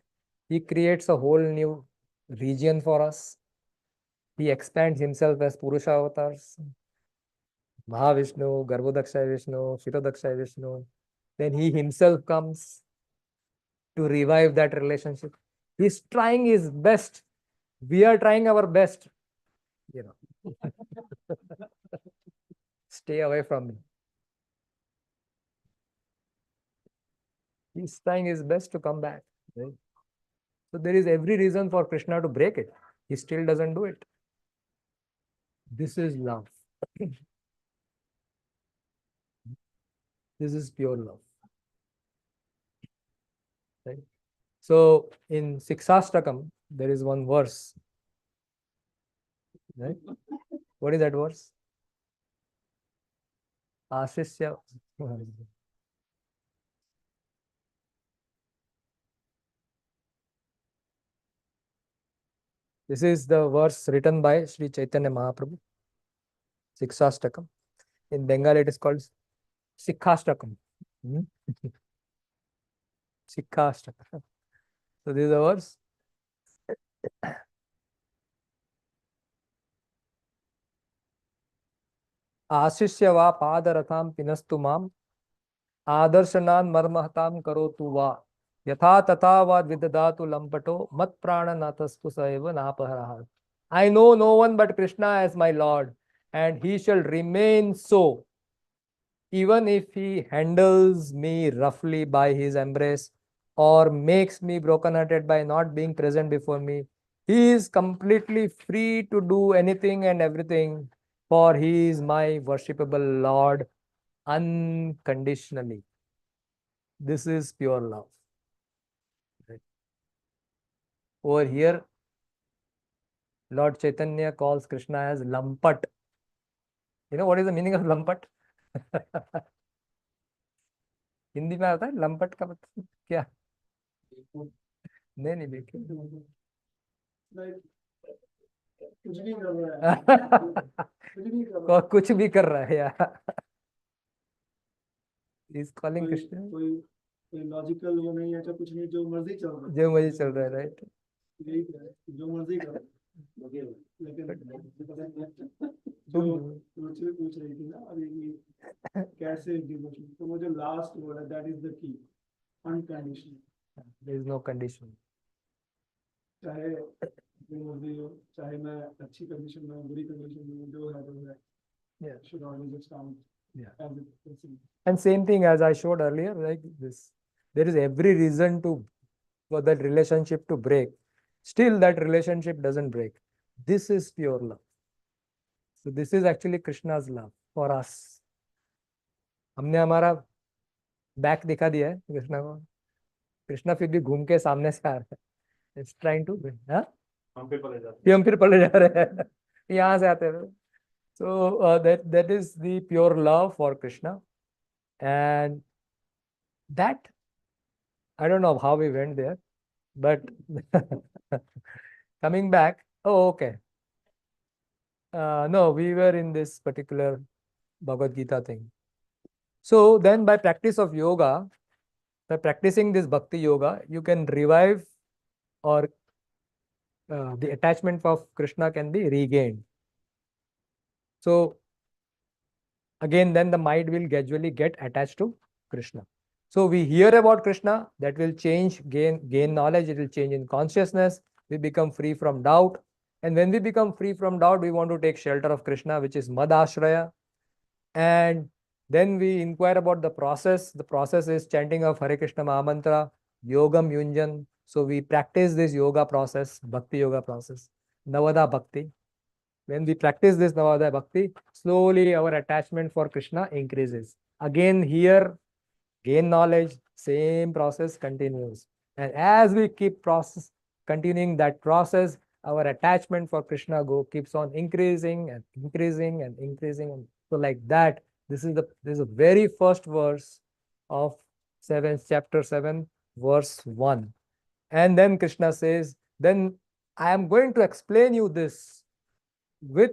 He creates a whole new region for us. He expands himself as Purusha avatars, Mahavishnu, Garbhodakshay Vishnu, Shirodakshay Vishnu. Then he himself comes to revive that relationship. He's trying his best. We are trying our best. You know, stay away from me. He's trying his best to come back. Right? So there is every reason for Krishna to break it. He still doesn't do it. This is love. This is pure love. Right? So in Siksastakam, there is one verse. Right? What is that verse? Ashishya. This is the verse written by Sri Chaitanya Mahaprabhu, Siksastakam. In Bengali, it is called Sikhastakam. Sikhastakam. So this is the verse. Ashishya va padaratham pinastu mam आदर्शनान मर्महताम करो तु वा यथा तथा वा विदधातु लंपटो मत प्राणनाथस्तु सैव नापहरः. I know no one but Krishna as my Lord, and he shall remain so, even if he handles me roughly by his embrace or makes me broken-hearted by not being present before me. He is completely free to do anything and everything, for he is my worshipable Lord unconditionally. This is pure love. Right? Over here, Lord Chaitanya calls Krishna as Lampat. You know what is the meaning of Lampat? Hindi में आता है लंपट का मतलब क्या? नहीं नहीं देखिए कुछ भी कर रहा है कुछ भी कर रहा है यार. He's calling Krishna. कोई लॉजिकल वो नहीं है, तो कुछ नहीं, जो मर्जी चल रहा है, जो मर्जी चल रहा है, राइट? यही है, जो मर्जी करो. लेकिन जो रुचि पूछ रही थी ना अभी कि कैसे डिवोशन, तो वो जो लास्ट वर्ड है, that is the key, unconditional. There is no condition. चाहे जो मर्जी हो, चाहे मैं अच्छी कंडीशन में बुरी कंडीशन में, जो है वो है. Yeah. Should always just count. Yeah. As a person. And same thing as I showed earlier, like this. There is every reason for that relationship to break. Still, that relationship doesn't break. This is pure love. So this is actually Krishna's love for us. हमने हमारा back दिखा दिया है कृष्णा को. कृष्णा फिर भी घूम के सामने से आ रहा है. It's trying to, हाँ? हम फिर पले जा रहे हैं. यहाँ से आते हैं. So that is the pure love for Krishna, and that I don't know how we went there, but coming back. Oh, okay. No, we were in this particular Bhagavad Gita thing. So then, by practice of yoga, by practicing this bhakti yoga, you can revive, or the attachment of Krishna can be regained. So again, then the mind will gradually get attached to Krishna. So we hear about Krishna, that will change, gain knowledge, it will change in consciousness. We become free from doubt. And when we become free from doubt, we want to take shelter of Krishna, which is Mad Ashraya. And then we inquire about the process. The process is chanting of Hare Krishna Mahamantra, Yogam Yunjan. So we practice this yoga process, Bhakti yoga process, Navada Bhakti. When we practice this Navada Bhakti, slowly our attachment for Krishna increases. Again, here, gain knowledge, same process continues. And as we keep continuing that process, our attachment for Krishna keeps on increasing and increasing and increasing. And so like that, this is the very first verse of chapter 7, verse 1. And then Krishna says, then I am going to explain you this with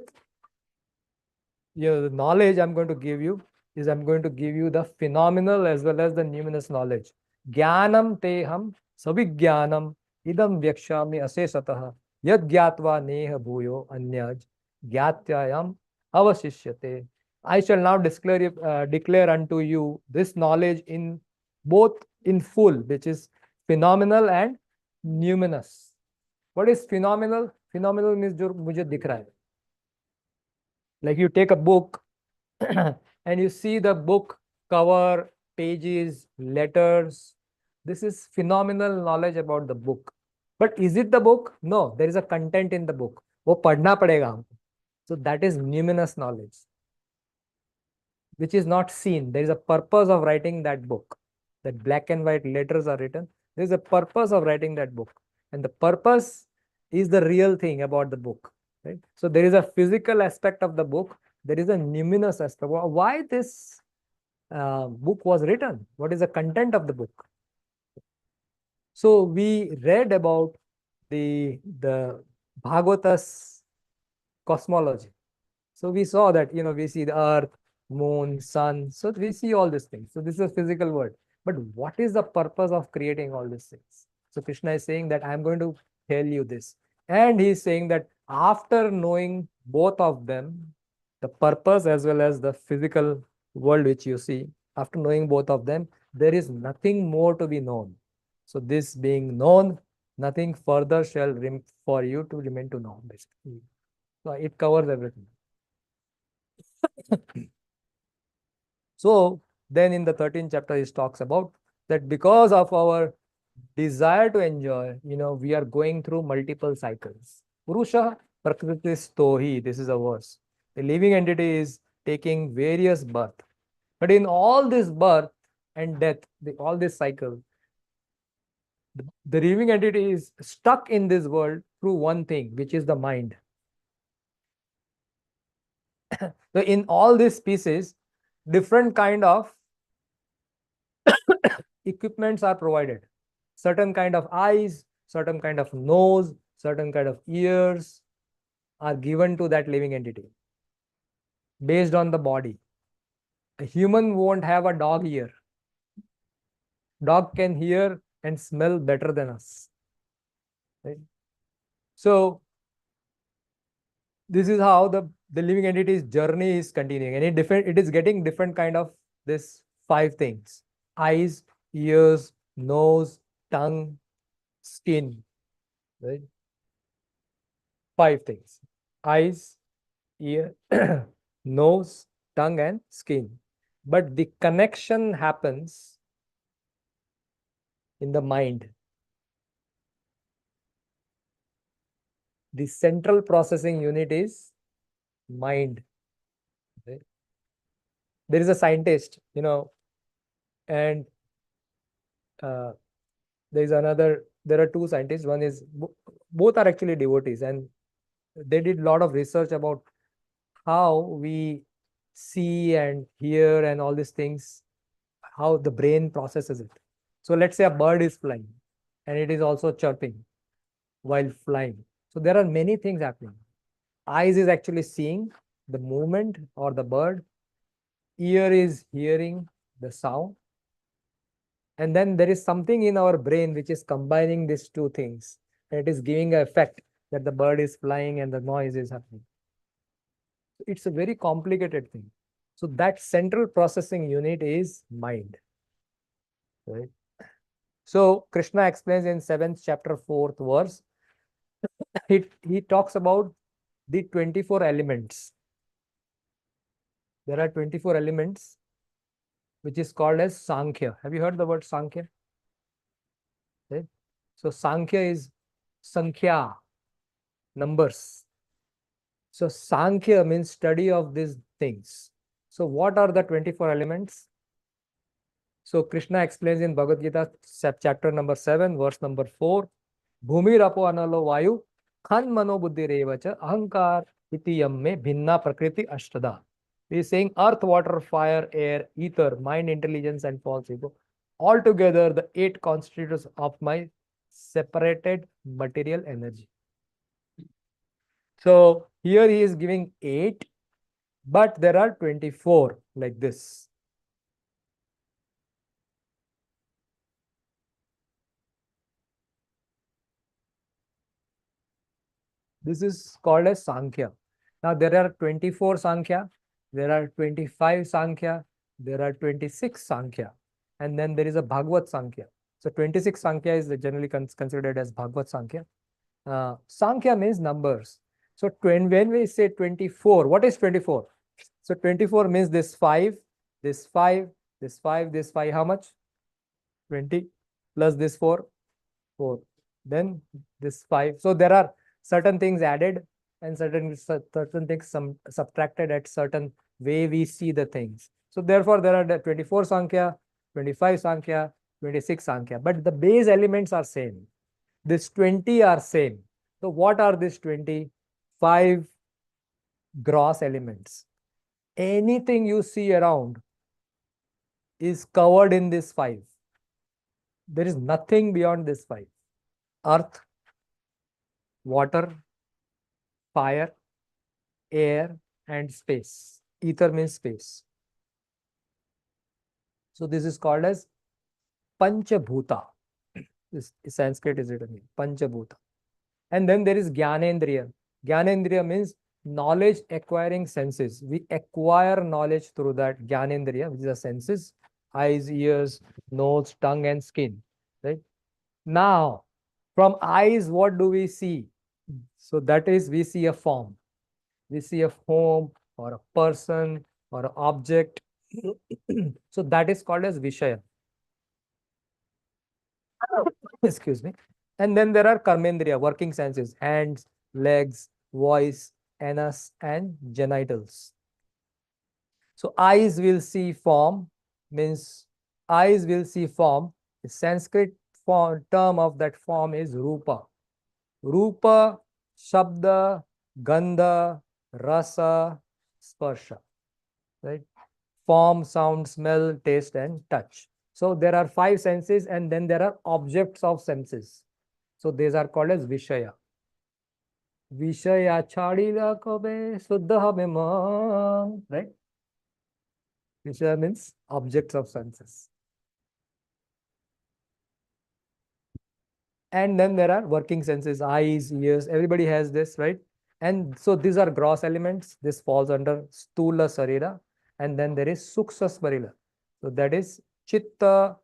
the knowledge I'm going to give you is I'm going to give you the phenomenal as well as the numinous knowledge. Jnanam teham savijnanam idam vyakshami asesatah yad gyatva neha bhuyo anyaj gyatyayam avasishyate. I shall now declare unto you this knowledge in both in full, which is phenomenal and numinous. What is phenomenal? Phenomenal means जो मुझे दिख रहा है. Like you take a book and you see the book cover, pages, letters. This is phenomenal knowledge about the book. But is it the book? No, there is a content in the book. वो पढ़ना पड़ेगा हमको. So that is numinous knowledge, which is not seen. There is a purpose of writing that book. That black and white letters are written. There is a purpose of writing that book. And the purpose is the real thing about the book. Right? So there is a physical aspect of the book. There is a numinous aspect. Why this book was written? What is the content of the book? So we read about the Bhagavata's cosmology. So we saw that, we see the earth, moon, sun. So we see all these things. So this is a physical world. But what is the purpose of creating all these things? So Krishna is saying that I'm going to tell you this. And he's saying that after knowing both of them, the purpose as well as the physical world which you see, after knowing both of them, there is nothing more to be known. So this being known, nothing further shall for you to remain to know, basically. So it covers everything. So then in the 13th chapter, he talks about that because of our desire to enjoy, we are going through multiple cycles. Purusha prakritistohi, this is a verse. The living entity is taking various birth. But in all this birth and death, all this cycle, the living entity is stuck in this world through one thing, which is the mind. So in all these species, different kind of equipments are provided. Certain kind of eyes, certain kind of nose, certain kind of ears are given to that living entity based on the body. A human won't have a dog ear. Dog can hear and smell better than us. Right? So this is how the living entity's journey is continuing, and it is getting different kind of this 5 things: eyes, ears, nose, tongue, skin. Right? 5 things: eyes, ear, nose, tongue, and skin. But the connection happens in the mind. The central processing unit is mind. Right? There is a scientist, and there are 2 scientists. One is, both are actually devotees, and they did a lot of research about how we see and hear and all these things, how the brain processes it. So let's say a bird is flying and it is also chirping while flying. So there are many things happening. Eyes is actually seeing the movement or the bird. Ear is hearing the sound. And then there is something in our brain which is combining these 2 things. And it is giving an effect that the bird is flying and the noise is happening. It's a very complicated thing. So that central processing unit is mind. Right? So Krishna explains in 7th chapter 4th verse, he talks about the 24 elements. There are 24 elements, which is called as Sankhya. Have you heard the word Sankhya? Right? So Sankhya is Sankhya, numbers. So Sankhya means study of these things. So what are the 24 elements? So Krishna explains in Bhagavad Gita chapter number 7, verse number 4, Bhumi rapo analo vayu khan mano buddhi revacha ahankar iti yamme bhinna prakriti ashtada. He is saying earth, water, fire, air, ether, mind, intelligence, and false ego. Altogether, the 8 constituents of my separated material energy. So here he is giving 8, but there are 24 like this. This is called as Sankhya. Now there are 24 Sankhya, there are 25 Sankhya, there are 26 Sankhya, and then there is a Bhagavad Sankhya. So 26 Sankhya is generally considered as Bhagavad Sankhya. Sankhya means numbers. So when we say 24, what is 24? So 24 means this 5, this 5, this 5, this 5, how much? 20 plus this 4, 4. Then this 5. So there are certain things added and certain things subtracted at certain way we see the things. So therefore there are the 24 Sankhya, 25 Sankhya, 26 Sankhya, but the base elements are same. This 20 are same. So what are these 25 gross elements? Anything you see around is covered in this 5. There is nothing beyond this 5. Earth, water, fire, air, and space. Ether means space. So this is called as Panchabhuta. This Sanskrit is written here, Panchabhuta. And then there is Jnanendriya. Jnanendriya means knowledge acquiring senses. We acquire knowledge through that Jnanendriya, which is the senses, eyes, ears, nose, tongue, and skin. Right? Now, from eyes, what do we see? So that is, we see a form. We see a home or a person or an object. So that is called as Vishaya. Excuse me. And then there are Karmendriya, working senses, hands, legs, voice, anus, and genitals. So eyes will see form, means eyes will see form. The Sanskrit term of that form is Rupa. Rupa, Shabda, Gandha, Rasa, Sparsha. Right? Form, sound, smell, taste, and touch. So there are 5 senses, and then there are objects of senses. So these are called as Vishaya. Vishaya chadila kobe suddha man. Right? Vishaya means objects of senses. And then there are working senses, eyes, ears, everybody has this, right? And so these are gross elements. This falls under Stula Sarira. And then there is Suksa Smarila. So that is Chitta,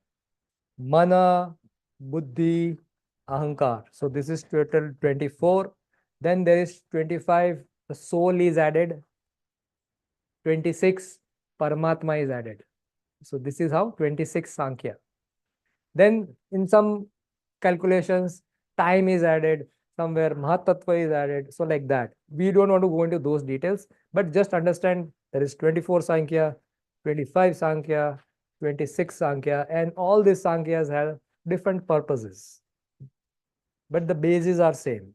Mana, Buddhi, Ahankar. So this is total 24. Then there is 25, the soul is added. 26, Paramatma is added. So this is how 26 Sankhya. Then in some calculations, time is added, somewhere Mahatattva is added. So like that. We don't want to go into those details, but just understand there is 24 Sankhya, 25 Sankhya, 26 Sankhya, and all these Sankhyas have different purposes. But the bases are same.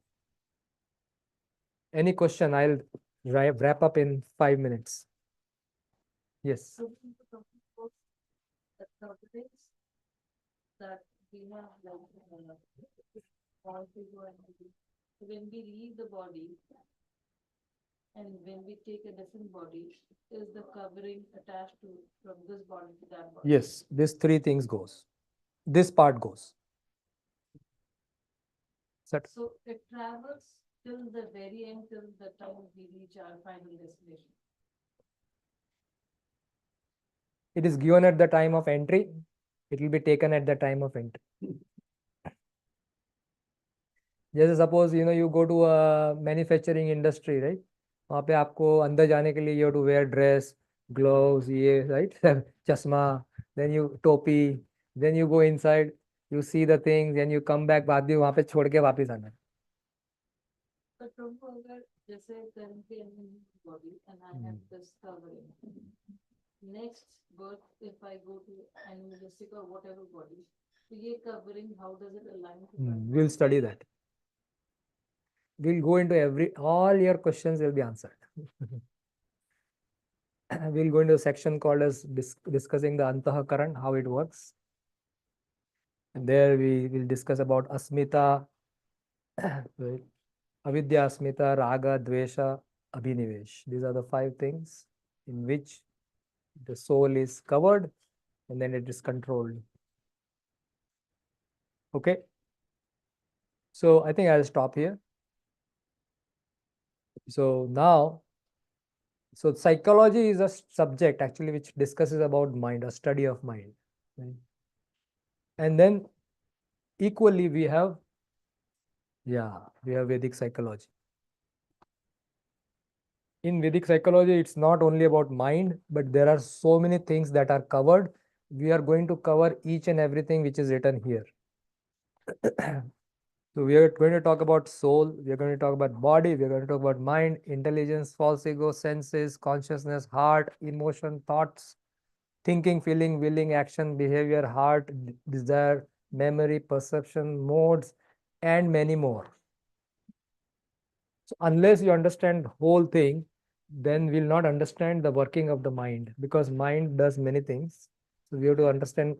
Any question? I'll wrap up in 5 minutes. Yes. So we were talking about the properties that we have, like, all to go and do. So when we leave the body and when we take a different body, is the covering attached to from this body to that body? Yes, these 3 things goes. This part goes. Set. So it travels till the very end, till the time we reach our final destination. It is given at the time of entry. It will be taken at the time of entry. जैसे suppose you go to a manufacturing industry, right? वहाँ पे आपको अंदर जाने के लिए you have to wear dress, gloves, ये right? चश्मा, then you टोपी, then you go inside, you see the things, then you come back, बाद भी वहाँ पे छोड़ के वापस आना है. But Prabhu, अगर जैसे currently I'm in body and I have this covering. Next birth, if I go to animalistic or whatever body, so ये covering, how does it align to that? We'll study that. We'll go into all your questions will be answered. We'll go into a section called as discussing the Antahakaran, how it works. And there we will discuss about asmita, right? Avidya, asmita, raga, dvesha, abhinivesh. These are the 5 things in which the soul is covered and then it is controlled. Okay. So I think I'll stop here. So now, so psychology is a subject actually which discusses about mind, a study of mind. Right? And then equally we have Vedic psychology. In Vedic psychology, it's not only about mind, but there are so many things that are covered. We are going to cover each and everything which is written here. So we are going to talk about soul, we are going to talk about body, we are going to talk about mind, intelligence, false ego, senses, consciousness, heart, emotion, thoughts, thinking, feeling, willing, action, behavior, heart, desire, memory, perception, modes, and many more. So unless you understand whole thing, then we'll not understand the working of the mind, because mind does many things. So we have to understand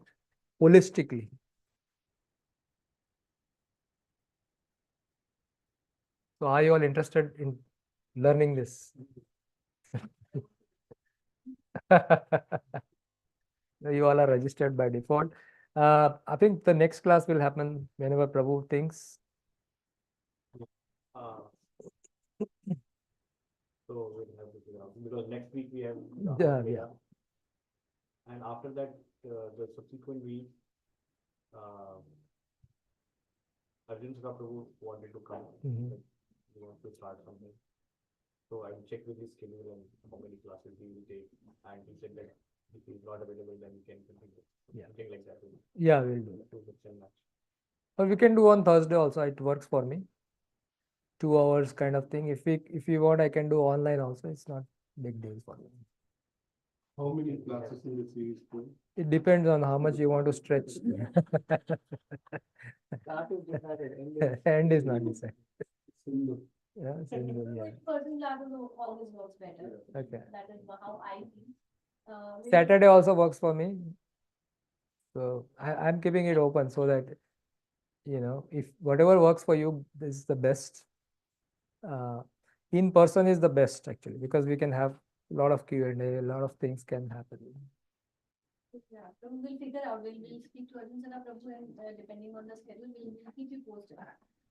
holistically. So are you all interested in learning this? You all are registered by default. I think the next class will happen whenever Prabhu thinks. Uh, So we'll have to figure out, because next week we have. Yeah. And after that, the subsequent week, Arjun Prabhu wanted to come. Mhm. He wants to start something. So I will check with his schedule and how many classes he will take. And he said that if he's not available, then we can continue. Yeah. Something like that. Yeah, we'll do that. To mix and match. Or we can do on Thursday also. It works for me. 2 hours kind of thing. If you want, I can do online also. It's not big deal for me. How many classes in the series go? It depends on how much you want to stretch. Start is decided, end End is not decided. Single. Yeah, single, yeah. Person classes always works better. Okay. That is how I feel. Saturday also works for me. So I'm keeping it open so that, if whatever works for you, this is the best. In person is the best actually, because we can have a lot of Q&A, a lot of things can happen. Yeah, so we'll figure out. We'll speak to Arjun Prabhu, and depending on the schedule, we'll keep you posted.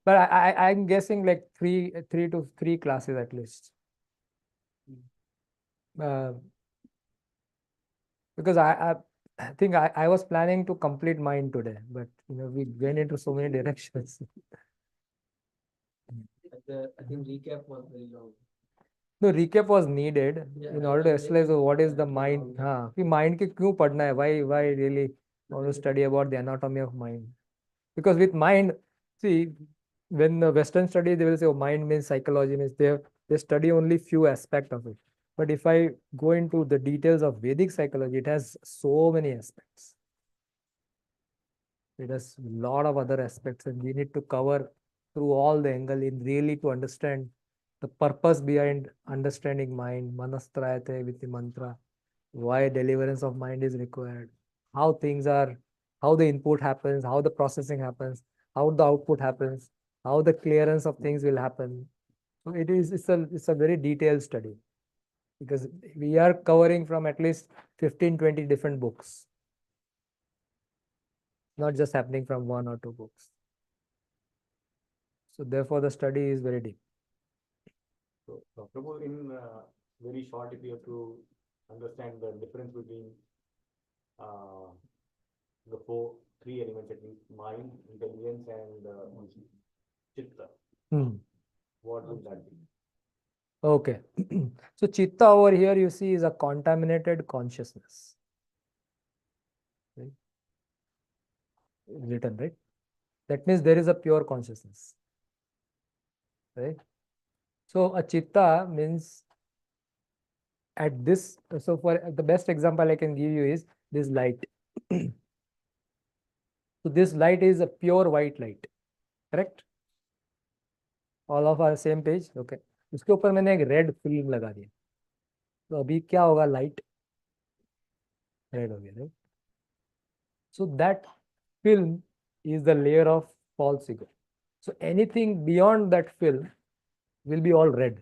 But I'm guessing like three to three classes at least. Because I think I was planning to complete mine today, but we went into so many directions. I think recap was very long. No, recap was needed in order to explain what is the mind. Mind ke kyun padna hai? Why really want to study about the anatomy of mind? Because with mind, see, when the Western study, they will say, oh, mind means psychology, means they study only few aspects of it. But if I go into the details of Vedic psychology, it has so many aspects. It has a lot of other aspects, and we need to cover through all the angle in really to understand the purpose behind understanding mind, manastrayate with the mantra, why deliverance of mind is required, how things are, how the input happens, how the processing happens, how the output happens, how the clearance of things will happen. So it's a very detailed study, because we are covering from at least 15-20 different books, not just happening from 1 or 2 books. So therefore the study is very deep. So, Prabhu, in very short, if you have to understand the difference between the three elements, at least mind, intelligence, and chitta, what would that be? Okay. So chitta over here you see is a contaminated consciousness. Right? Written, right? That means there is a pure consciousness. Right? So a chitta means at this, so for the best example I can give you is this light. So this light is a pure white light, correct? All of our same page, okay. उसके ऊपर मैंने एक red film लगा दिया, तो अभी क्या होगा, लाइट रेड हो गया, right? So that film is the layer of false ego. So anything beyond that film will be all red.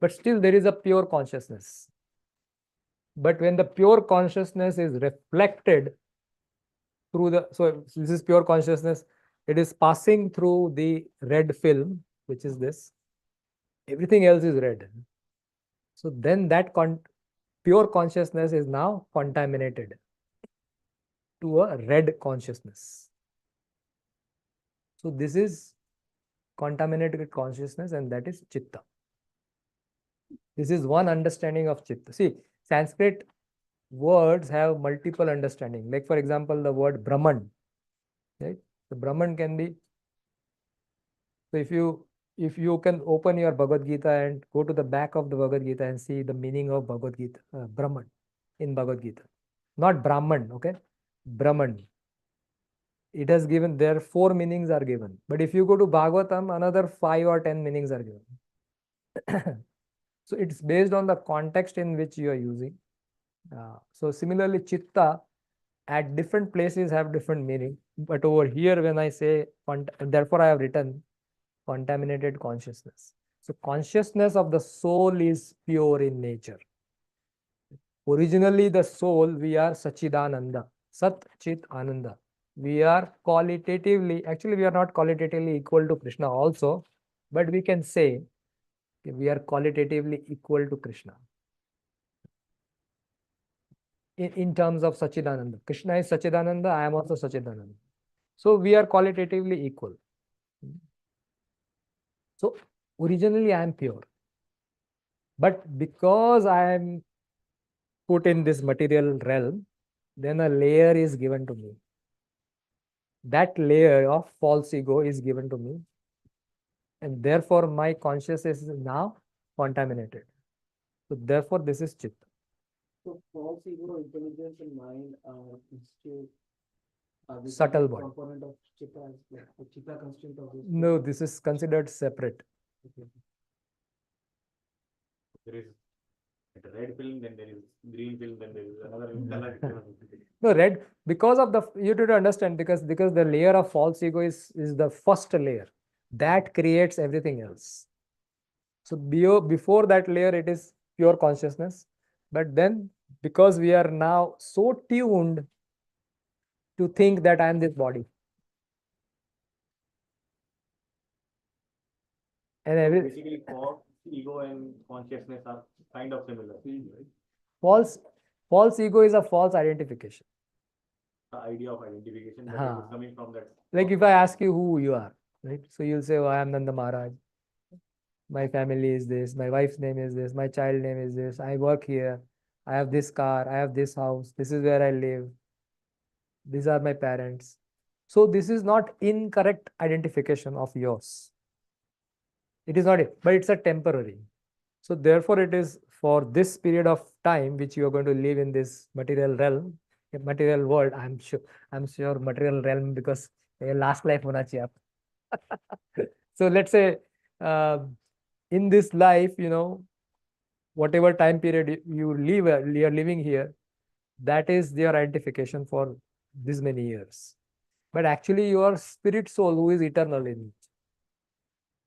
But still there is a pure consciousness. But when the pure consciousness is reflected through the, so this is pure consciousness, it is passing through the red film, which is this. Everything else is red. So then that pure consciousness is now contaminated to a red consciousness. So this is contaminated consciousness, and that is chitta. This is one understanding of chitta. See, Sanskrit words have multiple understanding. Like for example, the word Brahman, right? The Brahman can be, so if you can open your Bhagavad Gita and go to the back of the Bhagavad Gita and see the meaning of Bhagavad Gita, Brahman in Bhagavad Gita, not Brahman, okay? Brahman. It has given, there 4 meanings are given. But if you go to Bhagavatam, another 5 or 10 meanings are given. So it's based on the context in which you are using. So similarly, chitta at different places have different meaning. But over here, when I say, therefore I have written contaminated consciousness. So consciousness of the soul is pure in nature. Originally, the soul, we are Sachidananda, Sat Chit Ananda. We are qualitatively, actually, we are not qualitatively equal to Krishna also, but we can say we are qualitatively equal to Krishna. In terms of Sachidananda. Krishna is Sachidananda, I am also Sachidananda. So we are qualitatively equal. So originally I am pure. But because I am put in this material realm, then a layer is given to me. That layer of false ego is given to me. And therefore my consciousness is now contaminated. So therefore this is chitta. So false ego, intelligence, and mind are constitute Subtle body. component of chitta, like the chitta constituent of this. No, this is considered separate. Okay. There is the red film, then there is green film, then there is another color. No, red, because of the, you need to understand, because the layer of false ego is the first layer. That creates everything else. So before that layer, it is pure consciousness. But then, because we are now so tuned to think that I am this body. And So basically, false ego and consciousness are kind of similar, right? false ego is a false identification. The idea of identification, but it is coming from that. Like if I ask you who you are, right? So you'll say, oh, I am Nanda Maharaj. My family is this, my wife's name is this, my child name is this, I work here, I have this car, I have this house, this is where I live, these are my parents. So this is not incorrect identification of yours. It is not it, but it's a temporary. So therefore it is for this period of time which you are going to live in this material realm, material world. I'm sure material realm, because last life hona chahiye. So let's say in this life, whatever time period you are living here, that is your identification for this many years. But actually your spirit soul who is eternal in it.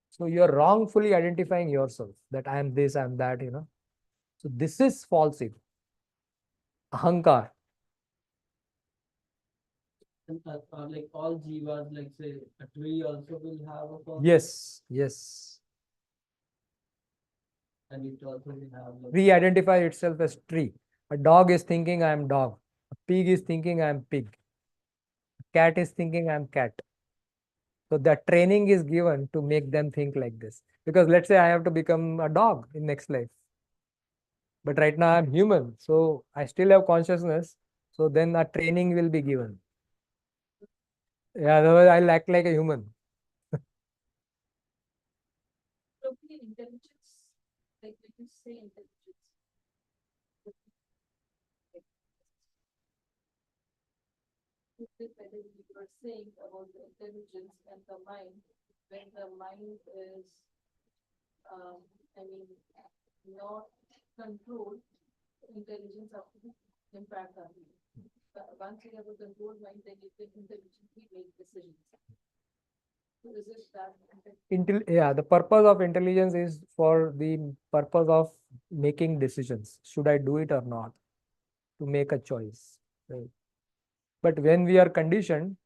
So you are wrongfully identifying yourself that I am this, I am that, So this is false ego. Ahankar. And like all jivas, like say a tree also will have a false. Yes, yes. And it also will have like. Tree identify itself as tree. A dog is thinking I am dog. A pig is thinking I am pig. A cat is thinking I am cat. So that training is given to make them think like this. Because let's say I have to become a dog in next life. But right now I'm human. So I still have consciousness. So then a training will be given. Yeah, otherwise I'll act like a human. Probably intelligence, like when you say intelligence. Whether you are saying about the intelligence and the mind, when the mind is, I mean, not controlled, intelligence have to impact on you. But once you have a controlled mind, then you can intelligently make The purpose of intelligence is for the purpose of making decisions. Should I do it or not? To make a choice. Right? But when we are conditioned,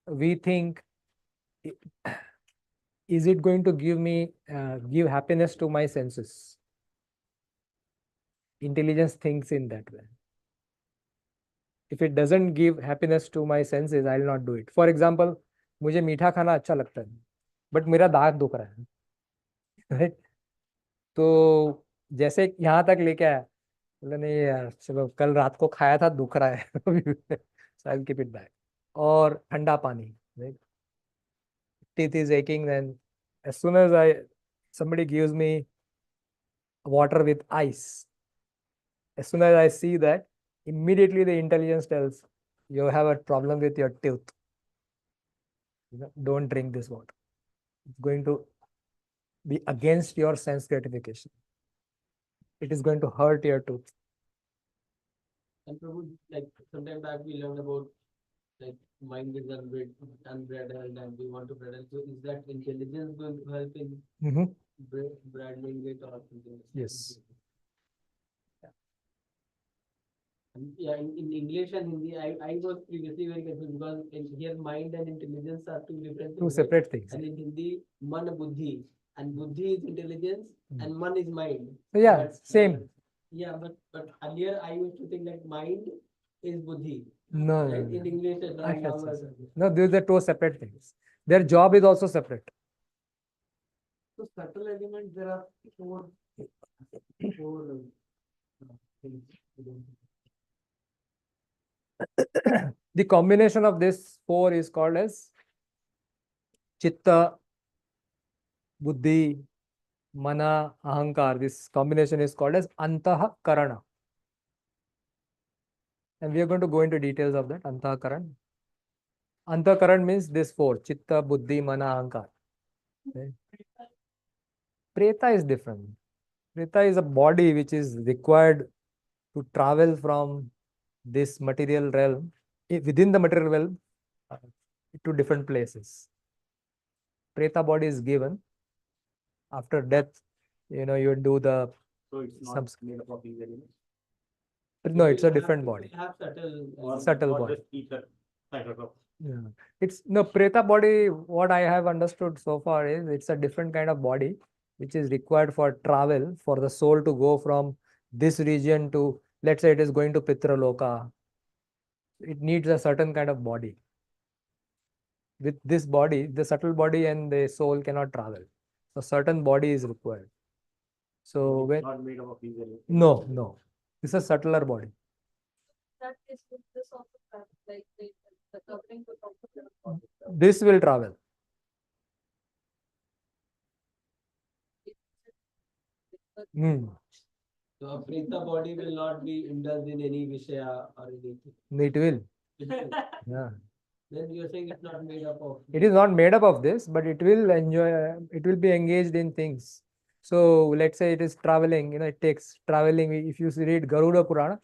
we think, is it going to give happiness to my senses? Intelligence thinks in that way. If it doesn't give happiness to my senses, I will not do it. For example, मुझे मीठा खाना अच्छा लगता है, but मेरा दांत दुख रहा है, right? तो जैसे यहाँ तक लेके आया, बोला नहीं यार चलो कल रात को खाया था दुख रहा है, so I'll keep it back. और ठंडा पानी, right? Teeth is aching, then as soon as somebody gives me water with ice, as soon as I see that, immediately the intelligence tells you have a problem with your tooth. Don't drink this water. It's going to be against your sense gratification. It is going to hurt your tooth. And Prabhu, like sometime back we learned about like mind is unbridled and we want to bridle. So is that intelligence going to help in bridling it or something? Yes. Yeah, in English and Hindi, I was previously very confused because in here mind and intelligence are two different things. Two separate things. And in Hindi, man buddhi, and buddhi is intelligence and man is mind. So yeah, But, same. Yeah, but earlier I used to think that mind is buddhi. No, Right? no, In no. English, No, these are two separate things. Their job is also separate. So subtle elements, there are four things. The combination of this four is called as chitta, buddhi, mana, ahankar. This combination is called as antah-karana. And we are going to go into details of that antah-karan. Antah-karan means this four: chitta, buddhi, mana, ahankar. Okay. Preta is different. Preta is a body which is required to travel from this material realm, within the material realm, to different places. Preta body is given after death. You do the. So it's not made up of these elements. No, it's a different body. Have Subtle Or body. just ether kind of. Yeah. It's no Preta body. What I have understood so far is it's a different kind of body which is required for travel, for the soul to go from this region to, let's say it is going to Pitraloka. It needs a certain kind of body. With this body, the subtle body and the soul cannot travel. So certain body is required. So It's when not made up of these elements. no, it's a subtler body. That is with this also like the covering would also be This will travel. So a Preta body will not be indulged in any Vishaya or anything. It will. Yeah. Then you're saying it's not made up of. It is not made up of this, but it will it will be engaged in things. So let's say it is traveling, it takes traveling. If you read Garuda Purana,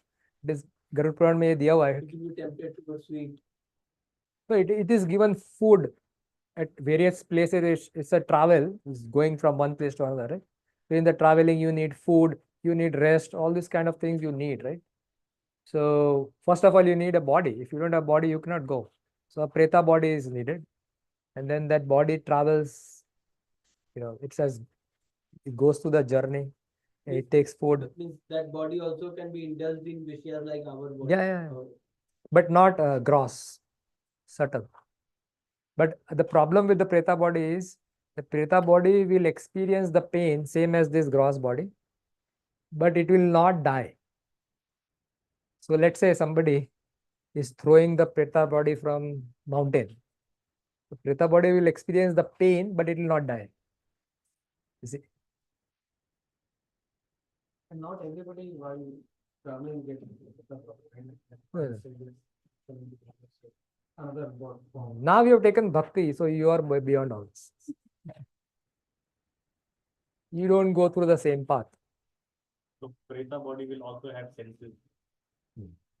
Garuda Purana में ये दिया हुआ है. It will be tempted to go sweet. So it is given food at various places. It's a travel. It's going from one place to another, right? So in the traveling, you need food, you need rest, all these kind of things you need, right? So first of all, you need a body. If you don't have a body, you cannot go. So a Preta body is needed. And then that body travels, it goes through the journey. It takes food. That means that body also can be indulged in Vishayas like our body. Yeah. But not gross, subtle. But the problem with the Preta body is the Preta body will experience the pain same as this gross body, but it will not die. So let's say somebody is throwing the Preta body from mountain. The Preta body will experience the pain, but it will not die. You see? And not everybody while traveling gets another form. Now you have taken bhakti, so you are beyond all this. You don't go through the same path. So Preta body will also have senses.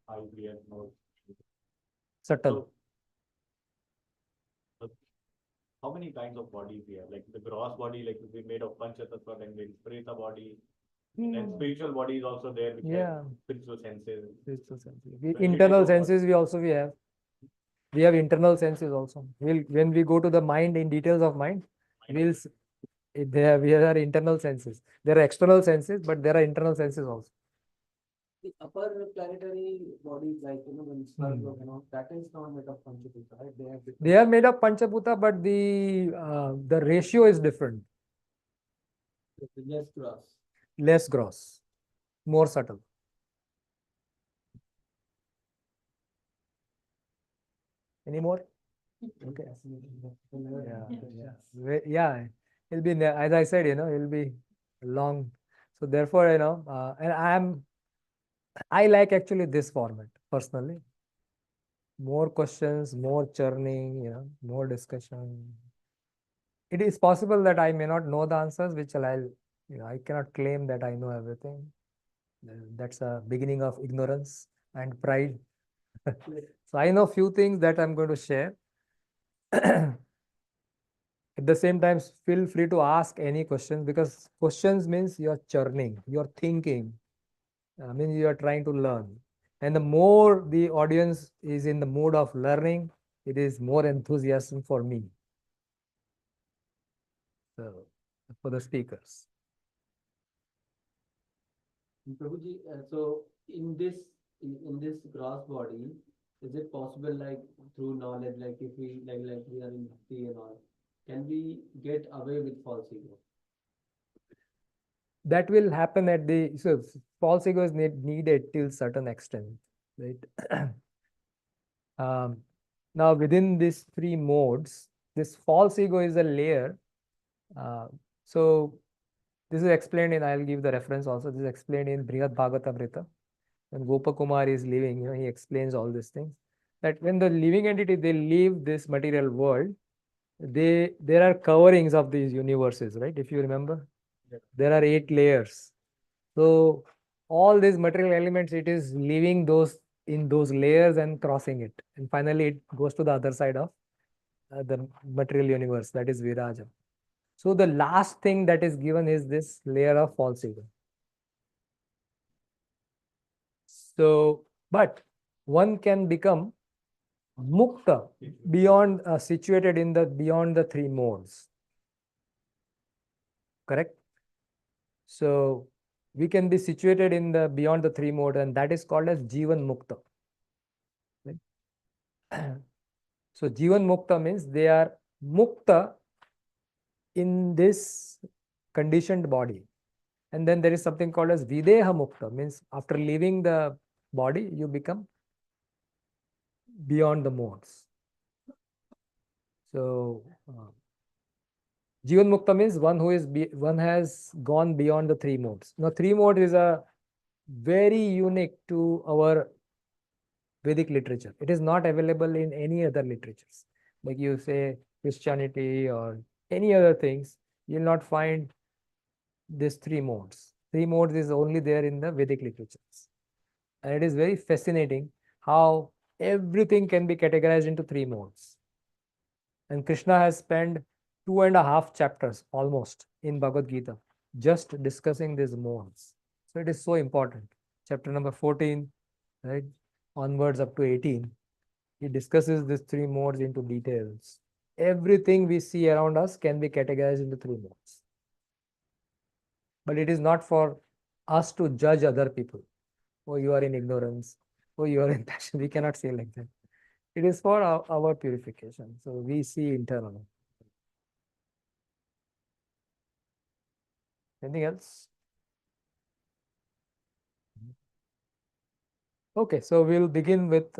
Eye, ear, nose. Subtle. So how many kinds of bodies we have? Like the gross body, like we made of Panchatattva, then there is Preta body, and spiritual body is also there, which Yeah. has spiritual senses. Spiritual senses. When we Internal go about- senses we have. We have internal senses also. When we go to the mind in details of mind, we'll there are internal senses. There are external senses, but there are internal senses also. The upper planetary bodies, like, when Swarga, that is not made of Panchabhuta, right? They are made of Panchabhuta, but the ratio is different. less gross. Less gross, more subtle. Any more? Okay. Yeah. It'll be, as I said, it'll be long. So therefore, and I like actually this format personally. More questions, more churning, more discussion. It is possible that I may not know the answers, which I cannot claim that I know everything. That's a beginning of ignorance and pride. So I know few things that I'm going to share. At the same time, feel free to ask any questions, because questions means you're churning, you're thinking, means you are trying to learn. And the more the audience is in the mood of learning, it is more enthusiasm for me. So, for the speakers. Prabhuji, so in this gross body, is it possible, like through knowledge, like if we like we are in bhakti and all, can we get away with false ego? That will happen at so false ego is needed till certain extent, right? Now within these three modes, this false ego is a layer. So this is explained in, I'll give the reference also, this is explained in Brihad Bhagavatamrita. When Gopakumar is leaving, he explains all these things. That when the living entity, they leave this material world, there are coverings of these universes, right? If you remember, there are 8 layers. So all these material elements, it is leaving those in those layers and crossing it, and finally it goes to the other side of the material universe, that is Viraja. So the last thing that is given is this layer of false ego. So, but one can become mukta beyond, situated in the beyond the 3 modes. Correct? So we can be situated in the beyond the 3 mode, and that is called as Jivan Mukta. Right? So Jivan Mukta means they are mukta in this conditioned body. And then there is something called as Videha Mukta, means after leaving the body, you become beyond the modes. So Jivan Mukta means one has gone beyond the 3 modes. Now 3 modes is a very unique to our Vedic literature. It is not available in any other literatures. Like you say Christianity or any other things, you will not find these 3 modes. 3 modes is only there in the Vedic literatures. And it is very fascinating how everything can be categorized into 3 modes. And Krishna has spent 2.5 chapters almost in Bhagavad Gita just discussing these modes. So it is so important. Chapter number 14, right, onwards up to 18, he discusses these 3 modes into details. Everything we see around us can be categorized into 3 modes. But it is not for us to judge other people. Oh, you are in ignorance. Oh, you are in passion. We cannot say like that. It is for our purification. So we see internally. Anything else? Okay, so we'll begin with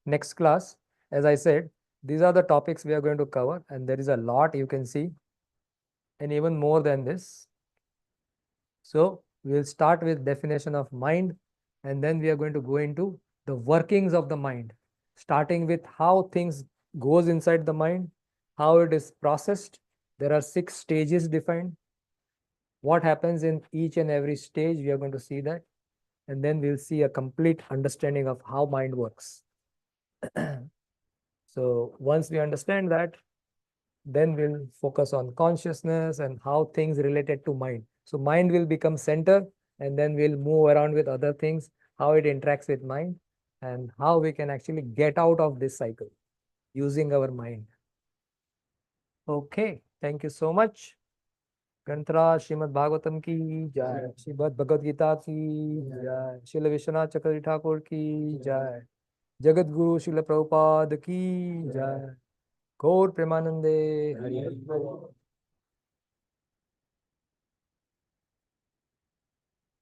next class. As I said, these are the topics we are going to cover, and there is a lot you can see, and even more than this. So we'll start with definition of mind, and then we are going to go into the workings of the mind, starting with how things goes inside the mind, how it is processed. There are 6 stages defined. What happens in each and every stage, we are going to see that. And then we'll see a complete understanding of how mind works. So once we understand that, then we'll focus on consciousness and how things related to mind. So mind will become center, and then we'll move around with other things, how it interacts with mind, and how we can actually get out of this cycle using our mind. Okay, thank you so much. ग्रंथराज Shrimad Bhagavatam की जय, श्रीमद् भगवद गीता की जय, श्रील विश्वनाथ चक्रवर्ती ठाकुर की जय, जगत गुरु श्रील प्रभुपाद की जय, गौर प्रेमानंदे हरि हरि बोल।